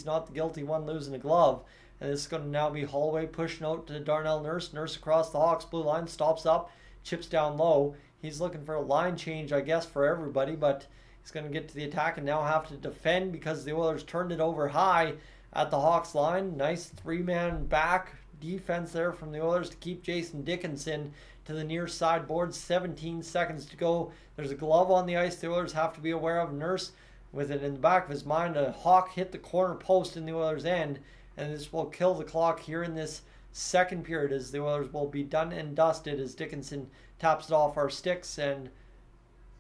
not the guilty one losing a glove. And this is going to now be Holloway pushing out to Darnell Nurse. Nurse across the Hawks blue line, stops up, chips down low. He's looking for a line change, I guess, for everybody, but he's going to get to the attack and now have to defend because the Oilers turned it over high at the Hawks line. Nice three-man back defense there from the Oilers to keep Jason Dickinson to the near side board. 17 seconds to go. There's a glove on the ice the Oilers have to be aware of. Nurse with it in the back of his mind. A Hawk hit the corner post in the Oilers' end, and this will kill the clock here in this second period as the Oilers will be done and dusted as Dickinson taps it off our sticks, and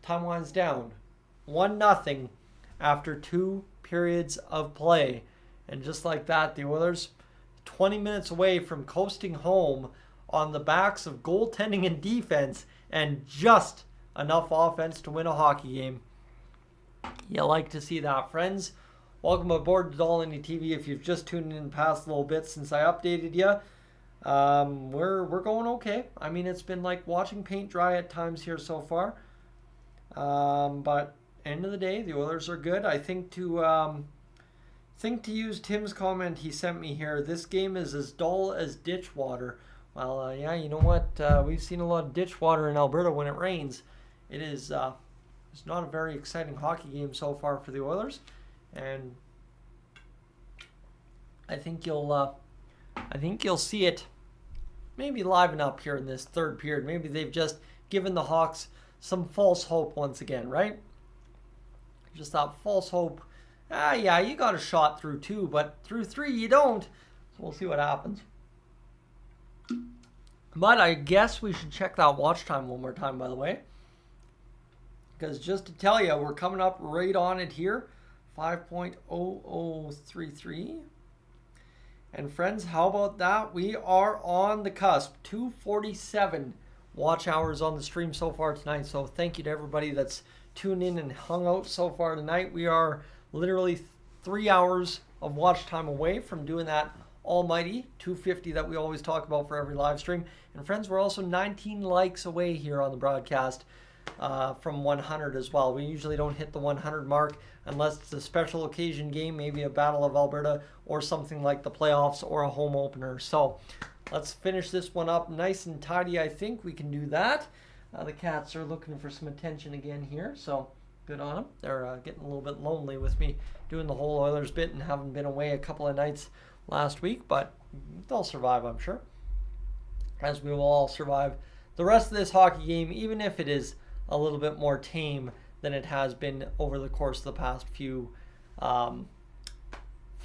time winds down. 1-0 after 2 periods of play. And just like that, the Oilers 20 minutes away from coasting home on the backs of goaltending and defense and just enough offense to win a hockey game. You like to see that, friends. Welcome aboard to Dolynny TV. If you've just tuned in past a little bit since I updated you, we're going okay. I mean, it's been like watching paint dry at times here so far. But end of the day, the Oilers are good. I think to use Tim's comment he sent me here, this game is as dull as ditch water. Well, yeah, you know what? We've seen a lot of ditch water in Alberta when it rains. It is it's not a very exciting hockey game so far for the Oilers, and I think you'll see it maybe liven up here in this third period. Maybe they've just given the Hawks some false hope once again, right? Just that false hope. Yeah, you got a shot through 2, but through 3 you don't. So we'll see what happens. But I guess we should check that watch time one more time, by the way. Because just to tell you, we're coming up right on it here. 5.0033. And friends, how about that? We are on the cusp. 247 watch hours on the stream so far tonight. So thank you to everybody that's tuned in and hung out so far tonight. We are literally 3 hours of watch time away from doing that almighty 250 that we always talk about for every live stream. And friends, we're also 19 likes away here on the broadcast from 100 as well. We usually don't hit the 100 mark unless it's a special occasion game, maybe a Battle of Alberta or something like the playoffs or a home opener. So let's finish this one up nice and tidy. I think we can do that. The cats are looking for some attention again here, so good on them. They're getting a little bit lonely with me doing the whole Oilers bit and having been away a couple of nights last week, but they'll survive, I'm sure, as we will all survive the rest of this hockey game, even if it is a little bit more tame than it has been over the course of the past few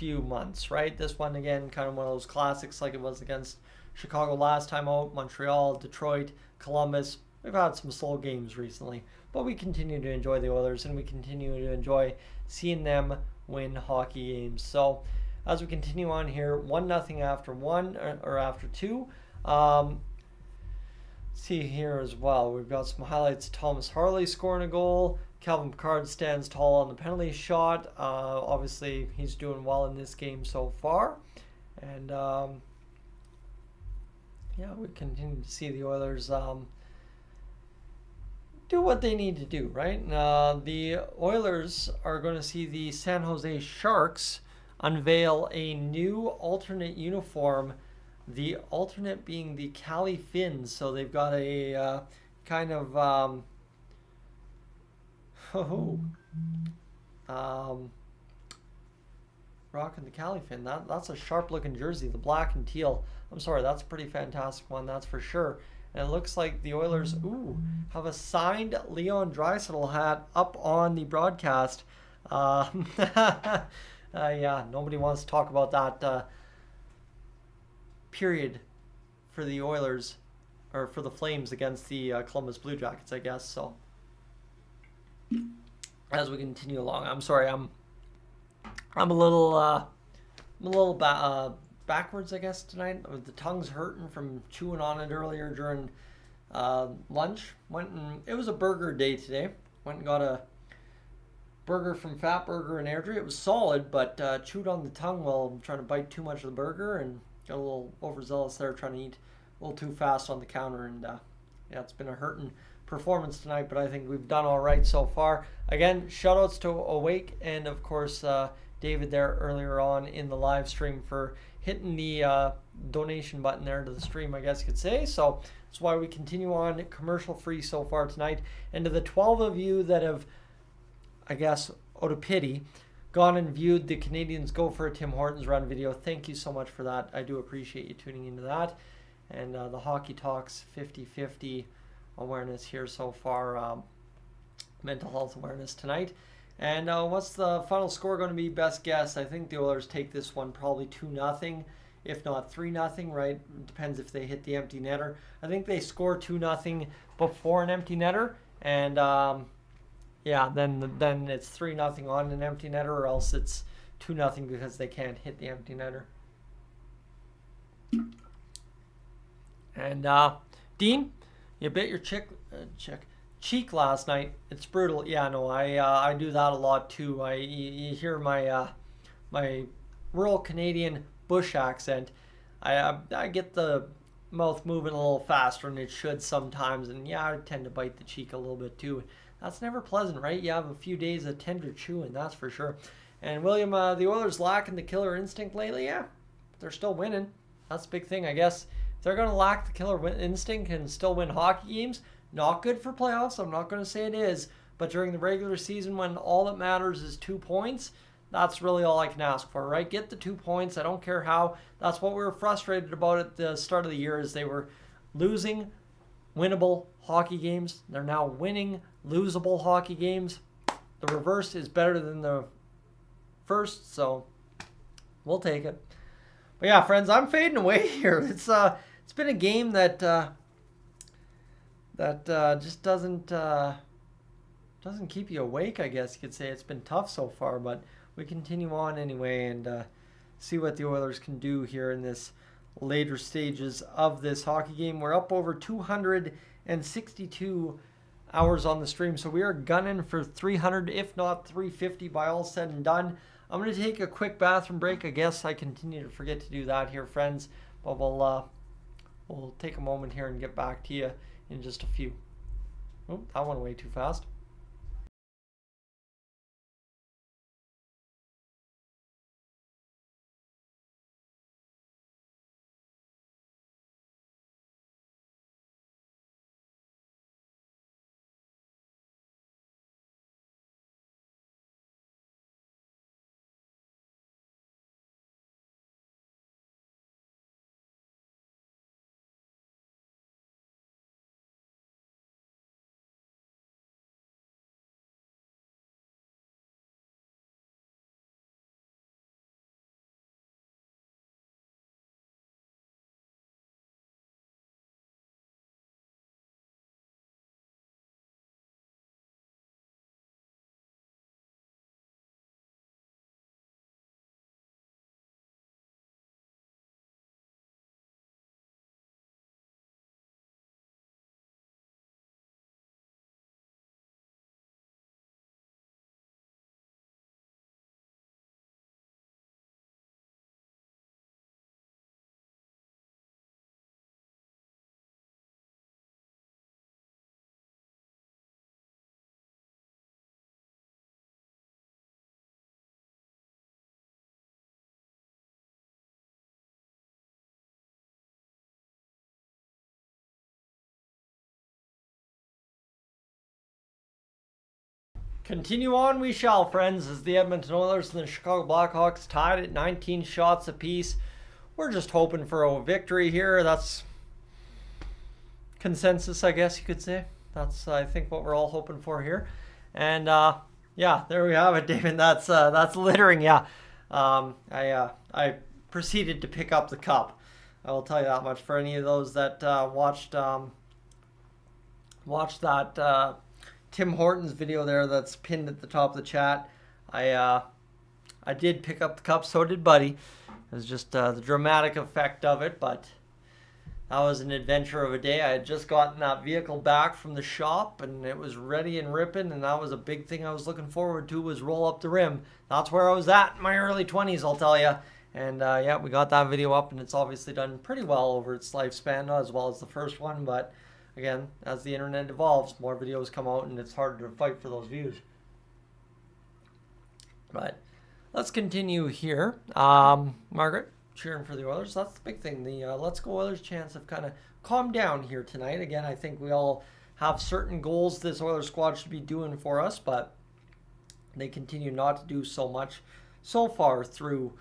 months, right? This one, again, kind of one of those classics like it was against Chicago last time out, Montreal, Detroit, Columbus. We've had some slow games recently, but we continue to enjoy the Oilers and we continue to enjoy seeing them win hockey games. So as we continue on here, 1-0 after 1 or after 2. See here as well, we've got some highlights. Thomas Harley scoring a goal. Calvin Pickard stands tall on the penalty shot. Obviously, he's doing well in this game so far. And yeah, we continue to see the Oilers do what they need to do, right? The Oilers are going to see the San Jose Sharks unveil a new alternate uniform, the alternate being the Cali Fins. So they've got a kind of rocking the Cali Fin. That's a sharp looking jersey, the black and teal. I'm sorry, that's a pretty fantastic one, that's for sure. And it looks like the Oilers have a signed Leon Draisaitl hat up on the broadcast. Yeah, nobody wants to talk about that period for the Oilers, or for the Flames against the Columbus Blue Jackets, I guess. So as we continue along, I'm sorry, I'm a little backwards, I guess, tonight. The tongue's hurting from chewing on it earlier during lunch. It was a burger day today. Went and got a burger from Fat Burger in Airdrie. It was solid, but chewed on the tongue while trying to bite too much of the burger and got a little overzealous there, trying to eat a little too fast on the counter. And yeah, it's been a hurting performance tonight, but I think we've done all right so far. Again, shout outs to Awake and of course David there earlier on in the live stream for hitting the donation button there to the stream, I guess you could say. So that's why we continue on commercial free so far tonight. And to the 12 of you that have, I guess, out of pity, gone and viewed the Canadians Go for a Tim Hortons run video, thank you so much for that. I do appreciate you tuning into that. And the Hockey Talks 50-50 awareness here so far, mental health awareness tonight. And what's the final score going to be? Best guess. I think the Oilers take this one probably 2-0, if not 3-0, right? It depends if they hit the empty netter. I think they score 2-0 before an empty netter. And yeah, then it's 3-0 on an empty netter, or else it's 2-0 because they can't hit the empty netter. And Dean, you bit your cheek last night. It's brutal. Yeah, no, I do that a lot too. You hear my my rural Canadian bush accent. I get the mouth moving a little faster than it should sometimes, and yeah, I tend to bite the cheek a little bit too. That's never pleasant, right? You have a few days of tender chewing, that's for sure. And William, the Oilers lacking the killer instinct lately, yeah, they're still winning. That's a big thing, I guess. If they're going to lack the killer instinct and still win hockey games, not good for playoffs. I'm not going to say it is, but during the regular season when all that matters is 2 points, that's really all I can ask for, right? Get the 2 points. I don't care how. That's what we were frustrated about at the start of the year, is they were losing winnable hockey games. They're now winning losable hockey games. The reverse is better than the first, so we'll take it. But yeah, friends, I'm fading away here. It's been a game that just doesn't keep you awake, I guess you could say. It's been tough so far, but we continue on anyway and see what the Oilers can do here in this later stages of this hockey game. We're up over 262 hours on the stream, so we are gunning for 300, if not 350 by all said and done. I'm going to take a quick bathroom break. I guess I continue to forget to do that here, friends, but we'll take a moment here and get back to you in just a few. Oh, that went way too fast. Continue on we shall, friends, as the Edmonton Oilers and the Chicago Blackhawks tied at 19 shots apiece. We're just hoping for a victory here. That's consensus, I guess you could say. That's, I think, what we're all hoping for here. And yeah, there we have it, David. That's littering. Yeah, I proceeded to pick up the cup. I will tell you that much. For any of those that watched that Tim Hortons video there that's pinned at the top of the chat, I did pick up the cup. So did Buddy. It was just the dramatic effect of it, but that was an adventure of a day. I had just gotten that vehicle back from the shop, and it was ready and ripping, and that was a big thing I was looking forward to, was roll up the rim. That's where I was at in my early 20s, I'll tell you. And yeah, we got that video up, and it's obviously done pretty well over its lifespan, not as well as the first one, but again, as the internet evolves, more videos come out, and it's harder to fight for those views. But let's continue here. Margaret, cheering for the Oilers. That's the big thing. The Let's Go Oilers chants have kind of calmed down here tonight. Again, I think we all have certain goals this Oilers squad should be doing for us, but they continue not to do so much so far through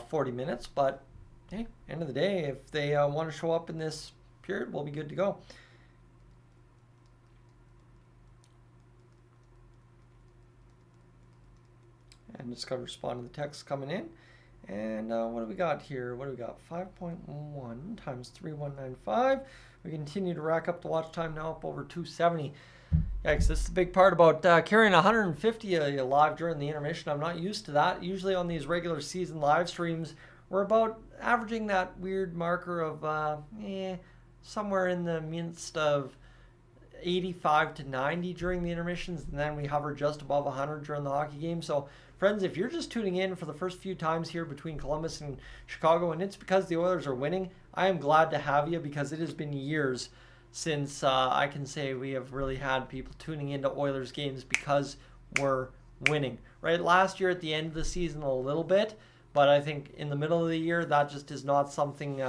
40 minutes. But hey, end of the day, if they want to show up in this period, we'll be good to go. And just gotta respond to the text coming in. And what do we got here? What do we got? 5.1 times 3195. We continue to rack up the watch time, now up over 270. Yeah, 'cause this is the big part about carrying 150 live during the intermission. I'm not used to that. Usually on these regular season live streams, we're about averaging that weird marker of somewhere in the midst of 85 to 90 during the intermissions, and then we hover just above 100 during the hockey game. So, friends, if you're just tuning in for the first few times here between Columbus and Chicago, and it's because the Oilers are winning, I am glad to have you, because it has been years since I can say we have really had people tuning into Oilers games because we're winning. Right? Last year at the end of the season a little bit, but I think in the middle of the year that just is not something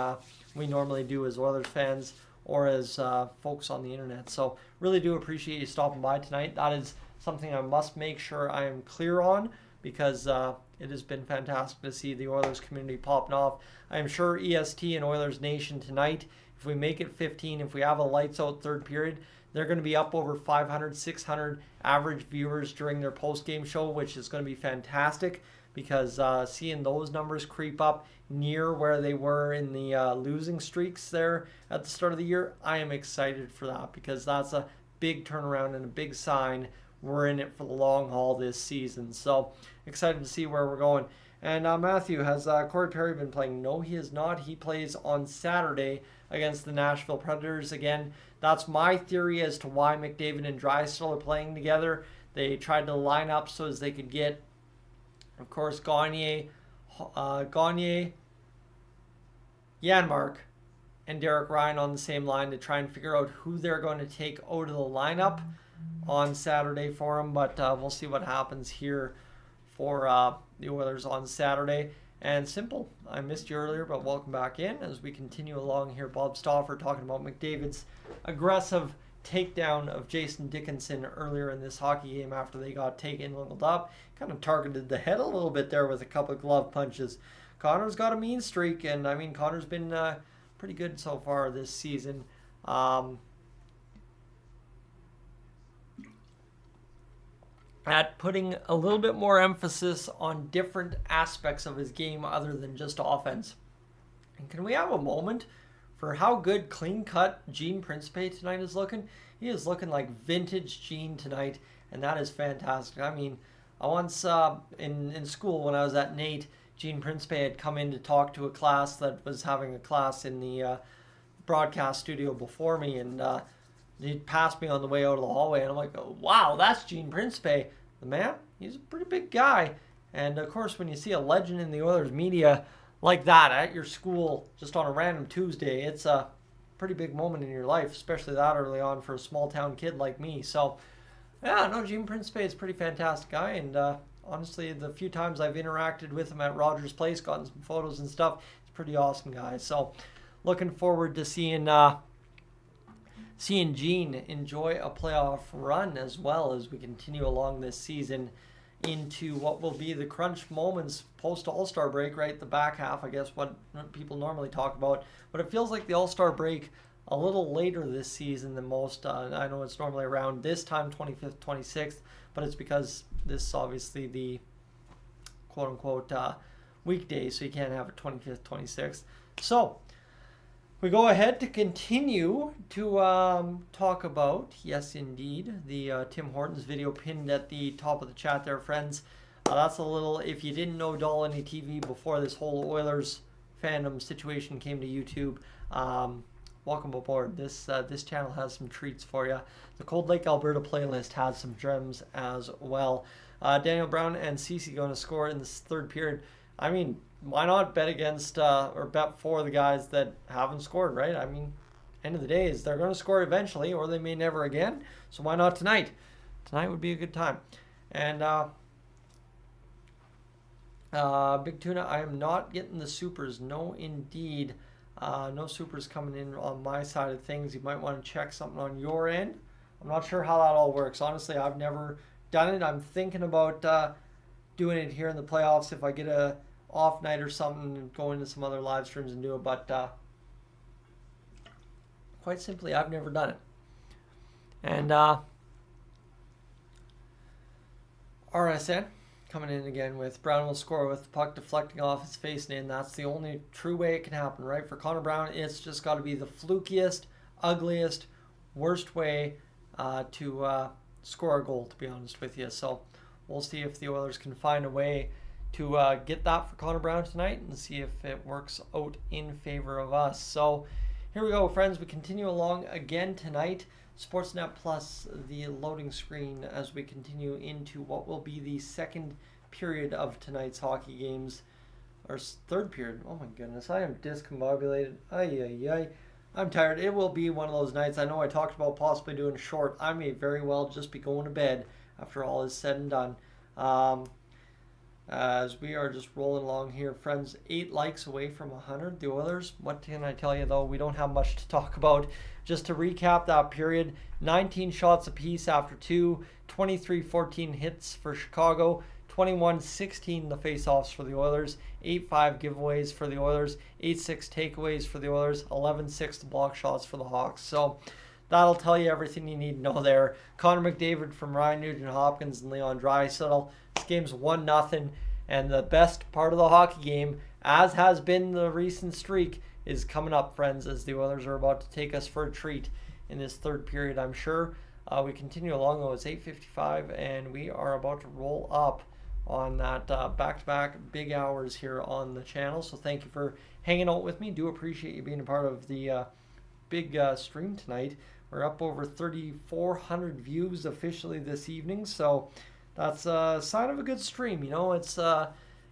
we normally do as Oilers fans or as folks on the internet. So really do appreciate you stopping by tonight. That is something I must make sure I am clear on, because it has been fantastic to see the Oilers community popping off. I am sure EST and Oilers Nation tonight, if we make it 15, if we have a lights out third period, they're going to be up over 500, 600 average viewers during their post-game show, which is going to be fantastic, because seeing those numbers creep up near where they were in the losing streaks there at the start of the year, I am excited for that, because that's a big turnaround and a big sign we're in it for the long haul this season. So excited to see where we're going. And Matthew, has Corey Perry been playing? No, he has not. He plays on Saturday against the Nashville Predators. Again, that's my theory as to why McDavid and Draisaitl are playing together. They tried to line up so as they could get, of course, Gagner, Janmark, and Derek Ryan on the same line to try and figure out who they're going to take out of the lineup on Saturday for them. But we'll see what happens here for the Oilers on Saturday. And simple, I missed you earlier, but welcome back in as we continue along here. Bob Stauffer talking about McDavid's aggressive takedown of Jason Dickinson earlier in this hockey game after they got taken leveled up. Kind of targeted the head a little bit there with a couple of glove punches. Connor's got a mean streak, and I mean, Connor's been pretty good so far this season. At putting a little bit more emphasis on different aspects of his game other than just offense. And can we have a moment for how good clean-cut Gene Principe tonight is looking? He is looking like vintage Gene tonight, and that is fantastic. I mean, I once in school when I was at NAIT, Gene Principe had come in to talk to a class that was having a class in the broadcast studio before me, and he passed me on the way out of the hallway, and I'm like, oh, wow, that's Gene Principe. The man, he's a pretty big guy. And, of course, when you see a legend in the Oilers media like that at your school just on a random Tuesday, it's a pretty big moment in your life, especially that early on for a small-town kid like me. So, yeah, no, Gene Principe is a pretty fantastic guy, and honestly, the few times I've interacted with him at Rogers Place, gotten some photos and stuff, he's a pretty awesome guy. So, looking forward to seeing Gene enjoy a playoff run as well as we continue along this season into what will be the crunch moments post All-Star break, right? The back half, I guess, what people normally talk about. But it feels like the All-Star break a little later this season than most. I know it's normally around this time, 25th, 26th, but it's because this is obviously the quote-unquote weekday, so you can't have it 25th, 26th. So, we go ahead to continue to talk about, yes indeed, the Tim Hortons video pinned at the top of the chat there, friends. That's a little, if you didn't know Dolynny TV before this whole Oilers fandom situation came to YouTube, welcome aboard. This channel has some treats for you. The Cold Lake, Alberta playlist has some gems as well. Daniel Brown and Cece going to score in this third period. I mean, why not bet against or bet for the guys that haven't scored, right? I mean, end of the day is they're going to score eventually, or they may never again. So why not tonight? Tonight would be a good time. And Big Tuna, I am not getting the supers. No, indeed. No supers coming in on my side of things. You might want to check something on your end. I'm not sure how that all works. Honestly, I've never done it. I'm thinking about doing it here in the playoffs if I get a off night or something and go into some other live streams and do it, but quite simply, I've never done it. And RSN coming in again with Brown will score with the puck deflecting off his face and in. That's the only true way it can happen, right? For Connor Brown, it's just got to be the flukiest, ugliest, worst way to score a goal, to be honest with you. So we'll see if the Oilers can find a way to get that for Connor Brown tonight and see if it works out in favor of us. So here we go, friends. We continue along again tonight. Sportsnet Plus, the loading screen as we continue into what will be the second period of tonight's hockey games. Or third period. Oh my goodness, I am discombobulated. I'm tired. It will be one of those nights. I know I talked about possibly doing short. I may very well just be going to bed after all is said and done. As we are just rolling along here, friends, 8 likes away from 100. The Oilers, what can I tell you though? We don't have much to talk about. Just to recap that period, 19 shots apiece after 2, 23-14 hits for Chicago, 21-16 the face-offs for the Oilers, 8-5 giveaways for the Oilers, 8-6 takeaways for the Oilers, 11-6 block shots for the Hawks. So that'll tell you everything you need to know there. Connor McDavid from Ryan Nugent-Hopkins and Leon Draisaitl. This game's 1-0, and the best part of the hockey game, as has been the recent streak, is coming up, friends, as the Oilers are about to take us for a treat in this third period, I'm sure. We continue along, though. It's 8:55, and we are about to roll up on that back-to-back big hours here on the channel. So thank you for hanging out with me. Do appreciate you being a part of the big stream tonight. We're up over 3,400 views officially this evening, so that's a sign of a good stream. You know, it's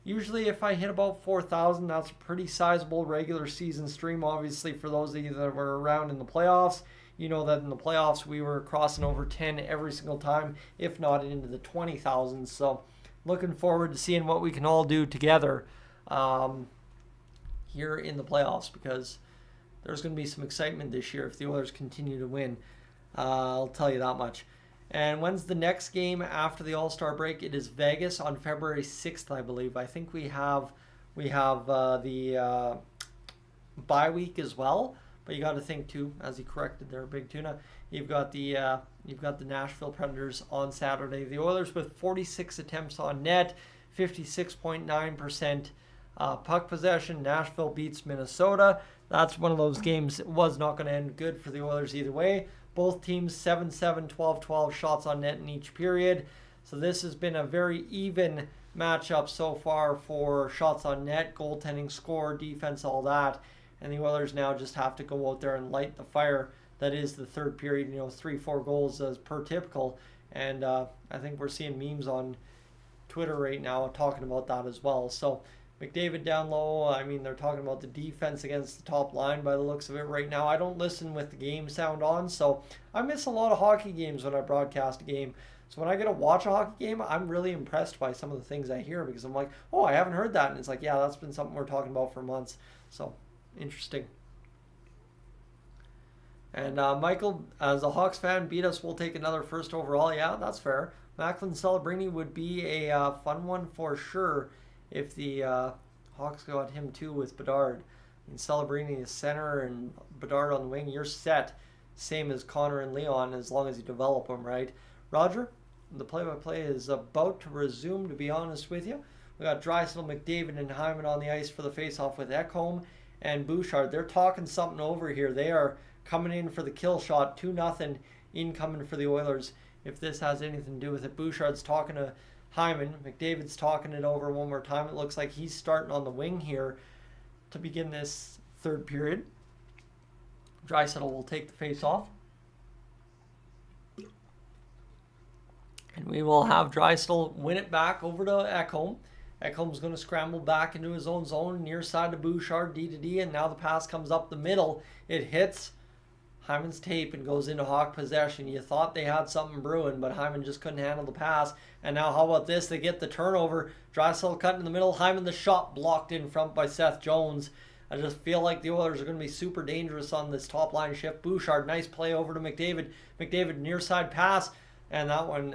usually if I hit about 4,000, that's a pretty sizable regular season stream. Obviously, for those of you that were around in the playoffs, you know that in the playoffs we were crossing over 10 every single time, if not into the 20,000. So looking forward to seeing what we can all do together here in the playoffs, because there's going to be some excitement this year if the Oilers continue to win. I'll tell you that much. And when's the next game after the All-Star break? It is Vegas on February 6th, I believe. I think we have the bye week as well. But you got to think too, as he corrected there, Big Tuna. You've got the Nashville Predators on Saturday. The Oilers with 46 attempts on net, 56.9% puck possession. Nashville beats Minnesota. That's one of those games. It was not going to end good for the Oilers either way. Both teams 7-7, 12-12 shots on net in each period. So this has been a very even matchup so far for shots on net, goaltending, score, defense, all that. And the Oilers now just have to go out there and light the fire. That is the third period, 3-4 goals as per typical. And I think we're seeing memes on Twitter right now talking about that as well. So McDavid down low. I mean, they're talking about the defense against the top line by the looks of it right now. I don't listen with the game sound on, so I miss a lot of hockey games when I broadcast a game. So when I get to watch a hockey game, I'm really impressed by some of the things I hear, because I'm like, oh, I haven't heard that. And it's like, yeah, that's been something we're talking about for months. So interesting. And Michael, as a Hawks fan, beat us. We'll take another first overall. Yeah, that's fair. Macklin Celebrini would be a fun one for sure if the Hawks got him too with Bedard. I mean, Celebrini is center and Bedard on the wing. You're set. Same as Connor and Leon, as long as you develop them, right? Roger, the play-by-play is about to resume, to be honest with you. We got Draisaitl, McDavid, and Hyman on the ice for the face-off with Ekholm and Bouchard. They're talking something over here. They are coming in for the kill shot. 2-0 incoming for the Oilers, if this has anything to do with it. Bouchard's talking to Hyman. McDavid's talking it over one more time. It looks like he's starting on the wing here to begin this third period. Draisaitl will take the face-off. And we will have Draisaitl win it back over to Ekholm. Ekholm's going to scramble back into his own zone, near side to Bouchard, D to D, and now the pass comes up the middle. It hits Hyman's tape and goes into Hawk possession. You thought they had something brewing, but Hyman just couldn't handle the pass. And now how about this? They get the turnover. Draisaitl cut in the middle. Hyman the shot blocked in front by Seth Jones. I just feel like the Oilers are going to be super dangerous on this top line shift. Bouchard, nice play over to McDavid. McDavid near side pass. And that one,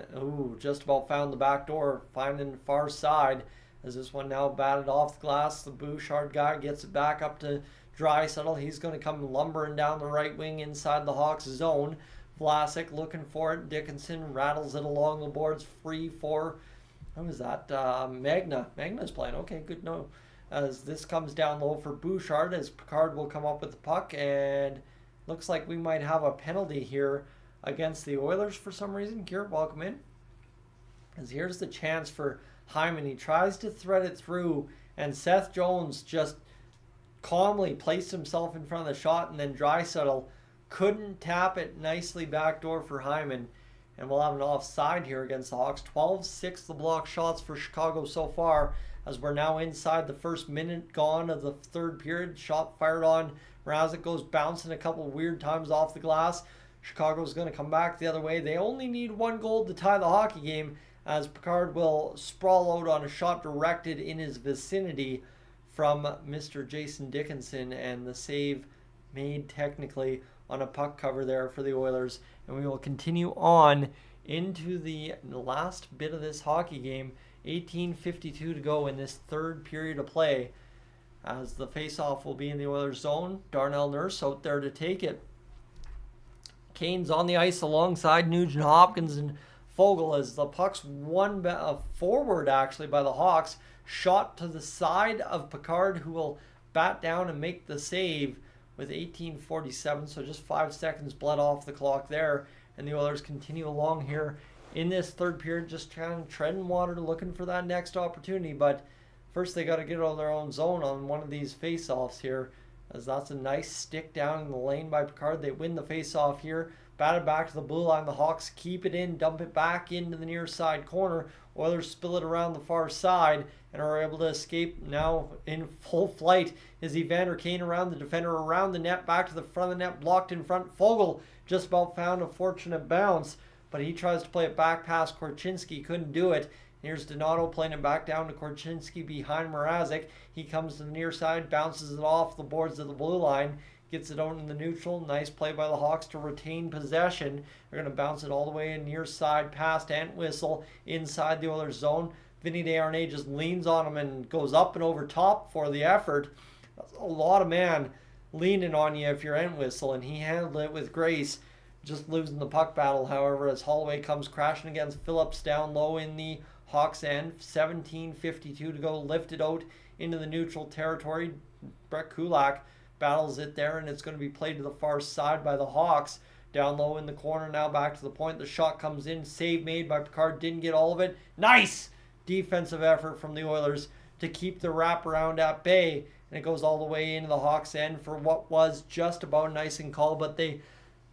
just about found the back door, finding far side. As this one now batted off the glass. The Bouchard guy gets it back up to Draisaitl. He's going to come lumbering down the right wing inside the Hawks zone. Vlasic looking for it. Dickinson rattles it along the boards. Free for, who is that? Magna. Magna's playing. Okay, good no. As this comes down low for Bouchard, as Picard will come up with the puck. And looks like we might have a penalty here against the Oilers for some reason. Garrett, welcome in. As here's the chance for Hyman. He tries to thread it through, and Seth Jones just calmly placed himself in front of the shot, and then Draisaitl couldn't tap it nicely backdoor for Hyman. And we'll have an offside here against the Hawks. 12-6 the block shots for Chicago so far, as we're now inside the first minute gone of the third period. Shot fired on Mrazek, goes bouncing a couple weird times off the glass. Chicago's going to come back the other way. They only need one goal to tie the hockey game, as Picard will sprawl out on a shot directed in his vicinity from Mr. Jason Dickinson, and the save made technically on a puck cover there for the Oilers. And we will continue on into the last bit of this hockey game. 18:52 to go in this third period of play, as the face-off will be in the Oilers zone. Darnell Nurse out there to take it. Kane's on the ice alongside Nugent Hopkins and Fogle, as the puck's one forward actually by the Hawks. Shot to the side of Picard, who will bat down and make the save with 18:47, so just 5 seconds bled off the clock there. And the Oilers continue along here in this third period, just trying to treading water, looking for that next opportunity. But first they got to get out of their own zone on one of these face-offs here, as that's a nice stick down in the lane by Picard. They win the face-off here. Batted back to the blue line. The Hawks keep it in, dump it back into the near side corner. Oilers spill it around the far side and are able to escape. Now in full flight is Evander Kane around the defender, around the net, back to the front of the net, blocked in front. Fogle just about found a fortunate bounce, but he tries to play it back past Korchinski, couldn't do it. Here's Donato playing it back down to Korchinski behind Mrazek. He comes to the near side, bounces it off the boards of the blue line, gets it out in the neutral. Nice play by the Hawks to retain possession. They're going to bounce it all the way in near side past Entwistle inside the Oilers zone. Vinny Desharnais just leans on him and goes up and over top for the effort. That's a lot of man leaning on you if you're Entwistle, and he handled it with grace. Just losing the puck battle, however, as Holloway comes crashing against Phillips down low in the Hawks end. 17:52 to go, lifted out into the neutral territory. Brett Kulak battles it there, and it's going to be played to the far side by the Hawks. Down low in the corner now, back to the point. The shot comes in, save made by Picard, didn't get all of it. Nice defensive effort from the Oilers to keep the wraparound at bay, and it goes all the way into the Hawks end for what was just about nice and call, but they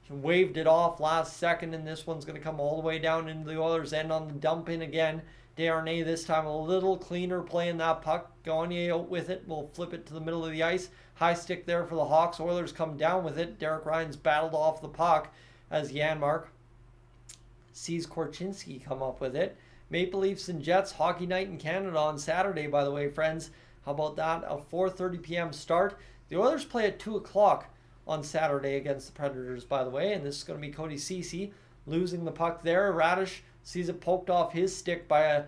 waved it off last second, and this one's going to come all the way down into the Oilers end on the dump in again. Desharnais this time a little cleaner playing that puck. Gagne out with it, will flip it to the middle of the ice. High stick there for the Hawks. Oilers come down with it. Derek Ryan's battled off the puck as Janmark sees Korchinski come up with it. Maple Leafs and Jets, hockey night in Canada on Saturday, by the way, friends. How about that? A 4:30 p.m. start. The Oilers play at 2 o'clock on Saturday against the Predators, by the way, and this is going to be Cody Ceci losing the puck there. Radish sees it poked off his stick by a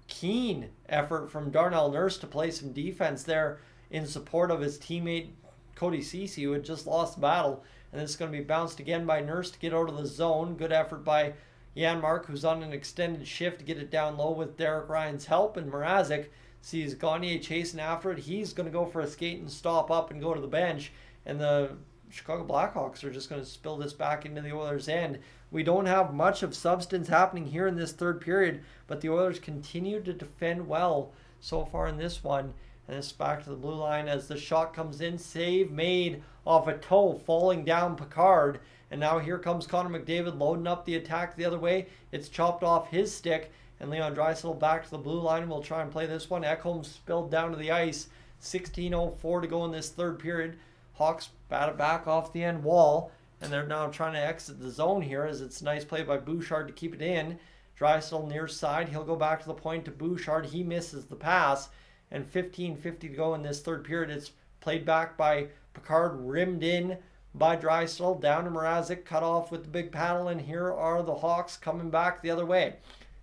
keen effort from Darnell Nurse to play some defense there in support of his teammate Cody Ceci, who had just lost the battle. And this is going to be bounced again by Nurse to get out of the zone. Good effort by Janmark, who's on an extended shift to get it down low with Derek Ryan's help. And Mrazek sees Gagne chasing after it. He's going to go for a skate and stop up and go to the bench. And the Chicago Blackhawks are just going to spill this back into the Oilers' end. We don't have much of substance happening here in this third period, but the Oilers continue to defend well so far in this one. And it's back to the blue line as the shot comes in. Save made off a toe, falling down Picard. And now here comes Connor McDavid loading up the attack the other way. It's chopped off his stick. And Leon Draisaitl back to the blue line. We'll try and play this one. Ekholm spilled down to the ice. 16:04 to go in this third period. Hawks batted back off the end wall. And they're now trying to exit the zone here, as it's a nice play by Bouchard to keep it in. Draisaitl near side. He'll go back to the point to Bouchard. He misses the pass. And 15:50 to go in this third period. It's played back by Picard, rimmed in by Draisaitl, down to Mrazek, cut off with the big paddle, and here are the Hawks coming back the other way.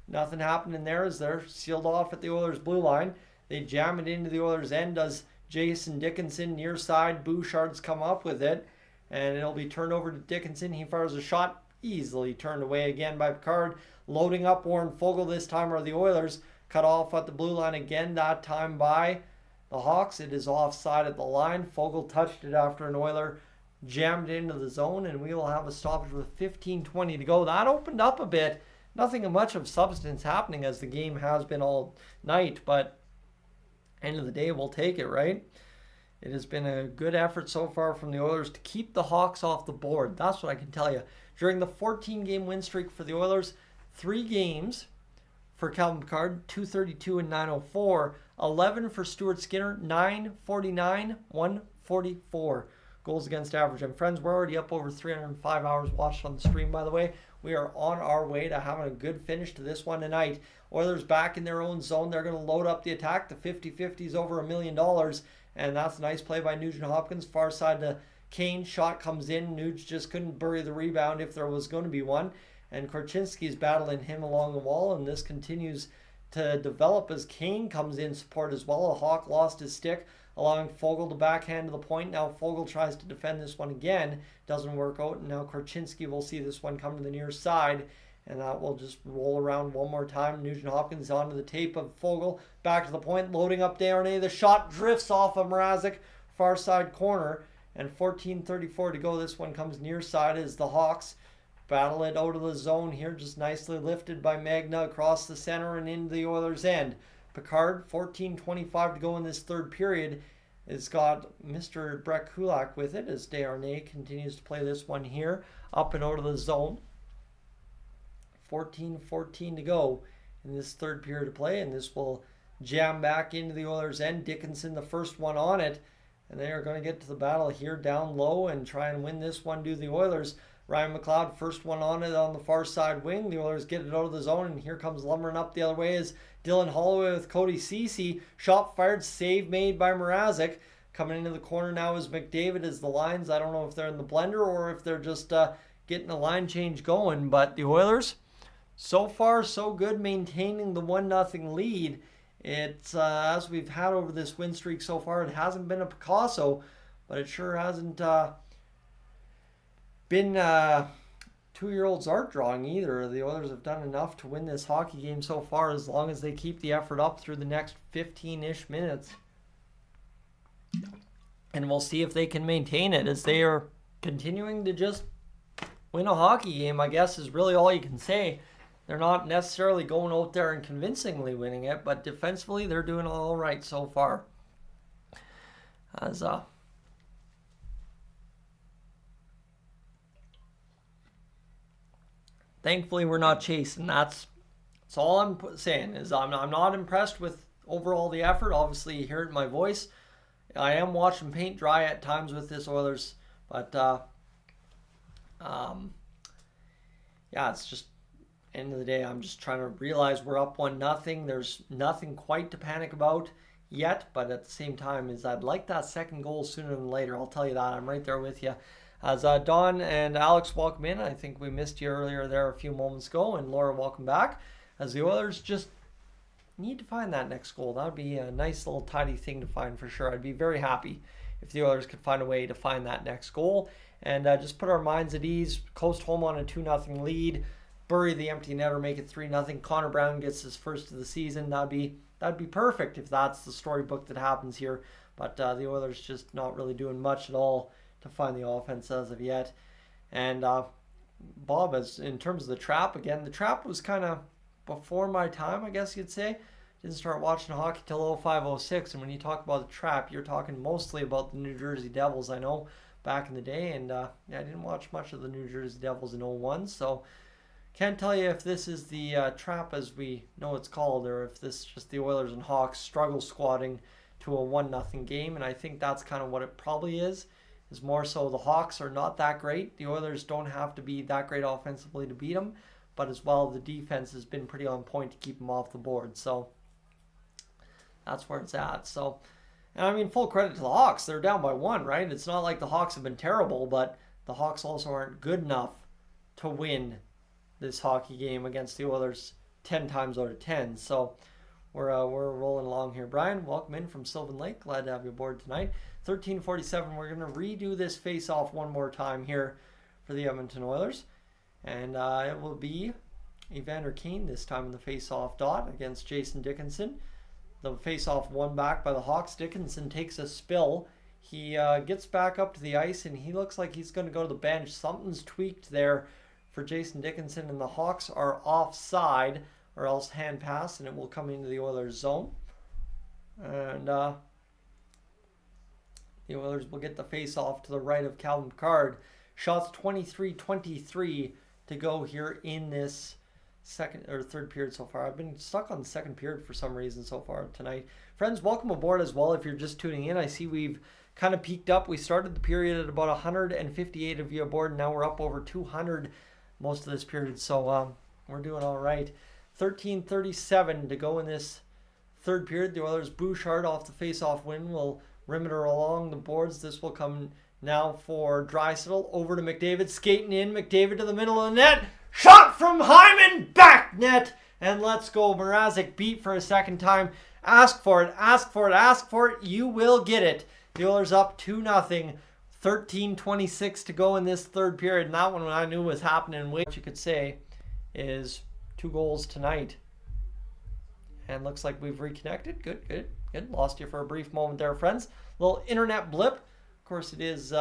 Nothing happening there as they're sealed off at the Oilers' blue line. They jam it into the Oilers' end, does Jason Dickinson near side. Bouchard's come up with it, and it'll be turned over to Dickinson. He fires a shot, easily turned away again by Picard. Loading up Warren Fogle this time are the Oilers. Cut off at the blue line again, that time by the Hawks. It is offside at the line. Fogle touched it after an Oiler jammed into the zone, and we will have a stoppage with 15:20 to go. That opened up a bit. Nothing much of substance happening as the game has been all night, but end of the day, we'll take it, right? It has been a good effort so far from the Oilers to keep the Hawks off the board. That's what I can tell you. During the 14-game win streak for the Oilers, 3 games for Calvin Pickard, 232 and 904. 11 for Stuart Skinner, 949, 144 goals against average. And friends, we're already up over 305 hours watched on the stream, by the way. We are on our way to having a good finish to this one tonight. Oilers back in their own zone. They're going to load up the attack. The 50-50 is over $1 million. And that's a nice play by Nugent Hopkins. Far side to Kane. Shot comes in. Nuge just couldn't bury the rebound if there was going to be one. And Korchinski's battling him along the wall. And this continues to develop as Kane comes in support as well. A Hawk lost his stick, allowing Foegele to backhand to the point. Now Foegele tries to defend this one again. Doesn't work out. And now Korchinski will see this one come to the near side. And that will just roll around one more time. Nugent Hopkins onto the tape of Foegele. Back to the point. Loading up Desharnais. The shot drifts off of Mrazek. Far side corner. And 14:34 to go. This one comes near side as the Hawks battle it out of the zone here. Just nicely lifted by Magna across the center and into the Oilers' end. Pickard, 14:25 to go in this third period, has got Mr. Brett Kulak with it as Desharnais continues to play this one here. Up and out of the zone. 14:14 to go in this third period of play. And this will jam back into the Oilers' end. Dickinson, the first one on it. And they are going to get to the battle here down low and try and win this one to the Oilers. Ryan McLeod, first one on it on the far side wing. The Oilers get it out of the zone, and here comes lumbering up the other way is Dylan Holloway with Cody Ceci. Shot fired, save made by Mrazek. Coming into the corner now is McDavid as the lines. I don't know if they're in the blender or if they're just getting a line change going, but the Oilers, so far so good, maintaining the 1-0 lead. It's as we've had over this win streak so far, it hasn't been a Picasso, but it sure hasn't been 2-year-old's art drawing either. The Oilers have done enough to win this hockey game so far, as long as they keep the effort up through the next 15-ish minutes. And we'll see if they can maintain it, as they are continuing to just win a hockey game, I guess, is really all you can say. They're not necessarily going out there and convincingly winning it, but defensively they're doing all right so far. As thankfully we're not chasing. That's all I'm saying, is I'm not impressed with overall the effort. Obviously you hear it in my voice. I am watching paint dry at times with this Oilers, but yeah, it's just end of the day, I'm just trying to realize we're up 1-0. There's nothing quite to panic about yet, but at the same time, is I'd like that second goal sooner than later. I'll tell you that. I'm right there with you. As Don and Alex welcome in, I think we missed you earlier there a few moments ago, and Laura, welcome back. As the Oilers just need to find that next goal. That would be a nice little tidy thing to find for sure. I'd be very happy if the Oilers could find a way to find that next goal and just put our minds at ease, coast home on a 2-0 lead, bury the empty net or make it 3-0. Connor Brown gets his first of the season. That'd be perfect if that's the storybook that happens here. But the Oilers just not really doing much at all to find the offense as of yet. And Bob, as in terms of the trap, again, the trap was kind of before my time, I guess you'd say. Didn't start watching hockey till 05-06, and when you talk about the trap, you're talking mostly about the New Jersey Devils, I know, back in the day. And yeah, I didn't watch much of the New Jersey Devils in 01, so can't tell you if this is the trap as we know it's called, or if this is just the Oilers and Hawks struggle squatting to a 1-0 game. And I think that's kind of what it probably is more so the Hawks are not that great. The Oilers don't have to be that great offensively to beat them, but as well, the defense has been pretty on point to keep them off the board. So that's where it's at. So, and I mean, full credit to the Hawks. They're down by 1, right? It's not like the Hawks have been terrible, but the Hawks also aren't good enough to win this hockey game against the Oilers 10 times out of 10. So we're rolling along here. Brian, welcome in from Sylvan Lake. Glad to have you aboard tonight. 13:47. We're going to redo this face-off one more time here for the Edmonton Oilers. And it will be Evander Kane this time in the face-off dot against Jason Dickinson. The face-off won back by the Hawks. Dickinson takes a spill He gets back up to the ice, and he looks like he's going to go to the bench. Something's tweaked there for Jason Dickinson, and the Hawks are offside, or else hand pass, and it will come into the Oilers zone. And the Oilers will get the face-off to the right of Calvin Pickard. Shots 23-23 to go here in this second or third period so far. I've been stuck on the second period for some reason so far tonight. Friends, welcome aboard as well. If you're just tuning in, I see we've kind of peaked up. We started the period at about 158 of you aboard, and now we're up over 200 most of this period. So we're doing all right. 13:37 to go in this third period. The Oilers' Bouchard off the face-off win will rim it along the boards. This will come now for Draisaitl. Over to McDavid. Skating in. McDavid to the middle of the net. Shot from Hyman. Back net. And let's go. Mrazek beat for a second time. Ask for it. Ask for it. Ask for it. You will get it. The Oilers up 2-0. 13:26 to go in this third period. And that one I knew was happening. What you could say is 2 goals tonight. And looks like we've reconnected. Good. Lost you for a brief moment there, friends. Little internet blip. Of course, it is,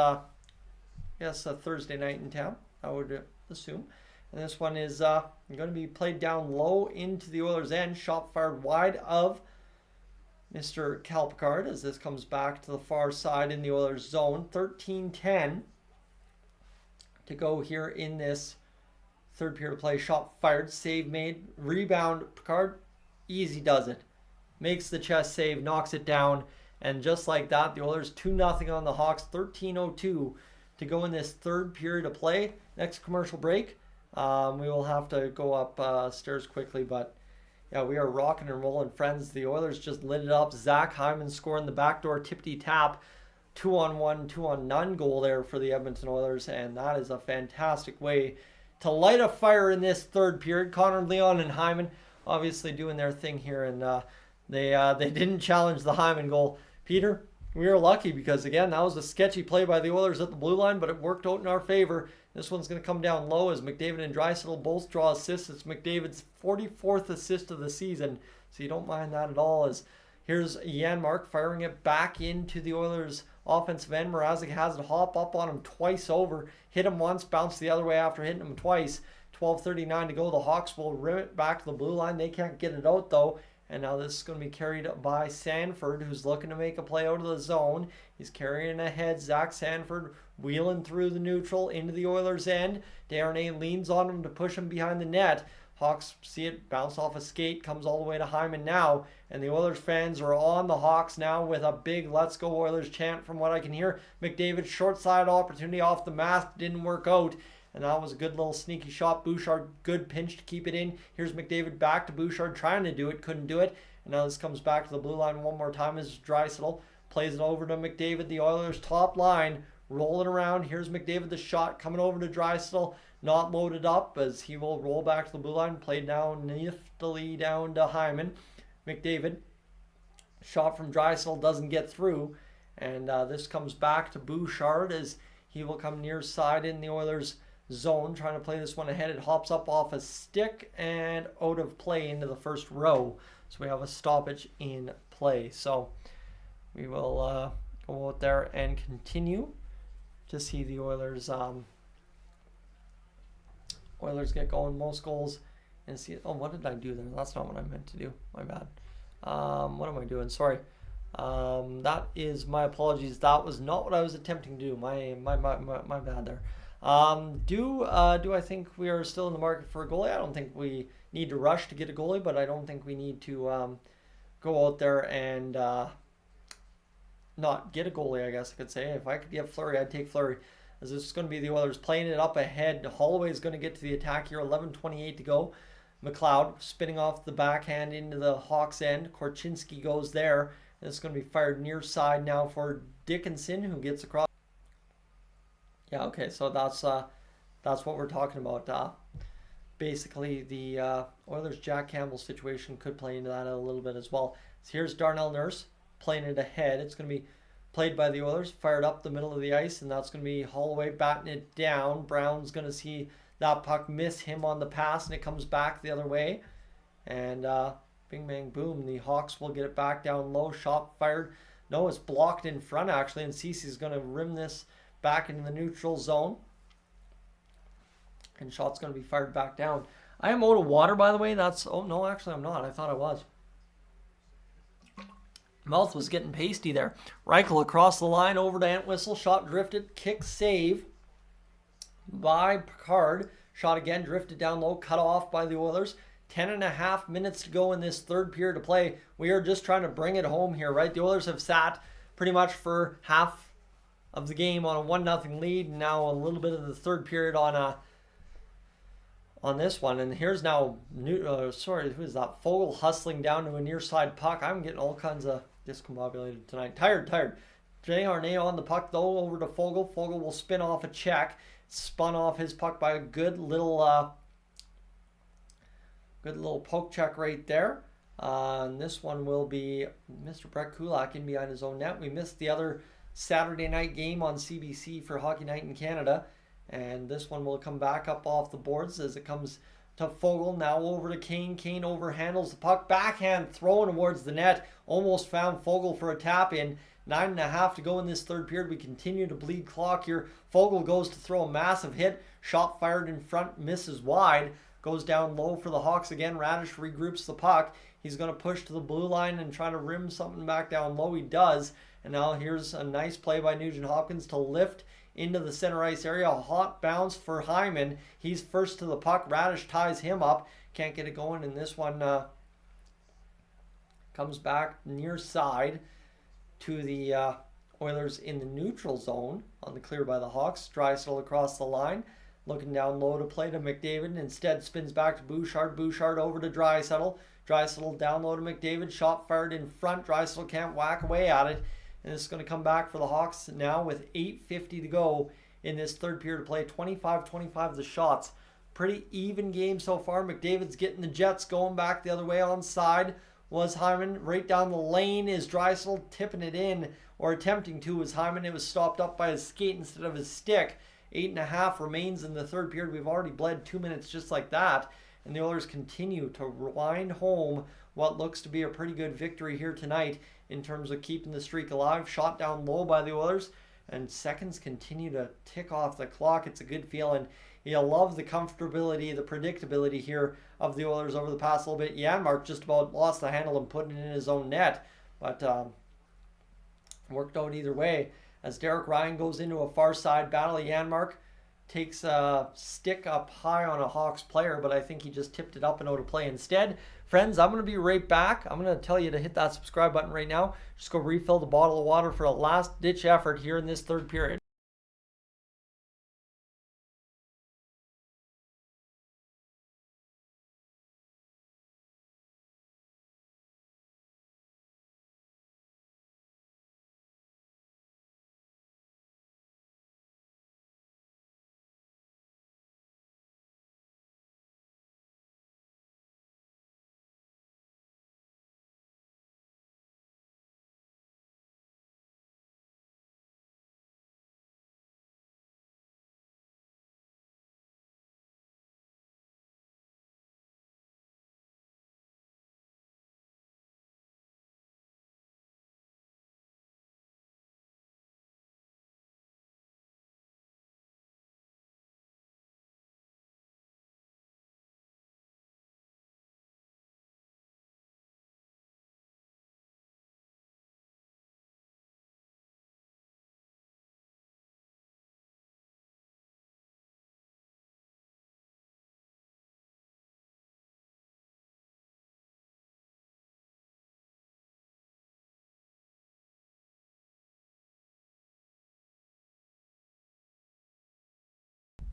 yes, a Thursday night in town, I would assume. And this one is going to be played down low into the Oilers' end. Shot fired wide of Mr. Cal Pickard as this comes back to the far side in the Oilers' zone. 13:10 to go here in this third period of play. Shot fired, save made, rebound. Pickard easy does it. Makes the chest save, knocks it down, and just like that, the Oilers 2-0 on the Hawks. 13:02 to go in this third period of play. Next commercial break. We will have to go up stairs quickly, but yeah, we are rocking and rolling, friends. The Oilers just lit it up. Zach Hyman scoring the backdoor tippity-tap 2-on-1, 2-on-none goal there for the Edmonton Oilers, and that is a fantastic way to light a fire in this third period. Connor Leon and Hyman obviously doing their thing here, and they didn't challenge the Hyman goal. Peter, we were lucky because, again, that was a sketchy play by the Oilers at the blue line, but it worked out in our favor. This one's going to come down low as McDavid and Draisaitl both draw assists. It's McDavid's 44th assist of the season, so you don't mind that at all. As here's Janmark firing it back into the Oilers' offensive end. Mrazek has it hop up on him twice over. Hit him once, bounce the other way after hitting him twice. 12:39 to go. The Hawks will rim it back to the blue line. They can't get it out, though. And now this is going to be carried by Sanford, who's looking to make a play out of the zone. He's carrying ahead. Zach Sanford wheeling through the neutral into the Oilers' end. Darnay leans on him to push him behind the net. Hawks see it bounce off a skate, comes all the way to Hyman now. And the Oilers fans are on the Hawks now with a big "Let's Go Oilers" chant from what I can hear. McDavid short side opportunity off the mask, didn't work out. And that was a good little sneaky shot. Bouchard, good pinch to keep it in. Here's McDavid back to Bouchard, trying to do it, couldn't do it. And now this comes back to the blue line one more time as Draisaitl plays it over to McDavid. The Oilers' top line rolling around. Here's McDavid, the shot coming over to Draisaitl. Not loaded up as he will roll back to the blue line. Played down niftily down to Hyman. McDavid, shot from Draisaitl doesn't get through. And this comes back to Bouchard as he will come near side in the Oilers' zone, trying to play this one ahead. It hops up off a stick and out of play into the first row. So we have a stoppage in play. So we will go out there and continue to see the Oilers get going. Most goals and see. Oh, what did I do there? That's not what I meant to do. My bad. What am I doing? Sorry. That is my apologies. That was not what I was attempting to do. My bad there. Do I think we are still in the market for a goalie? I don't think we need to rush to get a goalie, but I don't think we need to go out there and not get a goalie, I guess I could say. If I could get Fleury, I'd take Fleury. As this is going to be the Oilers playing it up ahead. Holloway is going to get to the attack here. 11:28 to go. McLeod spinning off the backhand into the Hawks end. Korchinski goes there. And it's going to be fired near side now for Dickinson, who gets across. Yeah, okay, so that's what we're talking about. Basically, the Oilers' Jack Campbell situation could play into that a little bit as well. So here's Darnell Nurse playing it ahead. It's going to be played by the Oilers, fired up the middle of the ice, and that's going to be Holloway batting it down. Brown's going to see that puck miss him on the pass, and it comes back the other way. And bing, bang, boom, the Hawks will get it back down low. Shot fired No, it's blocked in front actually, and Cece's going to rim this back into the neutral zone. And shot's going to be fired back down. I am out of water, by the way. That's, oh no, actually I'm not. I thought I was. Mouth was getting pasty there. Reichel across the line over to Entwistle. Shot drifted. Kick save by Picard. Shot again, drifted down low, cut off by the Oilers. 10.5 minutes to go in this third period to play. We are just trying to bring it home here, right? The Oilers have sat pretty much for half of the game on a 1-0 lead. And now a little bit of the third period on this one. And here's now, who is that? Fogle hustling down to a near side puck. I'm getting all kinds of discombobulated tonight. Tired. Jay Arnay on the puck though, over to Fogle. Fogle will spin off a check. Spun off his puck by a good little poke check right there. And this one will be Mr. Brett Kulak in behind his own net. We missed the other Saturday night game on CBC for Hockey Night in Canada. And this one will come back up off the boards as it comes to Fogle. Now over to Kane. Kane overhandles the puck. Backhand thrown towards the net. Almost found Fogle for a tap in. 9.5 to go in this third period. We continue to bleed clock here. Fogle goes to throw a massive hit. Shot fired in front. Misses wide. Goes down low for the Hawks again. Radish regroups the puck. He's going to push to the blue line and try to rim something back down low. He does. And now here's a nice play by Nugent Hopkins to lift into the center ice area. A hot bounce for Hyman. He's first to the puck. Radish ties him up. Can't get it going. And this one comes back near side to the Oilers in the neutral zone on the clear by the Hawks. Draisaitl across the line. Looking down low to play to McDavid. Instead spins back to Bouchard. Bouchard over to Draisaitl. Draisaitl down low to McDavid. Shot fired in front. Draisaitl can't whack away at it. And it's going to come back for the Hawks now with 8:50 to go in this third period to play. 25-25 the shots. Pretty even game so far. McDavid's getting the Jets going back the other way onside. Was Hyman. Right down the lane is Draisaitl tipping it in, or attempting to, was Hyman. It was stopped up by his skate instead of his stick. 8.5 remains in the third period. We've already bled 2 minutes just like that. And the Oilers continue to wind home what looks to be a pretty good victory here tonight in terms of keeping the streak alive. Shot down low by the Oilers. And seconds continue to tick off the clock. It's a good feeling. You'll love the comfortability, the predictability here of the Oilers over the past little bit. Janmark just about lost the handle and put it in his own net. But worked out either way. As Derek Ryan goes into a far side battle, Janmark takes a stick up high on a Hawks player, but I think he just tipped it up and out of play instead. Friends, I'm going to be right back. I'm going to tell you to hit that subscribe button right now. Just go refill the bottle of water for a last-ditch effort here in this third period.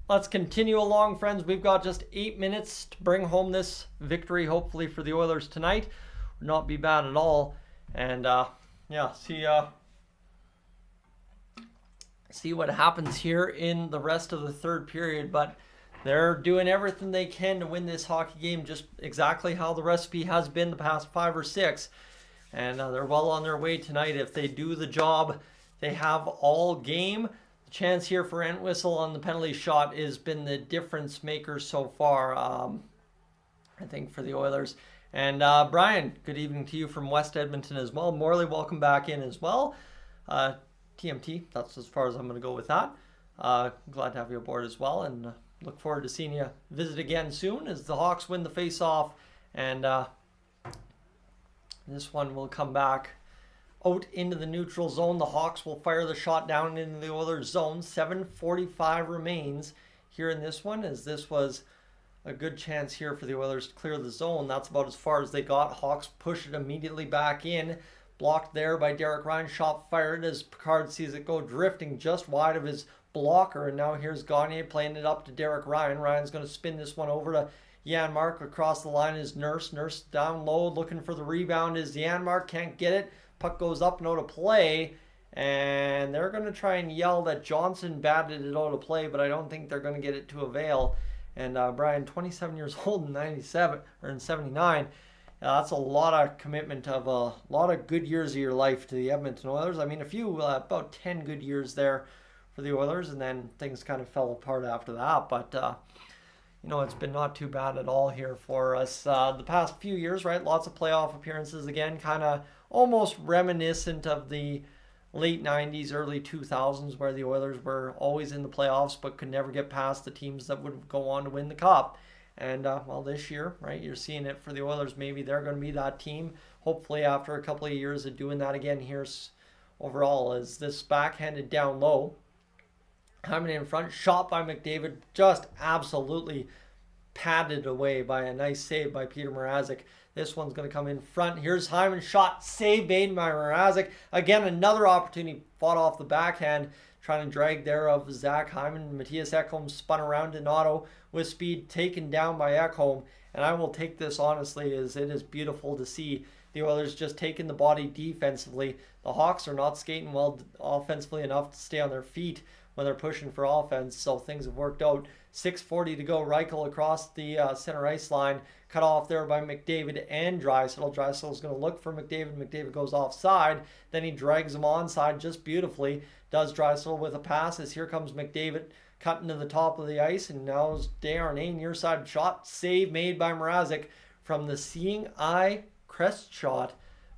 Let's continue along, friends. We've got just 8 minutes to bring home this victory, hopefully, for the Oilers tonight. Would not be bad at all. And, yeah, see what happens here in the rest of the third period. But they're doing everything they can to win this hockey game, just exactly how the recipe has been the past 5 or 6. And they're well on their way tonight. If they do the job they have all game, the chance here for Entwistle on the penalty shot has been the difference maker so far, I think, for the Oilers. And Brian, good evening to you from West Edmonton as well. Morley, welcome back in as well. TMT, that's as far as I'm going to go with that. Glad to have you aboard as well, and look forward to seeing you visit again soon as the Hawks win the face-off. And this one will come back out into the neutral zone. The Hawks will fire the shot down into the Oilers zone. 7:45 remains here in this one, as this was a good chance here for the Oilers to clear the zone. That's about as far as they got. Hawks push it immediately back in. Blocked there by Derek Ryan. Shot fired as Picard sees it go drifting just wide of his blocker. And now here's Gagner playing it up to Derek Ryan. Ryan's going to spin this one over to Janmark. Across the line is Nurse. Nurse down low looking for the rebound is Janmark. Can't get it. Puck goes up and out of play. And they're going to try and yell that Johnson batted it out of play, but I don't think they're going to get it to avail. And Brian, 27 years old in 97 or in 79. That's a lot of commitment of a lot of good years of your life to the Edmonton Oilers. I mean, about 10 good years there for the Oilers, and then things kind of fell apart after that. But, it's been not too bad at all here for us the past few years, right? Lots of playoff appearances again, kind of almost reminiscent of the late 90s, early 2000s, where the Oilers were always in the playoffs but could never get past the teams that would go on to win the Cup. And, this year, right, you're seeing it for the Oilers. Maybe they're going to be that team, hopefully after a couple of years of doing that again here overall. As this backhanded down low, Hyman in front, shot by McDavid, just absolutely padded away by a nice save by Peter Mrazek. This one's going to come in front. Here's Hyman, shot, save made by Mrazek. Again, another opportunity fought off the backhand, trying to drag there of Zach Hyman. Matthias Ekholm spun around in auto with speed, taken down by Ekholm. And I will take this honestly, as it is beautiful to see the Oilers just taking the body defensively. The Hawks are not skating well offensively enough to stay on their feet when they're pushing for offense, so things have worked out. 6:40 to go. Reichel across the center ice line, cut off there by McDavid and Draisaitl. Draisaitl's going to look for McDavid. McDavid goes offside. Then he drags him onside just beautifully. Does Draisaitl with a pass as here comes McDavid cutting to the top of the ice, and now is Desharnais near side shot. Save made by Mrazek from the seeing eye crest shot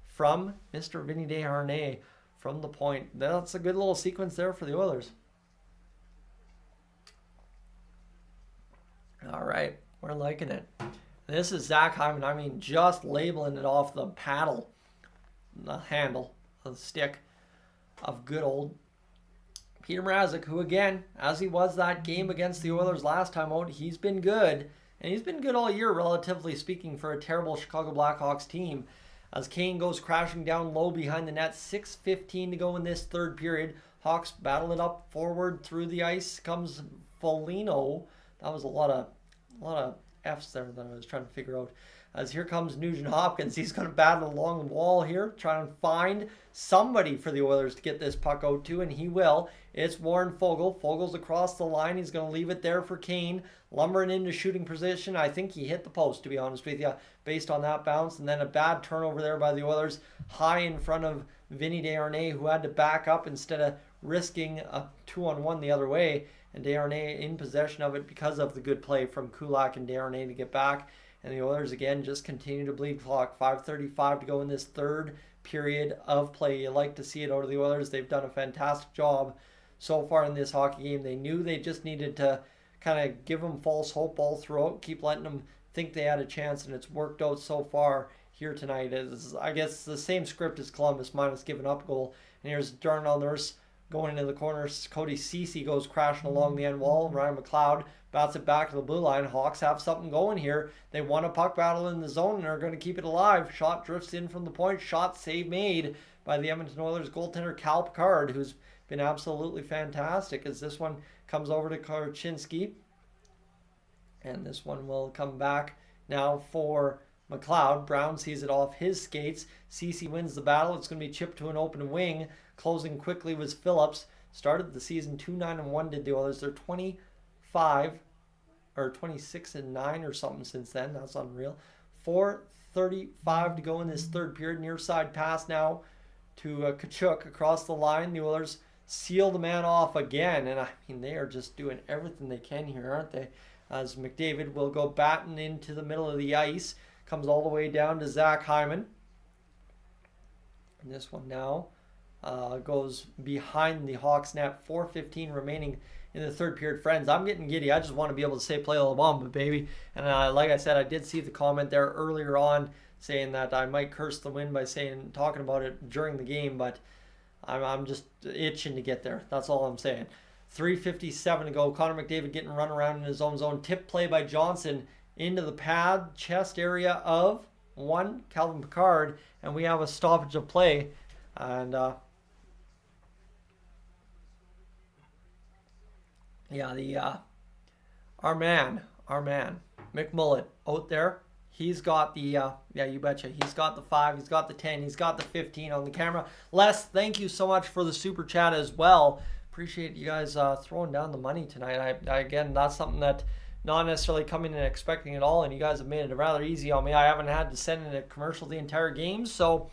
from Mr. Vinny Desharnais from the point. That's a good little sequence there for the Oilers. All right, we're liking it. This is Zach Hyman. I mean, just labeling it off the paddle, the handle of the stick of good old Peter Mrazek, who again, as he was that game against the Oilers last time out, he's been good. And he's been good all year, relatively speaking, for a terrible Chicago Blackhawks team. As Kane goes crashing down low behind the net, 6:15 to go in this third period. Hawks battle it up forward through the ice. Comes Foligno. That was a lot of F's there that I was trying to figure out. As here comes Nugent Hopkins. He's going to battle along the wall here, trying to find somebody for the Oilers to get this puck out to, and he will. It's Warren Foegele. Fogel's across the line. He's going to leave it there for Kane. Lumbering into shooting position. I think he hit the post, to be honest with you, based on that bounce. And then a bad turnover there by the Oilers, high in front of Vinny Desharnais, who had to back up instead of risking a 2-on-1 the other way. And Desharnais in possession of it because of the good play from Kulak and Desharnais to get back. And the Oilers again just continue to bleed clock. 5:35 to go in this third period of play. You like to see it out of the Oilers. They've done a fantastic job so far in this hockey game. They knew they just needed to kind of give them false hope all throughout, keep letting them think they had a chance, and it's worked out so far here tonight. It's, I guess, the same script as Columbus, minus giving up a goal. And here's Darnell Nurse going into the corner. Cody Ceci goes crashing along the end wall. Ryan McLeod bats it back to the blue line. Hawks have something going here. They won a puck battle in the zone and are going to keep it alive. Shot drifts in from the point. Shot save made by the Edmonton Oilers goaltender Cal Picard, who's been absolutely fantastic, as this one comes over to Korchinski. And this one will come back now for McLeod. Brown sees it off his skates. Ceci wins the battle. It's going to be chipped to an open wing. Closing quickly was Phillips. Started the season 2-9-1 did the Oilers. They're 25 or 26-9 or something since then. That's unreal. 4:35 to go in this third period. Near side pass now to Tkachuk across the line. The Oilers seal the man off again. And I mean, they are just doing everything they can here, aren't they? As McDavid will go batting into the middle of the ice. Comes all the way down to Zach Hyman. And this one now goes behind the Hawks net. 4:15 remaining in the third period. Friends, I'm getting giddy. I just want to be able to say play La Bamba, baby. And like I said, I did see the comment there earlier on saying that I might curse the win by talking about it during the game, but I'm just itching to get there. That's all I'm saying. 3:57 to go. Connor McDavid getting run around in his own zone. Tip play by Johnson into the pad, chest area of one, Calvin Pickard, and we have a stoppage of play. And yeah, our man, McMullet out there. He's got the, yeah, you betcha. He's got the 5, he's got the 10, he's got the 15 on the camera. Les, thank you so much for the super chat as well. Appreciate you guys throwing down the money tonight. Again, that's something that not necessarily coming and expecting at all, and you guys have made it rather easy on me. I haven't had to send in a commercial the entire game, so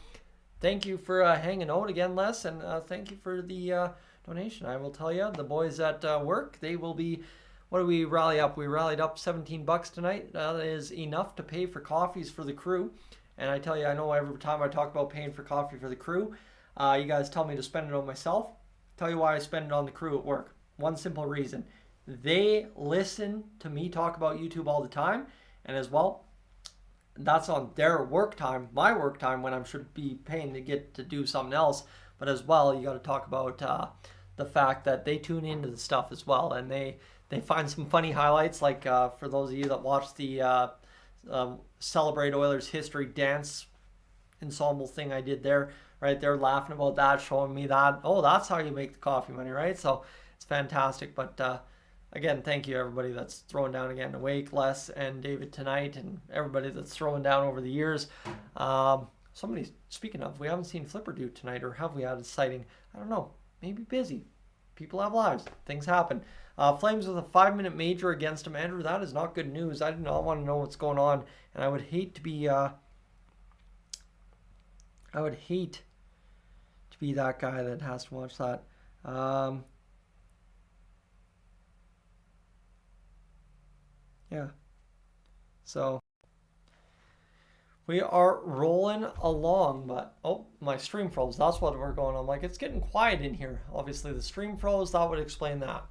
thank you for hanging out again, Les, and thank you for the donation. I will tell you, the boys at work, they will be, what do we rally up? We rallied up $17 tonight. That is enough to pay for coffees for the crew. And I tell you, I know every time I talk about paying for coffee for the crew, you guys tell me to spend it on myself. Tell you why I spend it on the crew at work. One simple reason. They listen to me talk about YouTube all the time. And as well, that's on their work time, my work time, when I should be paying to get to do something else. But as well, you got to talk about the fact that they tune into the stuff as well, and they find some funny highlights, like for those of you that watch the Celebrate Oilers History dance ensemble thing I did there, right? They're laughing about that, showing me that, oh, that's how you make the coffee money, right? So it's fantastic. But again, thank you everybody that's throwing down again. Awake, Les, and David tonight, and everybody that's throwing down over the years. Somebody, speaking of, we haven't seen Flipper Dude tonight, or have we had a sighting? I don't know. Maybe busy. People have lives. Things happen. Flames with a 5-minute major against him. Andrew, that is not good news. I do not want to know what's going on, and I would hate to be that guy that has to watch that. Yeah. So we are rolling along, but oh, my stream froze. That's what we're going on. Like, it's getting quiet in here. Obviously, the stream froze. That would explain that.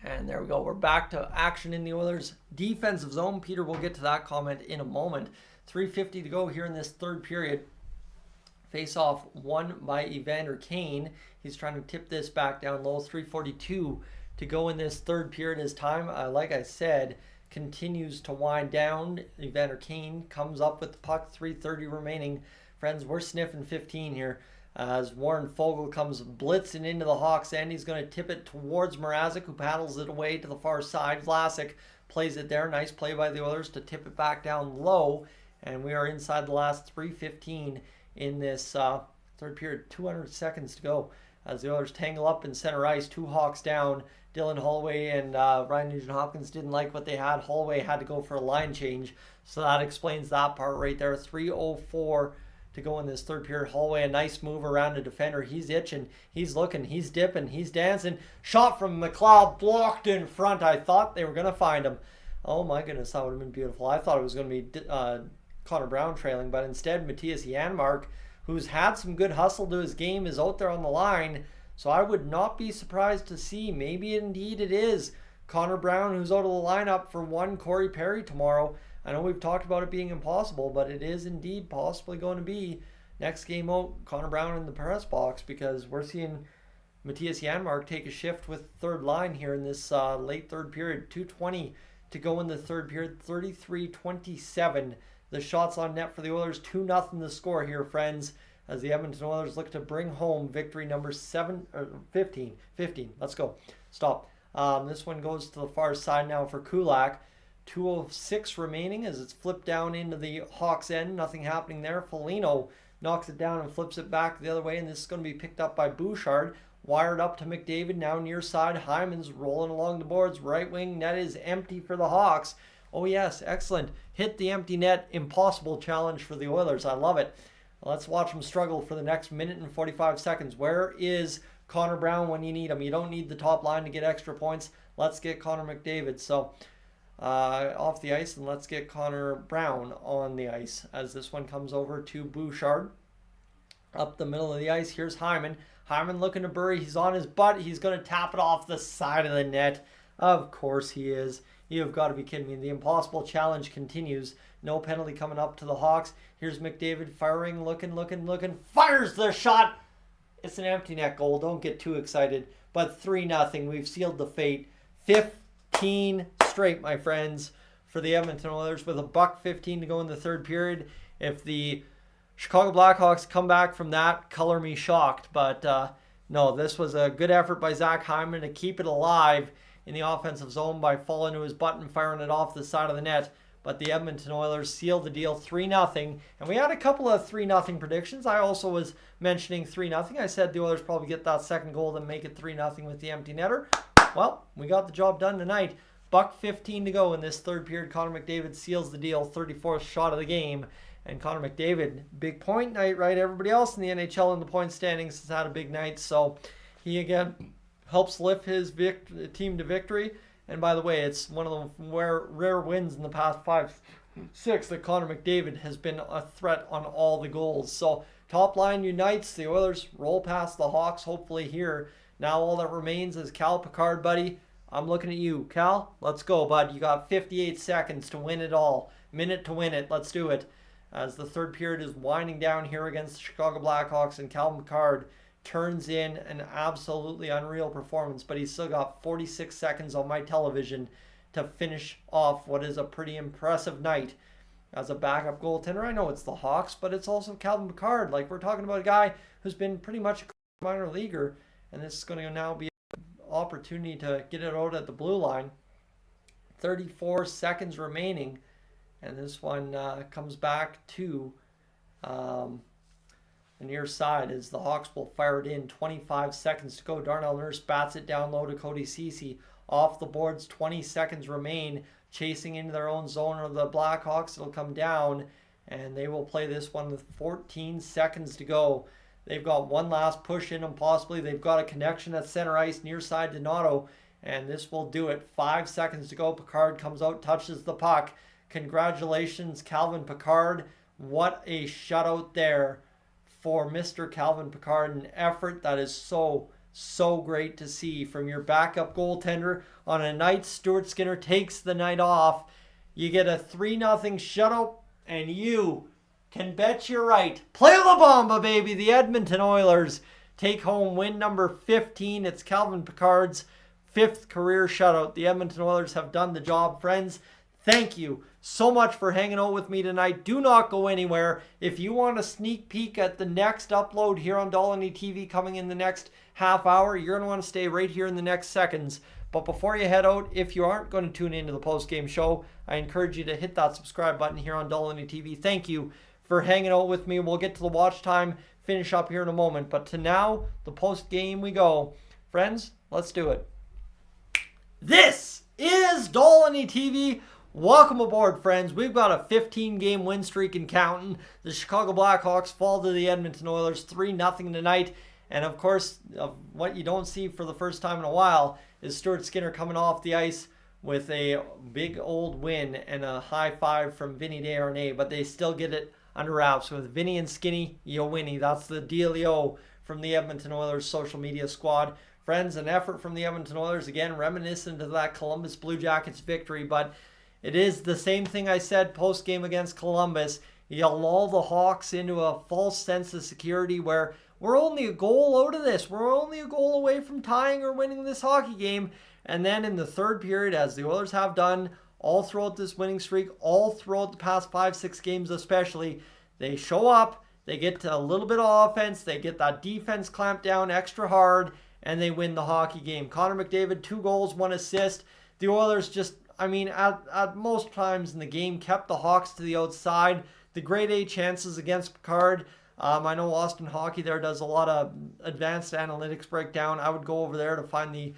And there we go. We're back to action in the Oilers' defensive zone. Peter, we'll get to that comment in a moment. 3:50 to go here in this third period. Face-off won by Evander Kane. He's trying to tip this back down low. 3:42 to go in this third period. His time, like I said, continues to wind down. Evander Kane comes up with the puck. 3:30 remaining. Friends, we're sniffing 15 here. As Warren Foegele comes blitzing into the Hawks end. He's going to tip it towards Mrazek, who paddles it away to the far side. Vlasic plays it there. Nice play by the Oilers to tip it back down low. And we are inside the last 3:15 in this third period. 200 seconds to go as the Oilers tangle up in center ice. 2 Hawks down. Dylan Holloway and Ryan Nugent-Hopkins didn't like what they had. Holloway had to go for a line change. So that explains that part right there. 3:04 to go in this third period. Holloway, a nice move around a defender. He's itching. He's looking. He's dipping. He's dancing. Shot from McLeod, blocked in front. I thought they were going to find him. Oh my goodness, that would have been beautiful. I thought it was going to be Connor Brown trailing, but instead Matthias Janmark, who's had some good hustle to his game, is out there on the line. So I would not be surprised to see, maybe indeed it is Connor Brown who's out of the lineup for one Corey Perry tomorrow. I know we've talked about it being impossible, but it is indeed possibly going to be next game out, Connor Brown in the press box, because we're seeing Matthias Janmark take a shift with third line here in this late third period. 2:20 to go in the third period. 33-27 the shots on net for the Oilers. 2-0 the score here, friends, as the Edmonton Oilers look to bring home victory number 15. Let's go. Stop. This one goes to the far side now for Kulak. 2:06 remaining as it's flipped down into the Hawks end. Nothing happening there. Foligno knocks it down and flips it back the other way, and this is going to be picked up by Bouchard. Wired up to McDavid, now near side. Hyman's rolling along the boards. Right wing net is empty for the Hawks. Oh yes, excellent. Hit the empty net. Impossible challenge for the Oilers. I love it. Let's watch them struggle for the next minute and 45 seconds. Where is Connor Brown when you need him? You don't need the top line to get extra points. Let's get Connor McDavid. So off the ice, and let's get Connor Brown on the ice as this one comes over to Bouchard. Up the middle of the ice, here's Hyman. Hyman looking to bury. He's on his butt. He's going to tap it off the side of the net. Of course he is. You've got to be kidding me. The impossible challenge continues. No penalty coming up to the Hawks. Here's McDavid firing, looking. Fires the shot. It's an empty net goal. Don't get too excited. But 3-0. We've sealed the fate. 15 straight, my friends, for the Edmonton Oilers with $1:15 to go in the third period. If the Chicago Blackhawks come back from that, color me shocked. But no, this was a good effort by Zach Hyman to keep it alive in the offensive zone by falling to his butt and firing it off the side of the net. But the Edmonton Oilers sealed the deal 3-0. And we had a couple of 3-0 predictions. I also was mentioning 3-0. I said the Oilers probably get that second goal and make it 3-0 with the empty netter. Well, we got the job done tonight. $1:15 to go in this third period. Connor McDavid seals the deal, 34th shot of the game. And Connor McDavid, big point night, right? Everybody else in the NHL in the point standings has had a big night. So he again helps lift his team to victory. And by the way, it's one of the rare wins in the past 5-6 that Connor McDavid has been a threat on all the goals. So top line unites. The Oilers roll past the Hawks hopefully here. Now all that remains is Cal Picard, buddy. I'm looking at you. Cal, let's go, bud. You got 58 seconds to win it all. Minute to win it. Let's do it. As the third period is winding down here against the Chicago Blackhawks, and Cal Picard turns in an absolutely unreal performance, but he's still got 46 seconds on my television to finish off what is a pretty impressive night as a backup goaltender. I know it's the Hawks, but it's also Calvin Picard. Like, we're talking about a guy who's been pretty much a minor leaguer, and this is going to now be an opportunity to get it out at the blue line. 34 seconds remaining, and this one comes back to the near side as the Hawks will fire it in. 25 seconds to go. Darnell Nurse bats it down low to Cody Ceci. Off the boards, 20 seconds remain. Chasing into their own zone of the Blackhawks. It'll come down, and they will play this one with 14 seconds to go. They've got one last push in them possibly. They've got a connection at center ice near side Donato, and this will do it. 5 seconds to go. Picard comes out, touches the puck. Congratulations, Calvin Picard. What a shutout there for Mr. Calvin Picard. An effort that is so great to see from your backup goaltender on a night Stuart Skinner takes the night off. You get a 3-0 shutout, and you can bet you're right. Play La Bamba, baby. The Edmonton Oilers take home win number 15. It's Calvin Picard's 5th career shutout. The Edmonton Oilers have done the job, friends. Thank you so much for hanging out with me tonight. Do not go anywhere. If you want a sneak peek at the next upload here on Dolynny TV coming in the next half hour, you're going to want to stay right here in the next seconds. But before you head out, if you aren't going to tune into the post-game show, I encourage you to hit that subscribe button here on Dolynny TV. Thank you for hanging out with me. We'll get to the watch time, finish up here in a moment. But to now, the post-game we go. Friends, let's do it. This is Dolynny TV. Welcome aboard, friends. We've got a 15-game win streak and counting. The Chicago Blackhawks fall to the Edmonton Oilers 3-0 tonight. And of course, what you don't see for the first time in a while is Stuart Skinner coming off the ice with a big old win and a high five from Vinny Desharnais. But they still get it under wraps with Vinny and Skinny, yo Winnie. That's the dealio from the Edmonton Oilers social media squad. Friends, an effort from the Edmonton Oilers, again, reminiscent of that Columbus Blue Jackets victory, but it is the same thing I said post-game against Columbus. You lull the Hawks into a false sense of security where we're only a goal out of this. We're only a goal away from tying or winning this hockey game. And then in the third period, as the Oilers have done all throughout this winning streak, all throughout the past 5-6 games especially, they show up, they get to a little bit of offense, they get that defense clamped down extra hard, and they win the hockey game. Connor McDavid, 2 goals, 1 assist. The Oilers just, at most times in the game, kept the Hawks to the outside. The grade A chances against Picard. I know Austin Hockey there does a lot of advanced analytics breakdown. I would go over there to find the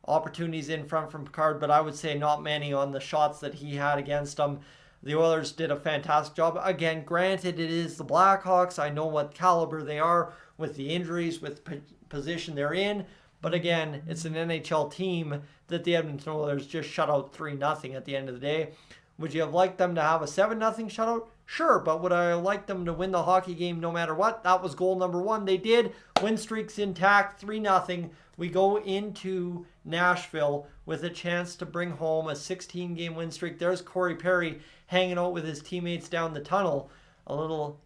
opportunities in front from Picard, but I would say not many on the shots that he had against them. The Oilers did a fantastic job. Again, granted, it is the Blackhawks. I know what caliber they are with the injuries, with the position they're in. But again, it's an NHL team that the Edmonton Oilers just shut out 3-0 at the end of the day. Would you have liked them to have a 7-0 shutout? Sure, but would I like them to win the hockey game no matter what? That was goal number one. They did. Win streak's intact, 3-0. We go into Nashville with a chance to bring home a 16-game win streak. There's Corey Perry hanging out with his teammates down the tunnel. A little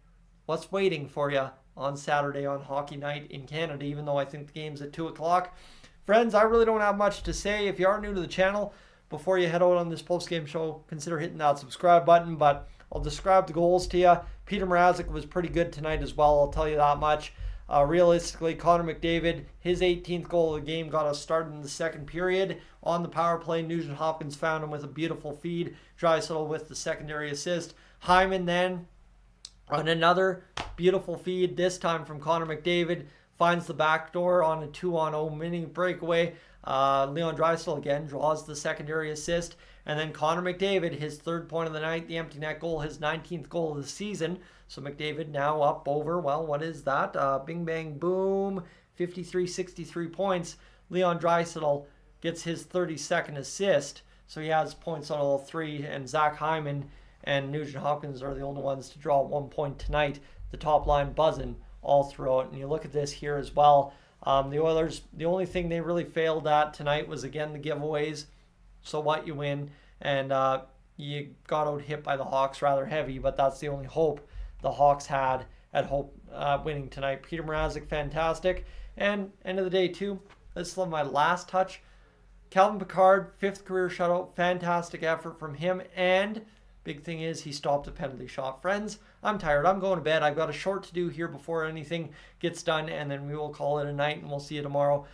what's waiting for you on Saturday on Hockey Night in Canada, even though I think the game's at 2 o'clock. Friends, I really don't have much to say. If you are new to the channel, before you head out on this post-game show, consider hitting that subscribe button. But I'll describe the goals to you. Peter Mrazek was pretty good tonight as well, I'll tell you that much. Realistically, Connor McDavid, his 18th goal of the game got us started in the second period. On the power play, Nugent Hopkins found him with a beautiful feed. Draisaitl with the secondary assist. Hyman then on another beautiful feed, this time from Connor McDavid, finds the back door on a 2-on-0 mini breakaway. Leon Draisaitl again draws the secondary assist. And then Connor McDavid, his third point of the night, the empty net goal, his 19th goal of the season. So McDavid now up over, well, what is that? Bing, bang, boom, 53-63 points. Leon Draisaitl gets his 32nd assist. So he has points on all three. And Zach Hyman and Nugent Hopkins are the only ones to draw 1 point tonight. The top line buzzing all throughout. And you look at this here as well. The Oilers, the only thing they really failed at tonight was, again, the giveaways. So what, you win. And you got out hit by the Hawks rather heavy, but that's the only hope the Hawks had at winning tonight. Peter Mrazek, fantastic. And end of the day, too, this is my last touch. Calvin Pickard, 5th career shutout. Fantastic effort from him. And big thing is he stopped a penalty shot. Friends, I'm tired. I'm going to bed. I've got a short to do here before anything gets done, and then we will call it a night, and we'll see you tomorrow.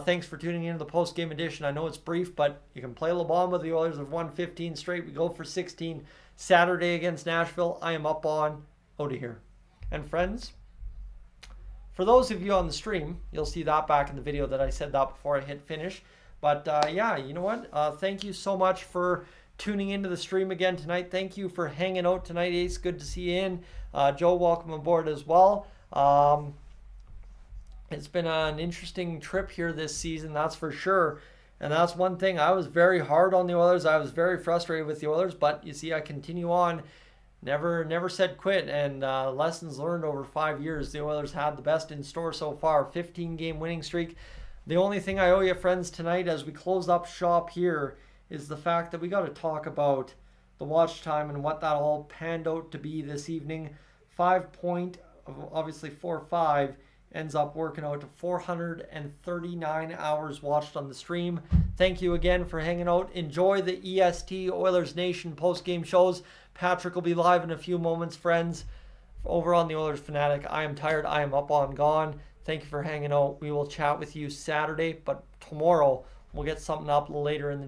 Thanks for tuning in to the post-game edition. I know it's brief, but you can play LeBron. The Oilers have won 15 straight. We go for 16 Saturday against Nashville. I am up on out of here. And friends, for those of you on the stream, you'll see that back in the video that I said that before I hit finish. But yeah, you know what? Thank you so much for tuning into the stream again tonight. Thank you for hanging out tonight, Ace. Good to see you in. Joe, welcome aboard as well. It's been an interesting trip here this season, that's for sure. And that's one thing. I was very hard on the Oilers. I was very frustrated with the Oilers, but you see, I continue on. Never said quit. And lessons learned over 5 years. The Oilers had the best in store so far. 15-game winning streak. The only thing I owe you, friends, tonight as we close up shop here is the fact that we got to talk about the watch time and what that all panned out to be this evening. 5 point, obviously 4-5, ends up working out to 439 hours watched on the stream. Thank you again for hanging out. Enjoy the EST Oilers Nation post-game shows. Patrick will be live in a few moments, friends. Over on the Oilers Fanatic, I am tired. I am up on gone. Thank you for hanging out. We will chat with you Saturday, but tomorrow we'll get something up later in the